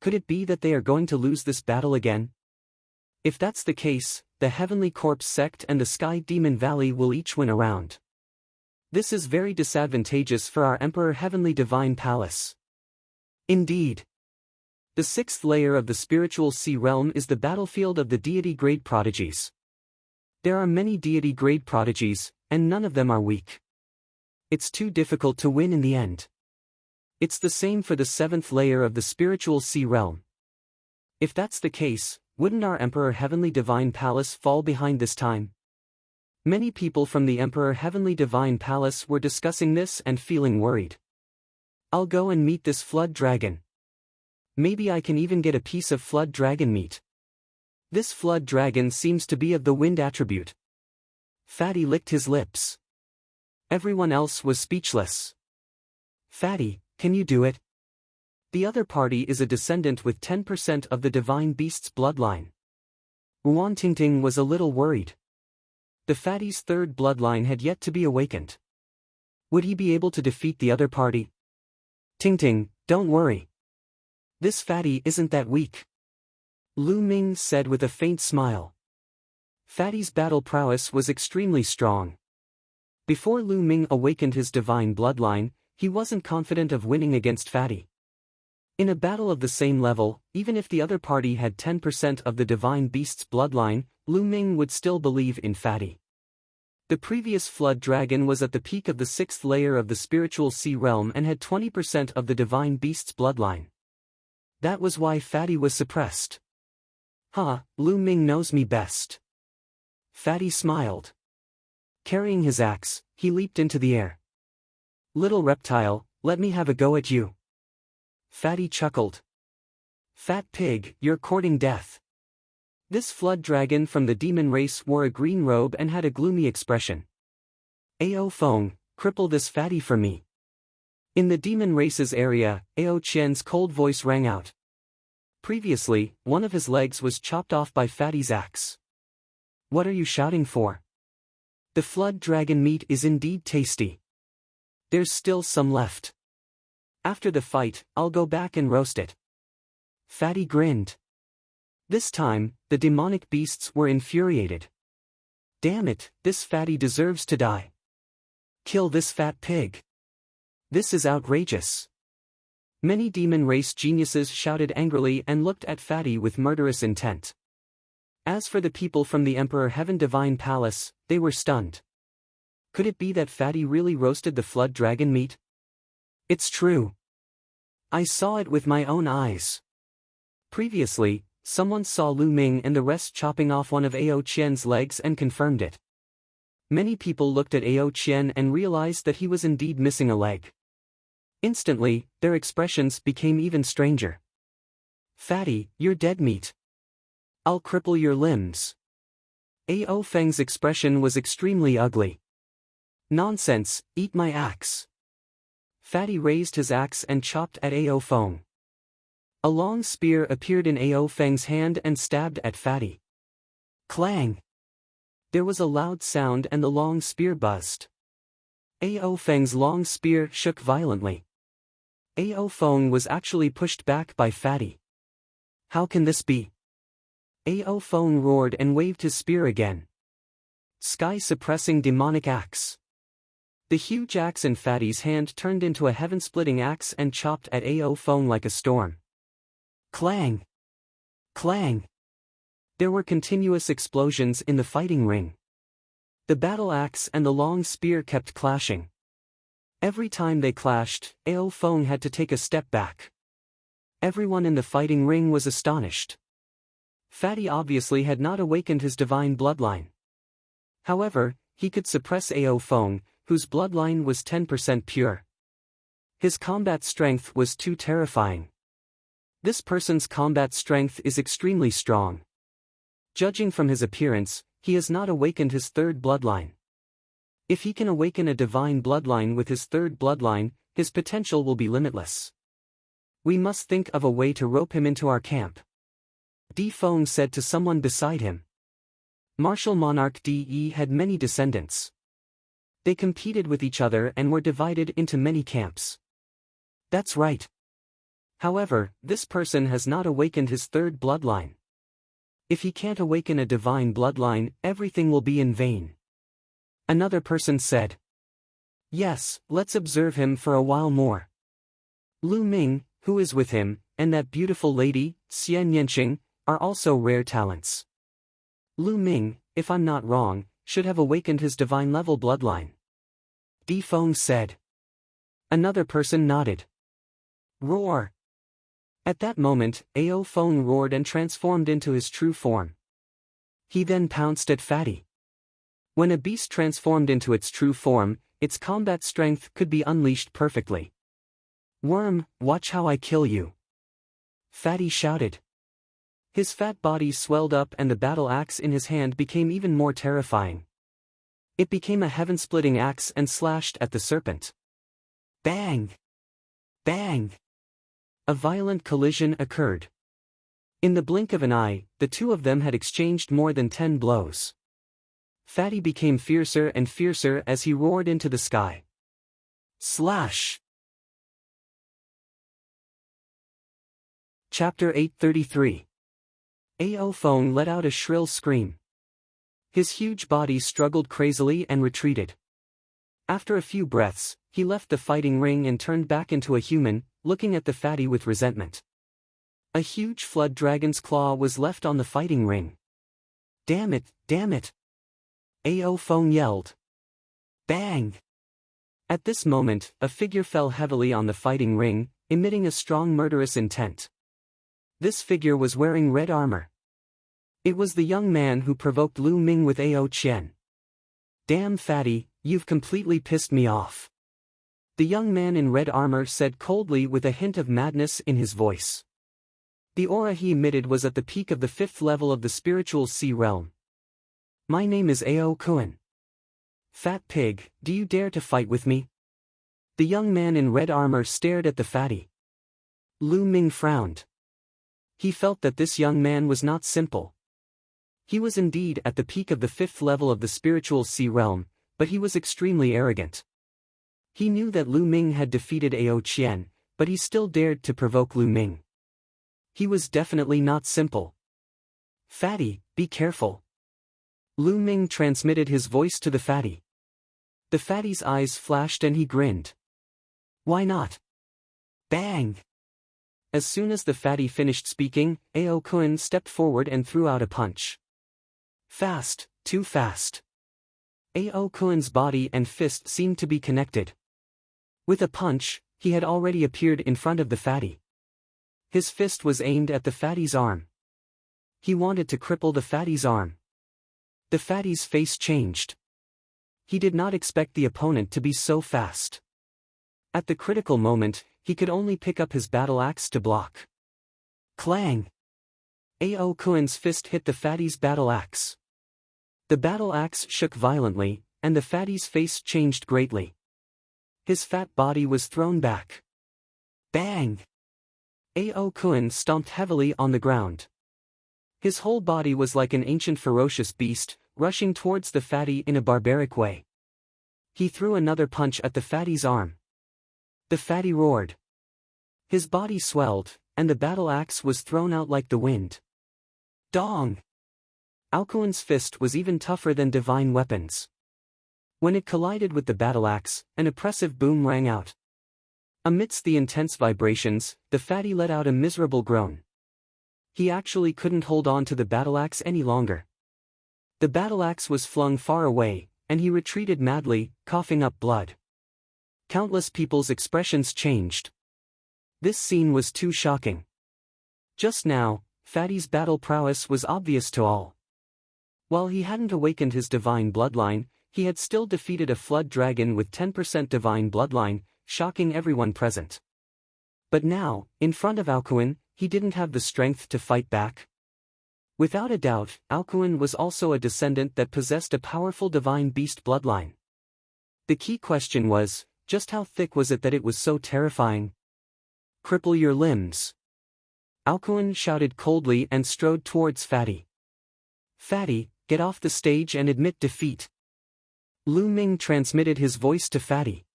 Could it be that they are going to lose this battle again? If that's the case, the Heavenly Corpse sect and the Sky Demon Valley will each win a round. This is very disadvantageous for our Emperor Heavenly Divine Palace. Indeed. The 6th layer of the spiritual sea realm is the battlefield of the deity-grade prodigies. There are many deity-grade prodigies, and none of them are weak. It's too difficult to win in the end. It's the same for the 7th layer of the spiritual sea realm. If that's the case, wouldn't our Emperor Heavenly Divine Palace fall behind this time? Many people from the Emperor Heavenly Divine Palace were discussing this and feeling worried. I'll go and meet this flood dragon. Maybe I can even get a piece of flood dragon meat. This flood dragon seems to be of the wind attribute. Fatty licked his lips. Everyone else was speechless. Fatty, can you do it? The other party is a descendant with 10% of the divine beast's bloodline. Wuan Tingting was a little worried. The fatty's 3rd bloodline had yet to be awakened. Would he be able to defeat the other party? Tingting, don't worry. This fatty isn't that weak. Lu Ming said with a faint smile. Fatty's battle prowess was extremely strong. Before Lu Ming awakened his divine bloodline, he wasn't confident of winning against Fatty. In a battle of the same level, even if the other party had 10% of the divine beast's bloodline, Lu Ming would still believe in Fatty. The previous flood dragon was at the peak of the 6th layer of the spiritual sea realm and had 20% of the divine beast's bloodline. That was why Fatty was suppressed. Lu Ming knows me best. Fatty smiled. Carrying his axe, he leaped into the air. Little reptile, let me have a go at you. Fatty chuckled. Fat pig, you're courting death. This flood dragon from the demon race wore a green robe and had a gloomy expression. Ao Feng, cripple this fatty for me. In the demon race's area, Ao Qian's cold voice rang out. Previously, one of his legs was chopped off by Fatty's axe. What are you shouting for? The flood dragon meat is indeed tasty. There's still some left. After the fight, I'll go back and roast it. Fatty grinned. This time, the demonic beasts were infuriated. Damn it, this fatty deserves to die. Kill this fat pig. This is outrageous. Many demon race geniuses shouted angrily and looked at Fatty with murderous intent. As for the people from the Emperor Heaven Divine Palace, they were stunned. Could it be that Fatty really roasted the flood dragon meat? It's true. I saw it with my own eyes. Previously, someone saw Lu Ming and the rest chopping off one of Ao Qian's legs and confirmed it. Many people looked at Ao Qian and realized that he was indeed missing a leg. Instantly, their expressions became even stranger. Fatty, you're dead meat. I'll cripple your limbs. Ao Feng's expression was extremely ugly. Nonsense, eat my axe. Fatty raised his axe and chopped at Ao Feng. A long spear appeared in Ao Feng's hand and stabbed at Fatty. Clang! There was a loud sound and the long spear buzzed. Ao Feng's long spear shook violently. Ao Feng was actually pushed back by Fatty. How can this be? Ao Feng roared and waved his spear again. Sky-suppressing demonic axe. The huge axe in Fatty's hand turned into a heaven-splitting axe and chopped at Ao Feng like a storm. Clang! Clang! There were continuous explosions in the fighting ring. The battle axe and the long spear kept clashing. Every time they clashed, Ao Feng had to take a step back. Everyone in the fighting ring was astonished. Fatty obviously had not awakened his divine bloodline. However, he could suppress Ao Feng, whose bloodline was 10% pure. His combat strength was too terrifying. This person's combat strength is extremely strong. Judging from his appearance, he has not awakened his third bloodline. If he can awaken a divine bloodline with his third bloodline, his potential will be limitless. We must think of a way to rope him into our camp. Di Feng said to someone beside him. Martial monarch Di had many descendants. They competed with each other and were divided into many camps. That's right. However, this person has not awakened his third bloodline. If he can't awaken a divine bloodline, everything will be in vain. Another person said. Yes, let's observe him for a while more. Lu Ming, who is with him, and that beautiful lady, Xian Yanqing, are also rare talents. Lu Ming, if I'm not wrong, should have awakened his divine level bloodline. Di Feng said. Another person nodded. Roar! At that moment, Ao Feng roared and transformed into his true form. He then pounced at Fatty. When a beast transformed into its true form, its combat strength could be unleashed perfectly. Worm, watch how I kill you. Fatty shouted. His fat body swelled up and the battle axe in his hand became even more terrifying. It became a heaven-splitting axe and slashed at the serpent. Bang! Bang! A violent collision occurred. In the blink of an eye, the two of them had exchanged more than 10 blows. Fatty became fiercer and fiercer as he roared into the sky. Slash! Chapter 833. Ao Feng let out a shrill scream. His huge body struggled crazily and retreated. After a few breaths, he left the fighting ring and turned back into a human, looking at the Fatty with resentment. A huge flood dragon's claw was left on the fighting ring. Damn it, damn it! Ao Feng yelled. Bang! At this moment, a figure fell heavily on the fighting ring, emitting a strong murderous intent. This figure was wearing red armor. It was the young man who provoked Lu Ming with Ao Qian. Damn Fatty, you've completely pissed me off. The young man in red armor said coldly with a hint of madness in his voice. The aura he emitted was at the peak of the 5th level of the spiritual sea realm. My name is Ao Kuan. Fat pig, do you dare to fight with me? The young man in red armor stared at the Fatty. Lu Ming frowned. He felt that this young man was not simple. He was indeed at the peak of the 5th level of the spiritual sea realm, but he was extremely arrogant. He knew that Lu Ming had defeated Ao Qian, but he still dared to provoke Lu Ming. He was definitely not simple. Fatty, be careful. Lu Ming transmitted his voice to the fatty. The fatty's eyes flashed and he grinned. Why not? Bang! As soon as the fatty finished speaking, Ao Kun stepped forward and threw out a punch. Fast, too fast. Ao Kun's body and fist seemed to be connected. With a punch, he had already appeared in front of the fatty. His fist was aimed at the fatty's arm. He wanted to cripple the fatty's arm. The fatty's face changed. He did not expect the opponent to be so fast. At the critical moment, he could only pick up his battle axe to block. Clang! Ao Kun's fist hit the fatty's battle axe. The battle axe shook violently, and the fatty's face changed greatly. His fat body was thrown back. Bang! Ao Kun stomped heavily on the ground. His whole body was like an ancient ferocious beast, rushing towards the fatty in a barbaric way. He threw another punch at the fatty's arm. The fatty roared. His body swelled, and the battle axe was thrown out like the wind. Dong! Ao Kun's fist was even tougher than divine weapons. When it collided with the battle axe, an oppressive boom rang out. Amidst the intense vibrations, the fatty let out a miserable groan. He actually couldn't hold on to the battle axe any longer. The battle axe was flung far away, and he retreated madly, coughing up blood. Countless people's expressions changed. This scene was too shocking. Just now, Fatty's battle prowess was obvious to all. While he hadn't awakened his divine bloodline, he had still defeated a flood dragon with 10% divine bloodline, shocking everyone present. But now, in front of Ao Kun, he didn't have the strength to fight back. Without a doubt, Ao Kun was also a descendant that possessed a powerful divine beast bloodline. The key question was, just how thick was it that it was so terrifying? Cripple your limbs. Ao Kun shouted coldly and strode towards Fatty. Fatty, get off the stage and admit defeat. Lu Ming transmitted his voice to Fatty.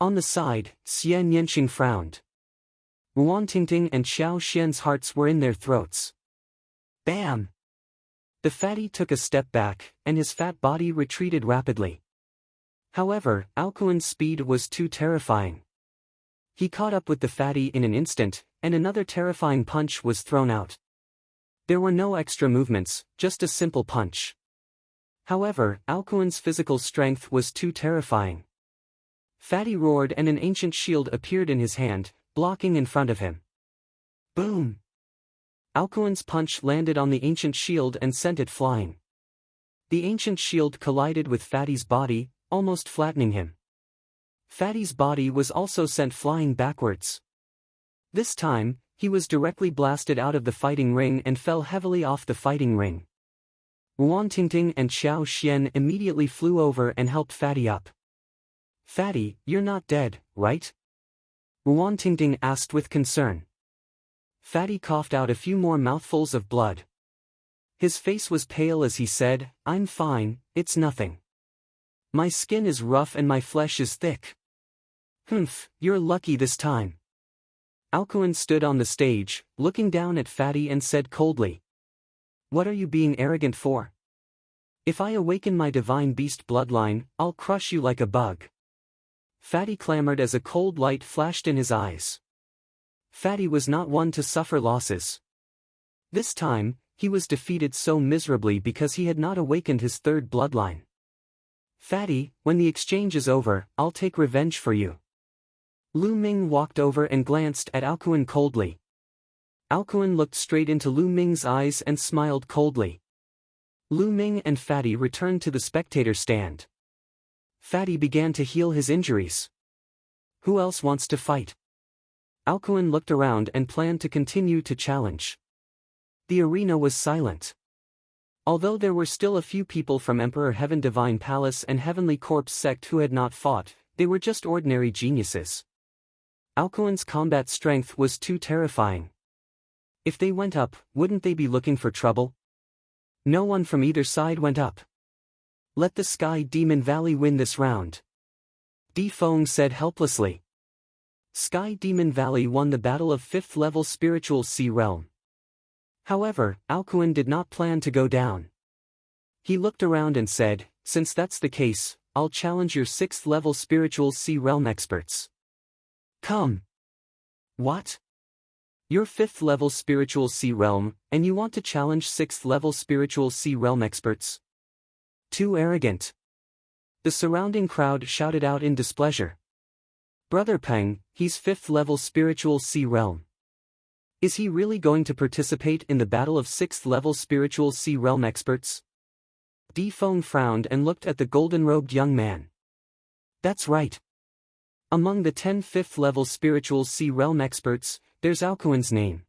On the side, Xian Yanqing frowned. Ruan Tingting and Xiao Xian's hearts were in their throats. Bam! The fatty took a step back, and his fat body retreated rapidly. However, Ao Kun's speed was too terrifying. He caught up with the fatty in an instant, and another terrifying punch was thrown out. There were no extra movements, just a simple punch. However, Ao Kun's physical strength was too terrifying. Fatty roared and an ancient shield appeared in his hand, blocking in front of him. Boom! Ao Kun's punch landed on the ancient shield and sent it flying. The ancient shield collided with Fatty's body, almost flattening him. Fatty's body was also sent flying backwards. This time, he was directly blasted out of the fighting ring and fell heavily off the fighting ring. Ruan Tingting and Xiao Xian immediately flew over and helped Fatty up. Fatty, you're not dead, right? Ruan Tingting asked with concern. Fatty coughed out a few more mouthfuls of blood. His face was pale as he said, I'm fine, it's nothing. My skin is rough and my flesh is thick. Humph, you're lucky this time. Ao Kun stood on the stage, looking down at Fatty and said coldly. What are you being arrogant for? If I awaken my divine beast bloodline, I'll crush you like a bug. Fatty clamored as a cold light flashed in his eyes. Fatty was not one to suffer losses. This time, he was defeated so miserably because he had not awakened his third bloodline. Fatty, when the exchange is over, I'll take revenge for you. Lu Ming walked over and glanced at Ao Kun coldly. Ao Kun looked straight into Lu Ming's eyes and smiled coldly. Lu Ming and Fatty returned to the spectator stand. Fatty began to heal his injuries. Who else wants to fight? Ao Kun looked around and planned to continue to challenge. The arena was silent. Although there were still a few people from Emperor Heaven Divine Palace and Heavenly Corpse sect who had not fought, they were just ordinary geniuses. Ao Kun's combat strength was too terrifying. If they went up, wouldn't they be looking for trouble? No one from either side went up. Let the Sky Demon Valley win this round. Di Feng said helplessly. Sky Demon Valley won the battle of 5th level spiritual sea realm. However, Alcuin did not plan to go down. He looked around and said, "Since that's the case, I'll challenge your 6th level spiritual sea realm experts. Come." "What? You're 5th level spiritual sea realm, and you want to challenge 6th level spiritual sea realm experts? Too arrogant." The surrounding crowd shouted out in displeasure. "Brother Peng, he's 5th level spiritual sea realm. Is he really going to participate in the battle of 6th level spiritual sea realm experts?" Di Feng frowned and looked at the golden-robed young man. "That's right. Among the 10 5th level spiritual sea realm experts, there's Alcuin's name.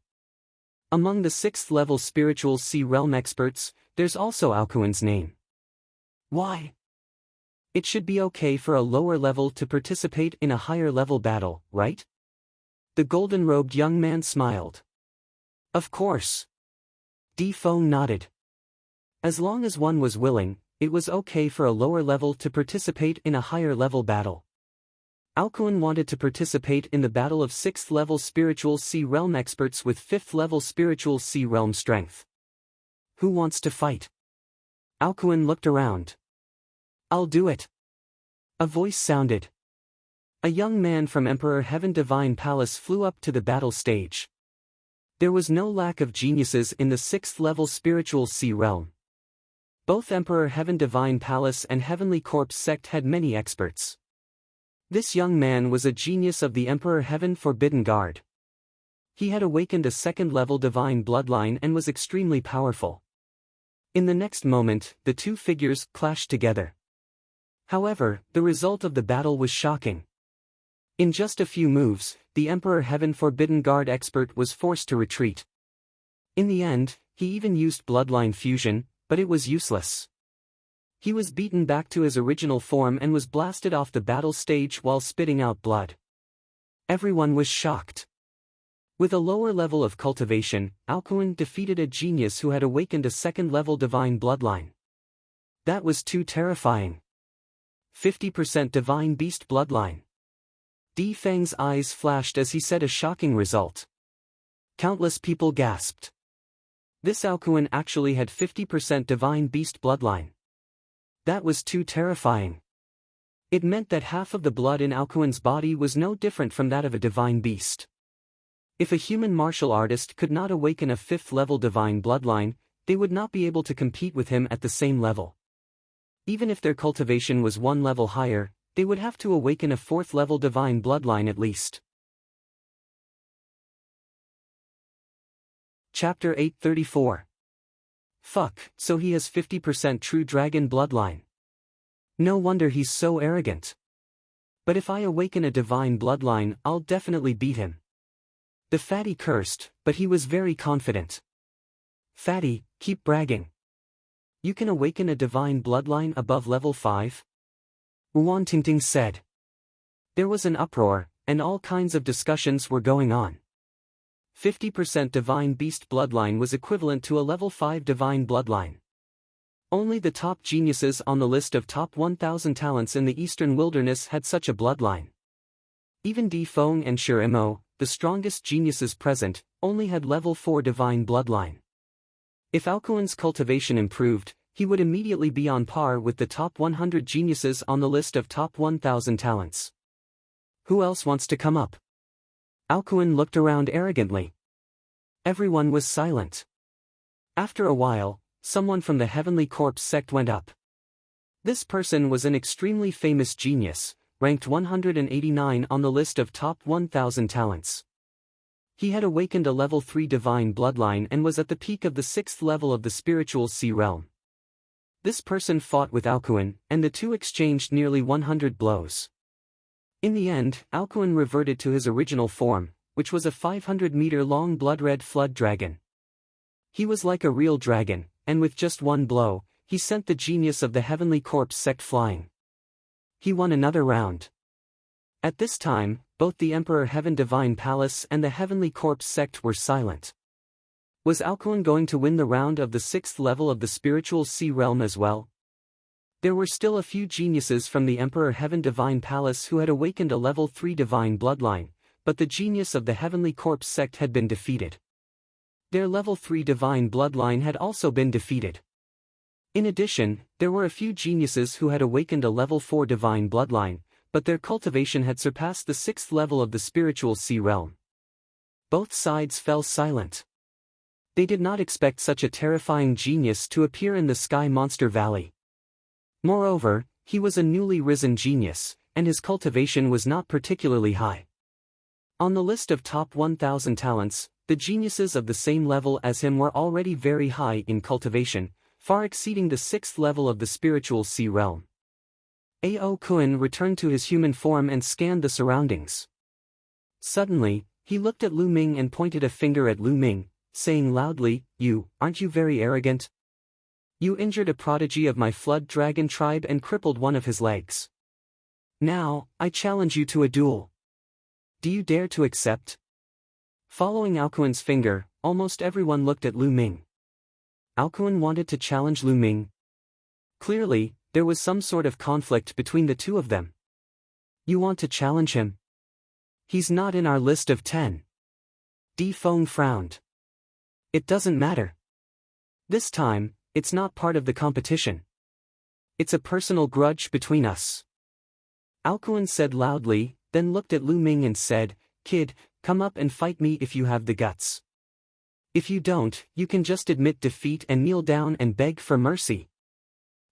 Among the 6th level spiritual sea realm experts, there's also Alcuin's name. Why? It should be okay for a lower level to participate in a higher level battle, right?" The golden-robed young man smiled. "Of course." Di Feng nodded. As long as one was willing, it was okay for a lower level to participate in a higher level battle. Alcuin wanted to participate in the battle of 6th level spiritual sea realm experts with 5th level spiritual sea realm strength. "Who wants to fight?" Alcuin looked around. "I'll do it." A voice sounded. A young man from Emperor Heaven Divine Palace flew up to the battle stage. There was no lack of geniuses in the 6th level spiritual sea realm. Both Emperor Heaven Divine Palace and Heavenly Corpse sect had many experts. This young man was a genius of the Emperor Heaven Forbidden Guard. He had awakened a 2nd level divine bloodline and was extremely powerful. In the next moment, the two figures clashed together. However, the result of the battle was shocking. In just a few moves, the Emperor Heaven Forbidden Guard expert was forced to retreat. In the end, he even used bloodline fusion, but it was useless. He was beaten back to his original form and was blasted off the battle stage while spitting out blood. Everyone was shocked. With a lower level of cultivation, Alcuin defeated a genius who had awakened a 2nd level divine bloodline. That was too terrifying. 50% divine beast bloodline. Di Feng's eyes flashed as he said a shocking result. Countless people gasped. This Alcuin actually had 50% divine beast bloodline. That was too terrifying. It meant that half of the blood in Alcuin's body was no different from that of a divine beast. If a human martial artist could not awaken a 5th level divine bloodline, they would not be able to compete with him at the same level. Even if their cultivation was one level higher, they would have to awaken a 4th level divine bloodline at least. Chapter 834. Fuck, so he has 50% true dragon bloodline. No wonder he's so arrogant. But if I awaken a divine bloodline, I'll definitely beat him. The fatty cursed, but he was very confident. Fatty, keep bragging. You can awaken a divine bloodline above level 5? Wan Tingting said. There was an uproar, and all kinds of discussions were going on. 50% divine beast bloodline was equivalent to a level 5 divine bloodline. Only the top geniuses on the list of top 1000 talents in the eastern wilderness had such a bloodline. Even Di Feng and Shi Mo, the strongest geniuses present, only had level 4 divine bloodline. If Alcuin's cultivation improved, he would immediately be on par with the top 100 geniuses on the list of top 1000 talents. Who else wants to come up? Alcuin looked around arrogantly. Everyone was silent. After a while, someone from the Heavenly Corpse sect went up. This person was an extremely famous genius, ranked 189 on the list of top 1000 talents. He had awakened a level 3 divine bloodline and was at the peak of the 6th level of the spiritual sea realm. This person fought with Alcuin, and the two exchanged nearly 100 blows. In the end, Alcuin reverted to his original form, which was a 500-meter-long blood-red flood dragon. He was like a real dragon, and with just one blow, he sent the genius of the Heavenly Corpse sect flying. He won another round. At this time, both the Emperor Heaven Divine Palace and the Heavenly Corpse sect were silent. Was Alcuin going to win the round of the 6th level of the spiritual sea realm as well? There were still a few geniuses from the Emperor Heaven Divine Palace who had awakened a level 3 divine bloodline, but the genius of the Heavenly Corpse sect had been defeated. Their level 3 divine bloodline had also been defeated. In addition, there were a few geniuses who had awakened a level 4 divine bloodline, but their cultivation had surpassed the 6th level of the spiritual sea realm. Both sides fell silent. They did not expect such a terrifying genius to appear in the Sky Monster Valley. Moreover, he was a newly risen genius, and his cultivation was not particularly high. On the list of top 1,000 talents, the geniuses of the same level as him were already very high in cultivation, far exceeding the 6th level of the spiritual sea realm. Ao Kuan returned to his human form and scanned the surroundings. Suddenly, he looked at Lu Ming and pointed a finger at Lu Ming, saying loudly, aren't you very arrogant? You injured a prodigy of my flood dragon tribe and crippled one of his legs. Now, I challenge you to a duel. Do you dare to accept? Following Ao Kuan's finger, almost everyone looked at Lu Ming. Ao Kuan wanted to challenge Lu Ming. Clearly, there was some sort of conflict between the two of them. You want to challenge him? He's not in our list of 10. Di Feng frowned. It doesn't matter. This time, it's not part of the competition. It's a personal grudge between us. Ao Kuan said loudly, then looked at Lu Ming and said, Kid, come up and fight me if you have the guts. If you don't, you can just admit defeat and kneel down and beg for mercy.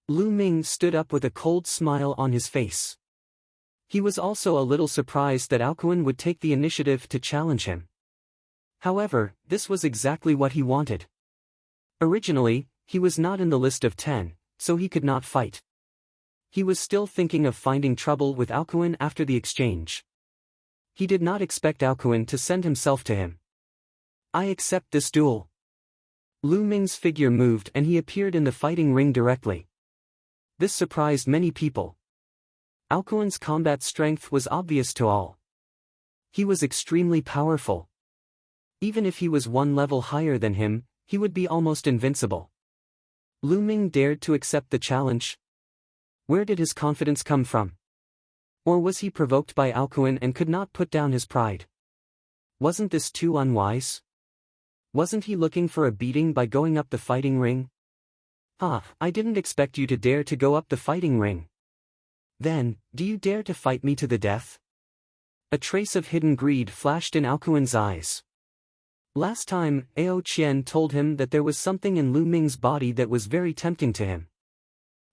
Lu Ming stood up with a cold smile on his face. He was also a little surprised that Ao Kuan would take the initiative to challenge him. However, this was exactly what he wanted. Originally, he was not in the list of 10, so he could not fight. He was still thinking of finding trouble with Ao Kuan after the exchange. He did not expect Ao Kuan to send himself to him. I accept this duel. Lu Ming's figure moved and he appeared in the fighting ring directly. This surprised many people. Ao Kuan's combat strength was obvious to all. He was extremely powerful. Even if he was one level higher than him, he would be almost invincible. Lu Ming dared to accept the challenge. Where did his confidence come from? Or was he provoked by Ao Kuan and could not put down his pride? Wasn't this too unwise? Wasn't he looking for a beating by going up the fighting ring? I didn't expect you to dare to go up the fighting ring. Then, do you dare to fight me to the death? A trace of hidden greed flashed in Ao Kuan's eyes. Last time, Ao Qian told him that there was something in Lu Ming's body that was very tempting to him.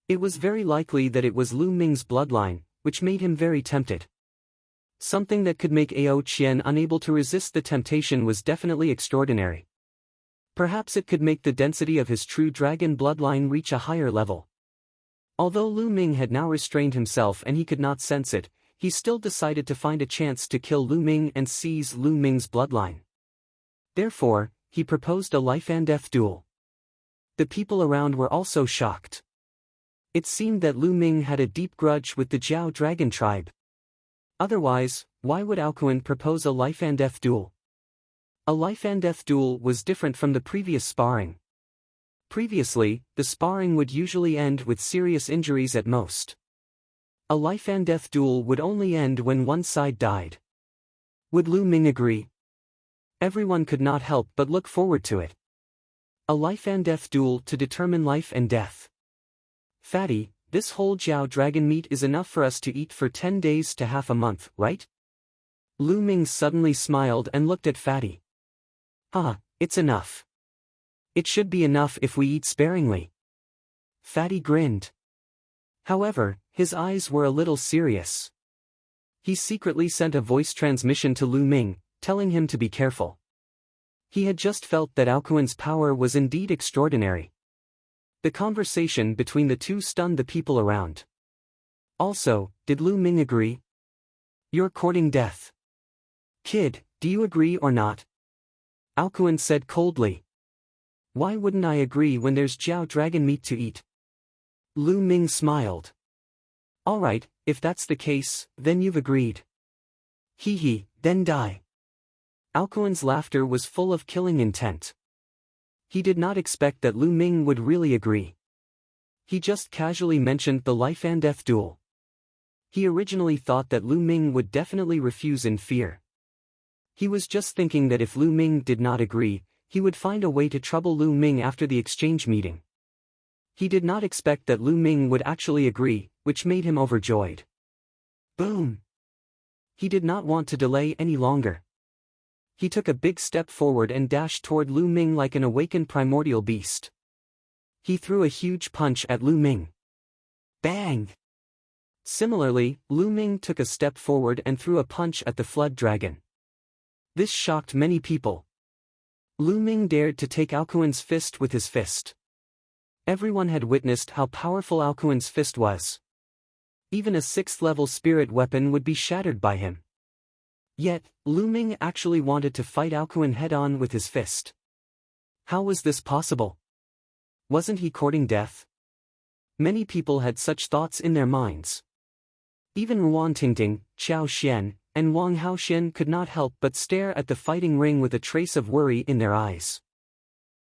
It was very likely that it was Lu Ming's bloodline, which made him very tempted. Something that could make Ao Qian unable to resist the temptation was definitely extraordinary. Perhaps it could make the density of his true dragon bloodline reach a higher level. Although Lu Ming had now restrained himself and he could not sense it, he still decided to find a chance to kill Lu Ming and seize Lu Ming's bloodline. Therefore, he proposed a life-and-death duel. The people around were also shocked. It seemed that Lu Ming had a deep grudge with the Jiao Dragon tribe. Otherwise, why would Ao Kuan propose a life-and-death duel? A life-and-death duel was different from the previous sparring. Previously, the sparring would usually end with serious injuries at most. A life-and-death duel would only end when one side died. Would Lu Ming agree? Everyone could not help but look forward to it. A life-and-death duel to determine life and death. Fatty, this whole Jiao dragon meat is enough for us to eat for 10 days to half a month, right? Lu Ming suddenly smiled and looked at Fatty. It's enough. It should be enough if we eat sparingly. Fatty grinned. However, his eyes were a little serious. He secretly sent a voice transmission to Lu Ming, telling him to be careful. He had just felt that Ao Kuan's power was indeed extraordinary. The conversation between the two stunned the people around. Also, did Lu Ming agree? You're courting death. Kid, do you agree or not? Ao Kuan said coldly. Why wouldn't I agree when there's Jiao dragon meat to eat? Lu Ming smiled. Alright, if that's the case, then you've agreed. Then die. Ao Kuan's laughter was full of killing intent. He did not expect that Lu Ming would really agree. He just casually mentioned the life-and-death duel. He originally thought that Lu Ming would definitely refuse in fear. He was just thinking that if Lu Ming did not agree, he would find a way to trouble Lu Ming after the exchange meeting. He did not expect that Lu Ming would actually agree, which made him overjoyed. Boom! He did not want to delay any longer. He took a big step forward and dashed toward Lu Ming like an awakened primordial beast. He threw a huge punch at Lu Ming. Bang! Similarly, Lu Ming took a step forward and threw a punch at the flood dragon. This shocked many people. Lu Ming dared to take Alcuin's fist with his fist. Everyone had witnessed how powerful Alcuin's fist was. Even a 6th-level spirit weapon would be shattered by him. Yet, Lu Ming actually wanted to fight Alcuin head-on with his fist. How was this possible? Wasn't he courting death? Many people had such thoughts in their minds. Even Ruan Tingting, Qiao Xian, and Wang Haoxian could not help but stare at the fighting ring with a trace of worry in their eyes.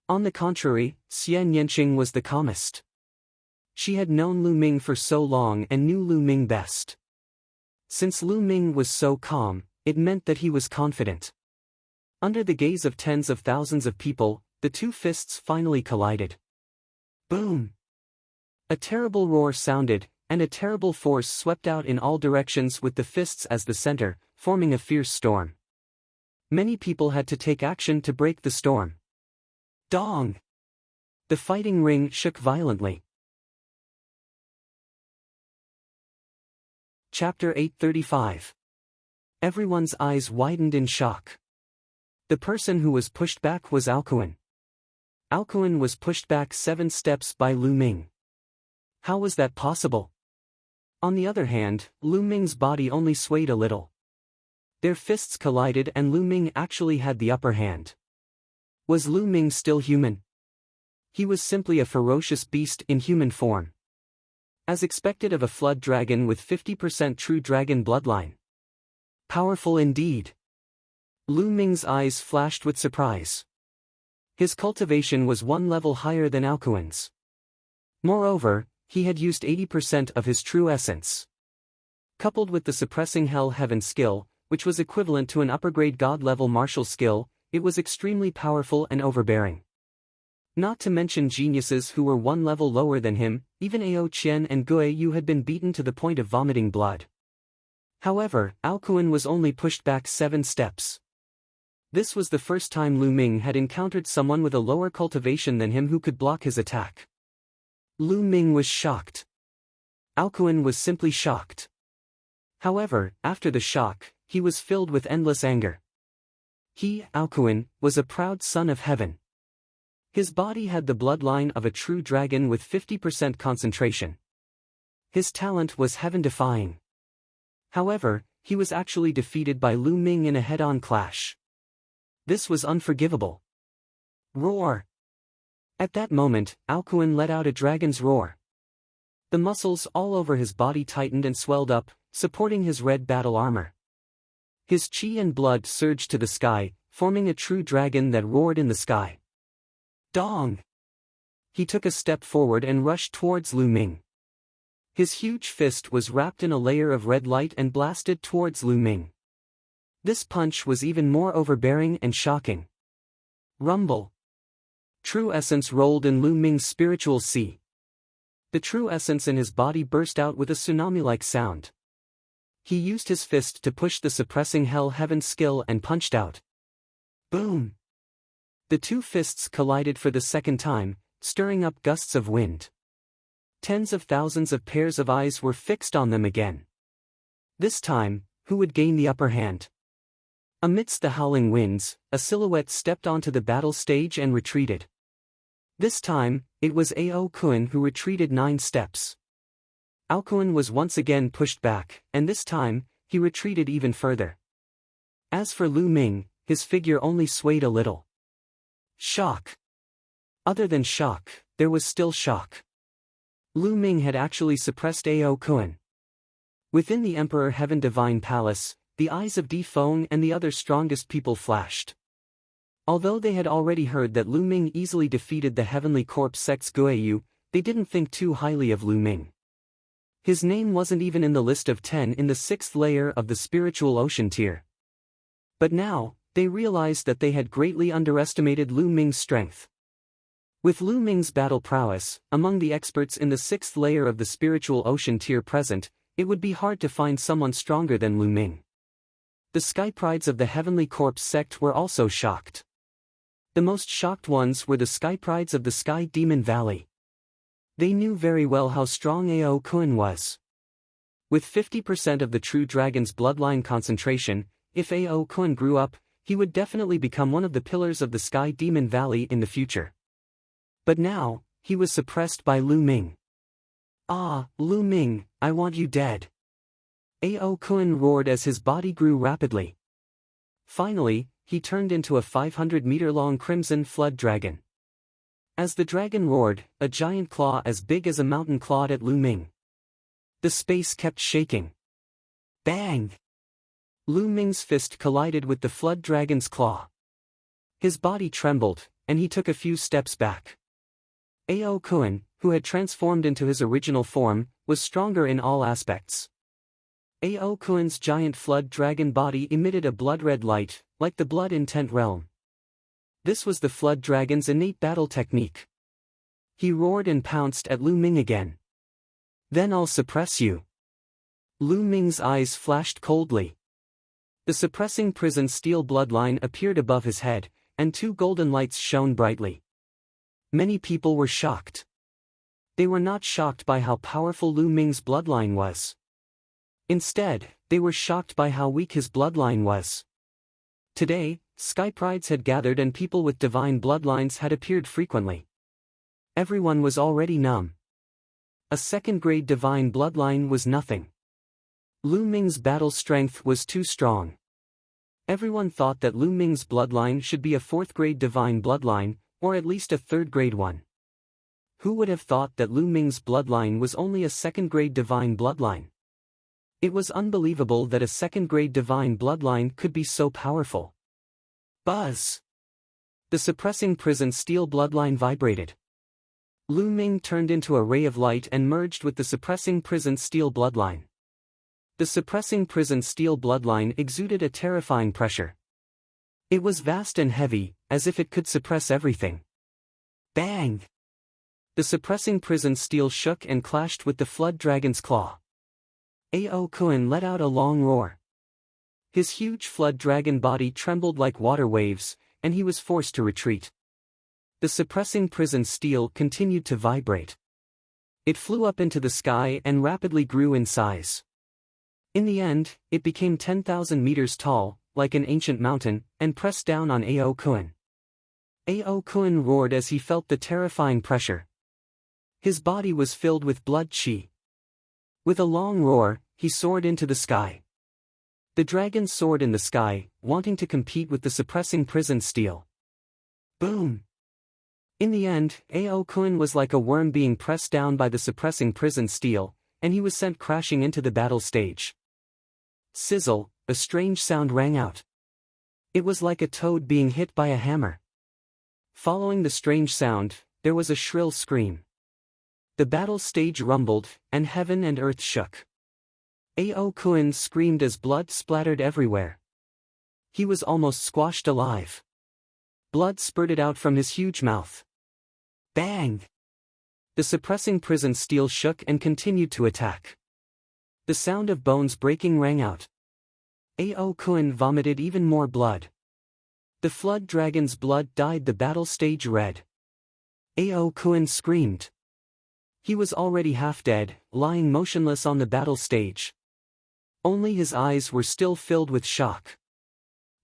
On the contrary, Xian Yanqing was the calmest. She had known Lu Ming for so long and knew Lu Ming best. Since Lu Ming was so calm, it meant that he was confident. Under the gaze of tens of thousands of people, the two fists finally collided. Boom! A terrible roar sounded, and a terrible force swept out in all directions with the fists as the center, forming a fierce storm. Many people had to take action to break the storm. Dong! The fighting ring shook violently. Chapter 835. Everyone's eyes widened in shock. The person who was pushed back was Alcuin. Alcuin was pushed back 7 steps by Lu Ming. How was that possible? On the other hand, Lu Ming's body only swayed a little. Their fists collided and Lu Ming actually had the upper hand. Was Lu Ming still human? He was simply a ferocious beast in human form. As expected of a flood dragon with 50% true dragon bloodline. Powerful indeed. Lu Ming's eyes flashed with surprise. His cultivation was 1 level higher than Alcuin's. Moreover, he had used 80% of his true essence. Coupled with the suppressing hell heaven skill, which was equivalent to an upper-grade god-level martial skill, it was extremely powerful and overbearing. Not to mention geniuses who were 1 level lower than him, even Ao Qian and Gui Yu had been beaten to the point of vomiting blood. However, Alcuin was only pushed back 7 steps. This was the first time Lu Ming had encountered someone with a lower cultivation than him who could block his attack. Lu Ming was shocked. Alcuin was simply shocked. However, after the shock, he was filled with endless anger. He, Alcuin, was a proud son of heaven. His body had the bloodline of a true dragon with 50% concentration. His talent was heaven-defying. However, he was actually defeated by Lu Ming in a head-on clash. This was unforgivable. Roar! At that moment, Alcuin let out a dragon's roar. The muscles all over his body tightened and swelled up, supporting his red battle armor. His chi and blood surged to the sky, forming a true dragon that roared in the sky. Dong! He took a step forward and rushed towards Lu Ming. His huge fist was wrapped in a layer of red light and blasted towards Lu Ming. This punch was even more overbearing and shocking. Rumble! True essence rolled in Lu Ming's spiritual sea. The true essence in his body burst out with a tsunami-like sound. He used his fist to push the suppressing hell heaven skill and punched out. Boom! The two fists collided for the second time, stirring up gusts of wind. Tens of thousands of pairs of eyes were fixed on them again. This time, who would gain the upper hand? Amidst the howling winds, a silhouette stepped onto the battle stage and retreated. This time, it was Ao Qian who retreated 9 steps. Alcuin was once again pushed back, and this time, he retreated even further. As for Lu Ming, his figure only swayed a little. Shock. Other than shock, there was still shock. Lu Ming had actually suppressed Ao Qian. Within the Emperor Heaven Divine Palace, the eyes of Di Feng and the other strongest people flashed. Although they had already heard that Lu Ming easily defeated the Heavenly Corpse sect's Guiyu, they didn't think too highly of Lu Ming. His name wasn't even in the list of 10 in the 6th layer of the spiritual ocean tier. But now, They realized that they had greatly underestimated Lu Ming's strength. With Lu Ming's battle prowess, among the experts in the 6th layer of the spiritual ocean tier present, it would be hard to find someone stronger than Lu Ming. The Sky Prides of the Heavenly Corpse sect were also shocked. The most shocked ones were the Sky Prides of the Sky Demon Valley. They knew very well how strong Ao Kun was. With 50% of the true dragon's bloodline concentration, if Ao Kun grew up, he would definitely become one of the pillars of the Sky Demon Valley in the future. But now, he was suppressed by Lu Ming. "Ah, Lu Ming, I want you dead." Ao Kun roared as his body grew rapidly. Finally, he turned into a 500-meter-long crimson flood dragon. As the dragon roared, a giant claw as big as a mountain clawed at Lu Ming. The space kept shaking. Bang! Lu Ming's fist collided with the flood dragon's claw. His body trembled, and he took a few steps back. Ao Kun, who had transformed into his original form, was stronger in all aspects. Ao Kun's giant flood dragon body emitted a blood-red light, like the blood in 10th realm. This was the flood dragon's innate battle technique. He roared and pounced at Lu Ming again. "Then I'll suppress you." Lu Ming's eyes flashed coldly. The suppressing prison steel bloodline appeared above his head, and 2 golden lights shone brightly. Many people were shocked. They were not shocked by how powerful Lu Ming's bloodline was. Instead, they were shocked by how weak his bloodline was. Today, Sky Prides had gathered and people with divine bloodlines had appeared frequently. Everyone was already numb. A 2nd-grade divine bloodline was nothing. Lu Ming's battle strength was too strong. Everyone thought that Lu Ming's bloodline should be a 4th-grade divine bloodline, or at least a 3rd-grade one. Who would have thought that Lu Ming's bloodline was only a 2nd-grade divine bloodline? It was unbelievable that a 2nd-grade divine bloodline could be so powerful. Buzz! The suppressing prison steel bloodline vibrated. Lu Ming turned into a ray of light and merged with the suppressing prison steel bloodline. The suppressing prison steel bloodline exuded a terrifying pressure. It was vast and heavy, as if it could suppress everything. Bang! The suppressing prison steel shook and clashed with the flood dragon's claw. Ao Kun let out a long roar. His huge flood dragon body trembled like water waves, and he was forced to retreat. The suppressing prison steel continued to vibrate. It flew up into the sky and rapidly grew in size. In the end, it became 10,000 meters tall, like an ancient mountain, and pressed down on Ao Kun. Ao Kun roared as he felt the terrifying pressure. His body was filled with blood chi. With a long roar, he soared into the sky. The dragon soared in the sky, wanting to compete with the suppressing prison steel. Boom! In the end, Ao Kun was like a worm being pressed down by the suppressing prison steel, and he was sent crashing into the battle stage. Sizzle, a strange sound rang out. It was like a toad being hit by a hammer. Following the strange sound, there was a shrill scream. The battle stage rumbled, and heaven and earth shook. Ao Kun screamed as blood splattered everywhere. He was almost squashed alive. Blood spurted out from his huge mouth. Bang! The suppressing prison steel shook and continued to attack. The sound of bones breaking rang out. Ao Kun vomited even more blood. The flood dragon's blood dyed the battle stage red. Ao Kun screamed. He was already half dead, lying motionless on the battle stage. Only his eyes were still filled with shock.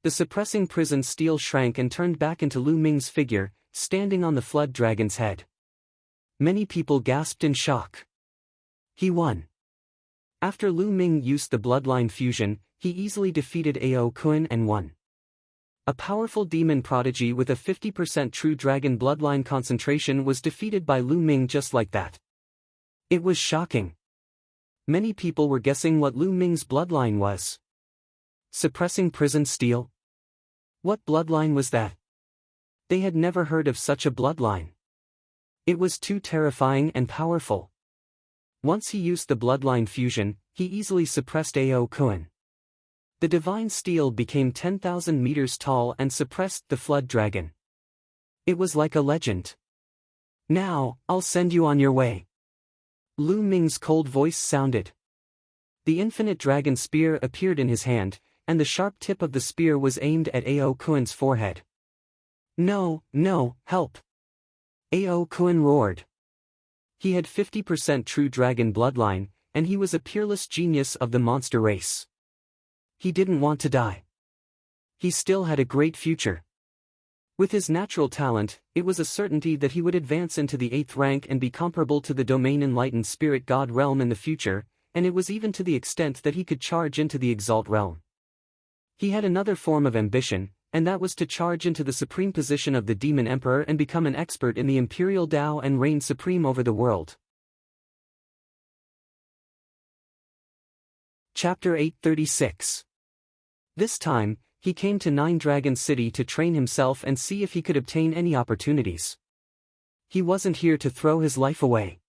The suppressing prison steel shrank and turned back into Lu Ming's figure, standing on the flood dragon's head. Many people gasped in shock. He won. After Lu Ming used the bloodline fusion, he easily defeated Ao Kun and won. A powerful demon prodigy with a 50% true dragon bloodline concentration was defeated by Lu Ming just like that. It was shocking. Many people were guessing what Lu Ming's bloodline was. Suppressing prison steel? What bloodline was that? They had never heard of such a bloodline. It was too terrifying and powerful. Once he used the bloodline fusion, he easily suppressed Ao Kun. The divine steel became 10,000 meters tall and suppressed the flood dragon. It was like a legend. Now, I'll send you on your way. Lu Ming's cold voice sounded. The infinite dragon spear appeared in his hand, and the sharp tip of the spear was aimed at Ao Kuen's forehead. No, no, help! Ao Kuen roared. He had 50% true dragon bloodline, and he was a peerless genius of the monster race. He didn't want to die. He still had a great future. With his natural talent, it was a certainty that he would advance into the 8th rank and be comparable to the domain enlightened spirit god realm in the future, and it was even to the extent that he could charge into the exalt realm. He had another form of ambition, and that was to charge into the supreme position of the demon emperor and become an expert in the imperial Tao and reign supreme over the world. Chapter 836. This time, he came to Nine Dragon City to train himself and see if he could obtain any opportunities. He wasn't here to throw his life away.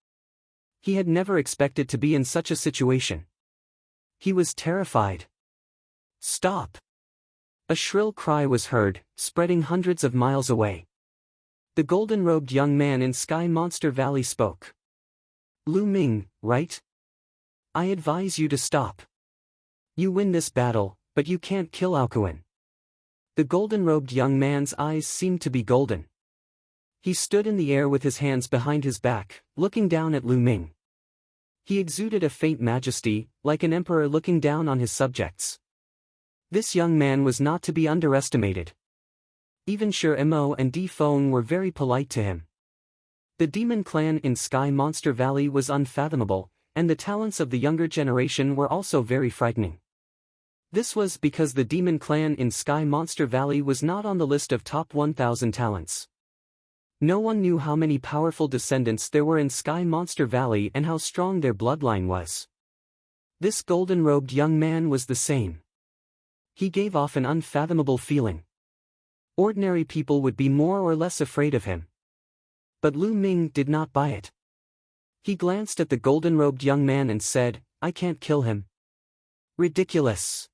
He had never expected to be in such a situation. He was terrified. Stop! A shrill cry was heard, spreading hundreds of miles away. The golden-robed young man in Sky Monster Valley spoke. Lu Ming, right? I advise you to stop. You win this battle, but you can't kill Ao Kuen. The golden-robed young man's eyes seemed to be golden. He stood in the air with his hands behind his back, looking down at Lu Ming. He exuded a faint majesty, like an emperor looking down on his subjects. This young man was not to be underestimated. Even Shi Mo and Di Feng were very polite to him. The demon clan in Sky Monster Valley was unfathomable, and the talents of the younger generation were also very frightening. This was because the demon clan in Sky Monster Valley was not on the list of top 1,000 talents. No one knew how many powerful descendants there were in Sky Monster Valley and how strong their bloodline was. This golden-robed young man was the same. He gave off an unfathomable feeling. Ordinary people would be more or less afraid of him. But Lu Ming did not buy it. He glanced at the golden-robed young man and said, I can't kill him. Ridiculous.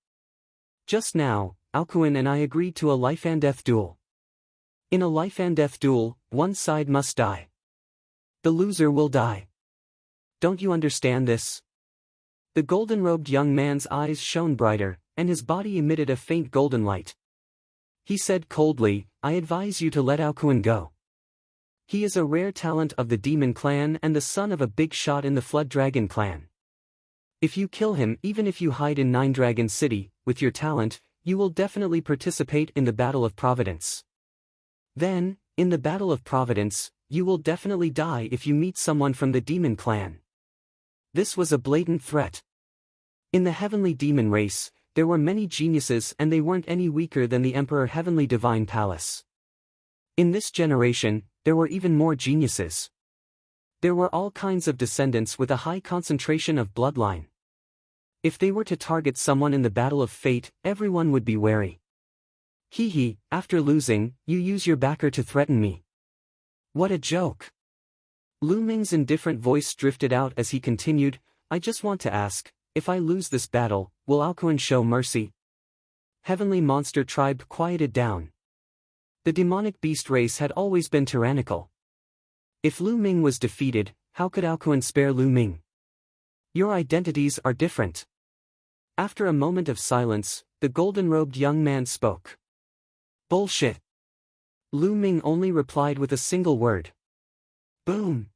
Just now, Ao Kuen and I agreed to a life-and-death duel. In a life-and-death duel, one side must die. The loser will die. Don't you understand this? The golden-robed young man's eyes shone brighter, and his body emitted a faint golden light. He said coldly, I advise you to let Ao Kuen go. He is a rare talent of the demon clan and the son of a big shot in the flood dragon clan. If you kill him, even if you hide in Nine Dragon City, with your talent, you will definitely participate in the Battle of Providence. Then, in the Battle of Providence, you will definitely die if you meet someone from the demon clan. This was a blatant threat. In the heavenly demon race, there were many geniuses and they weren't any weaker than the Emperor Heavenly Divine Palace. In this generation, there were even more geniuses. There were all kinds of descendants with a high concentration of bloodline. If they were to target someone in the battle of fate, everyone would be wary. Hee, after losing, you use your backer to threaten me. What a joke. Lu Ming's indifferent voice drifted out as he continued, I just want to ask, if I lose this battle, will Ao Kuen show mercy? Heavenly Monster Tribe quieted down. The demonic beast race had always been tyrannical. If Lu Ming was defeated, how could Ao Kuen spare Lu Ming? Your identities are different. After a moment of silence, the golden-robed young man spoke. Bullshit. Lu Ming only replied with a single word. Boom.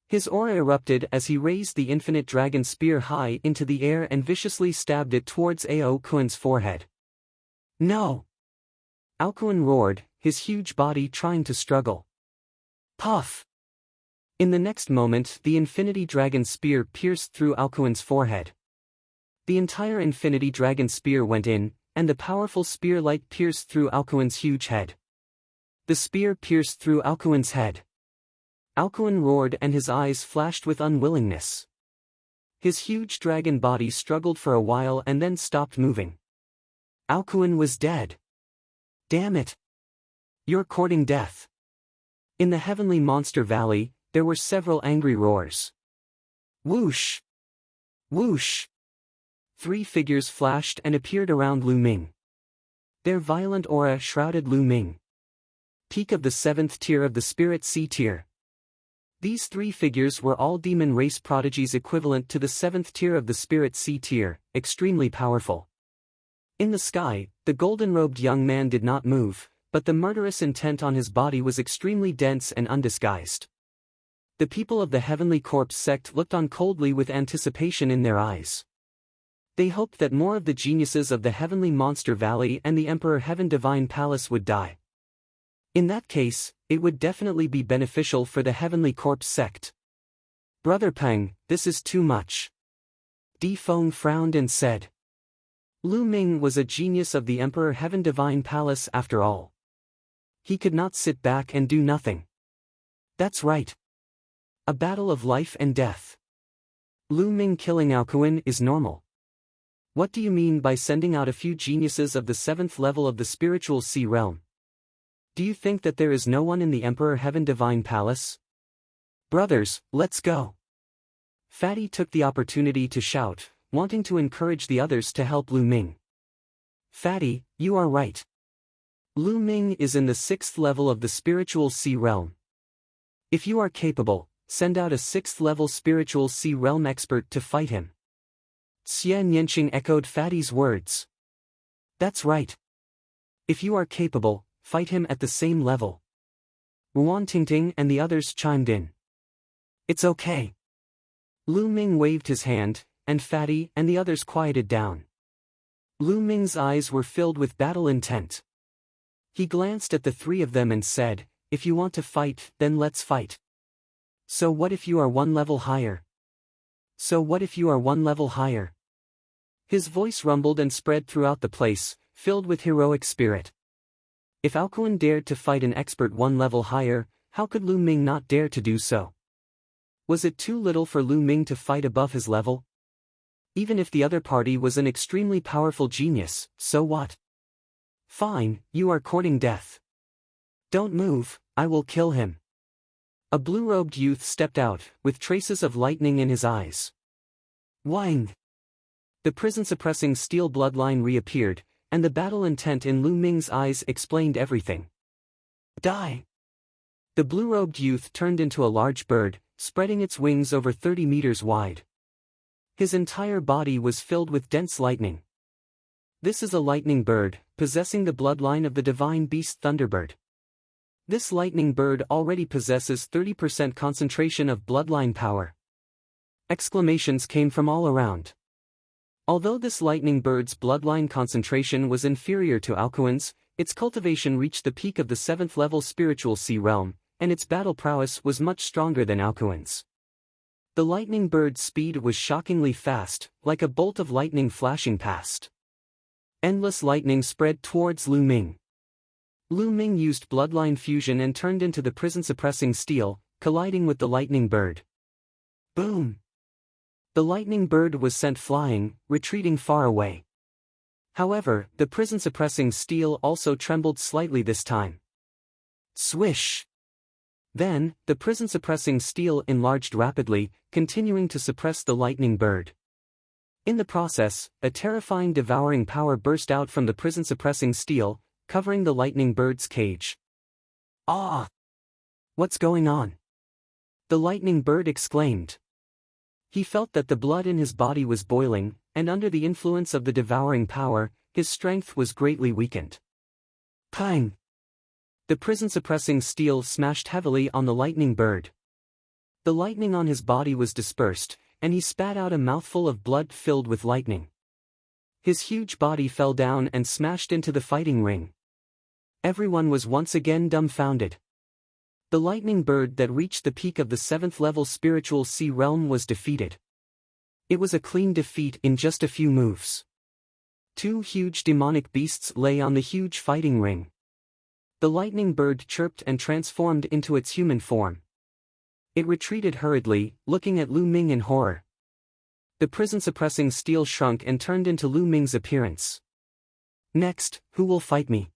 His aura erupted as he raised the infinite dragon spear high into the air and viciously stabbed it towards Ao Kuen's forehead. No! Ao Kuen roared, his huge body trying to struggle. Puff! In the next moment, the Infinity Dragon Spear pierced through Ao Kuen's forehead. The entire Infinity Dragon Spear went in, and the powerful spear light pierced through Ao Kuen's huge head. The spear pierced through Ao Kuen's head. Ao Kuen roared and his eyes flashed with unwillingness. His huge dragon body struggled for a while and then stopped moving. Ao Kuen was dead. Damn it! You're courting death. In the heavenly monster valley, there were several angry roars. Whoosh! Whoosh! Three figures flashed and appeared around Lu Ming. Their violent aura shrouded Lu Ming. Peak of the 7th tier of the Spirit Sea tier. These three figures were all demon race prodigies equivalent to the 7th tier of the Spirit Sea tier, extremely powerful. In the sky, the golden-robed young man did not move, but the murderous intent on his body was extremely dense and undisguised. The people of the Heavenly Corpse sect looked on coldly with anticipation in their eyes. They hoped that more of the geniuses of the Heavenly Monster Valley and the Emperor Heaven Divine Palace would die. In that case, it would definitely be beneficial for the Heavenly Corpse sect. Brother Peng, this is too much. Di Feng frowned and said. Lu Ming was a genius of the Emperor Heaven Divine Palace after all. He could not sit back and do nothing. That's right. A battle of life and death. Lu Ming killing Aokuin is normal. What do you mean by sending out a few geniuses of the 7th level of the spiritual sea realm? Do you think that there is no one in the Emperor Heaven Divine Palace? Brothers, let's go. Fatty took the opportunity to shout, wanting to encourage the others to help Lu Ming. Fatty, you are right. Lu Ming is in the 6th level of the spiritual sea realm. If you are capable, send out a 6th level spiritual sea realm expert to fight him. Xie Nianqing echoed Fatty's words. That's right. If you are capable, fight him at the same level. Ruan Tingting and the others chimed in. It's okay. Lu Ming waved his hand, and Fatty and the others quieted down. Lu Ming's eyes were filled with battle intent. He glanced at the three of them and said, if you want to fight, then let's fight. So what if you are one level higher? So what if you are one level higher? His voice rumbled and spread throughout the place, filled with heroic spirit. If Aokuin dared to fight an expert one level higher, how could Lu Ming not dare to do so? Was it too little for Lu Ming to fight above his level? Even if the other party was an extremely powerful genius, so what? Fine, you are courting death. Don't move, I will kill him. A blue-robed youth stepped out, with traces of lightning in his eyes. Wang! The prison-suppressing steel bloodline reappeared, and the battle intent in Lu Ming's eyes explained everything. Die! The blue-robed youth turned into a large bird, spreading its wings over 30 meters wide. His entire body was filled with dense lightning. This is a lightning bird, possessing the bloodline of the divine beast Thunderbird. This lightning bird already possesses 30% concentration of bloodline power. Exclamations came from all around. Although this lightning bird's bloodline concentration was inferior to Aokuin's, its cultivation reached the peak of the 7th level spiritual sea realm, and its battle prowess was much stronger than Aokuin's. The lightning bird's speed was shockingly fast, like a bolt of lightning flashing past. Endless lightning spread towards Lu Ming. Lu Ming used bloodline fusion and turned into the prison-suppressing steel, colliding with the lightning bird. Boom! The lightning bird was sent flying, retreating far away. However, the prison-suppressing steel also trembled slightly this time. Swish! Then, the prison-suppressing steel enlarged rapidly, continuing to suppress the lightning bird. In the process, a terrifying devouring power burst out from the prison-suppressing steel, covering the lightning bird's cage. Ah! What's going on? The lightning bird exclaimed. He felt that the blood in his body was boiling, and under the influence of the devouring power, his strength was greatly weakened. Pang! The prison-suppressing steel smashed heavily on the lightning bird. The lightning on his body was dispersed, and he spat out a mouthful of blood filled with lightning. His huge body fell down and smashed into the fighting ring. Everyone was once again dumbfounded. The lightning bird that reached the peak of the 7th level spiritual sea realm was defeated. It was a clean defeat in just a few moves. Two huge demonic beasts lay on the huge fighting ring. The lightning bird chirped and transformed into its human form. It retreated hurriedly, looking at Lu Ming in horror. The prison-suppressing steel shrunk and turned into Lu Ming's appearance. Next, who will fight me?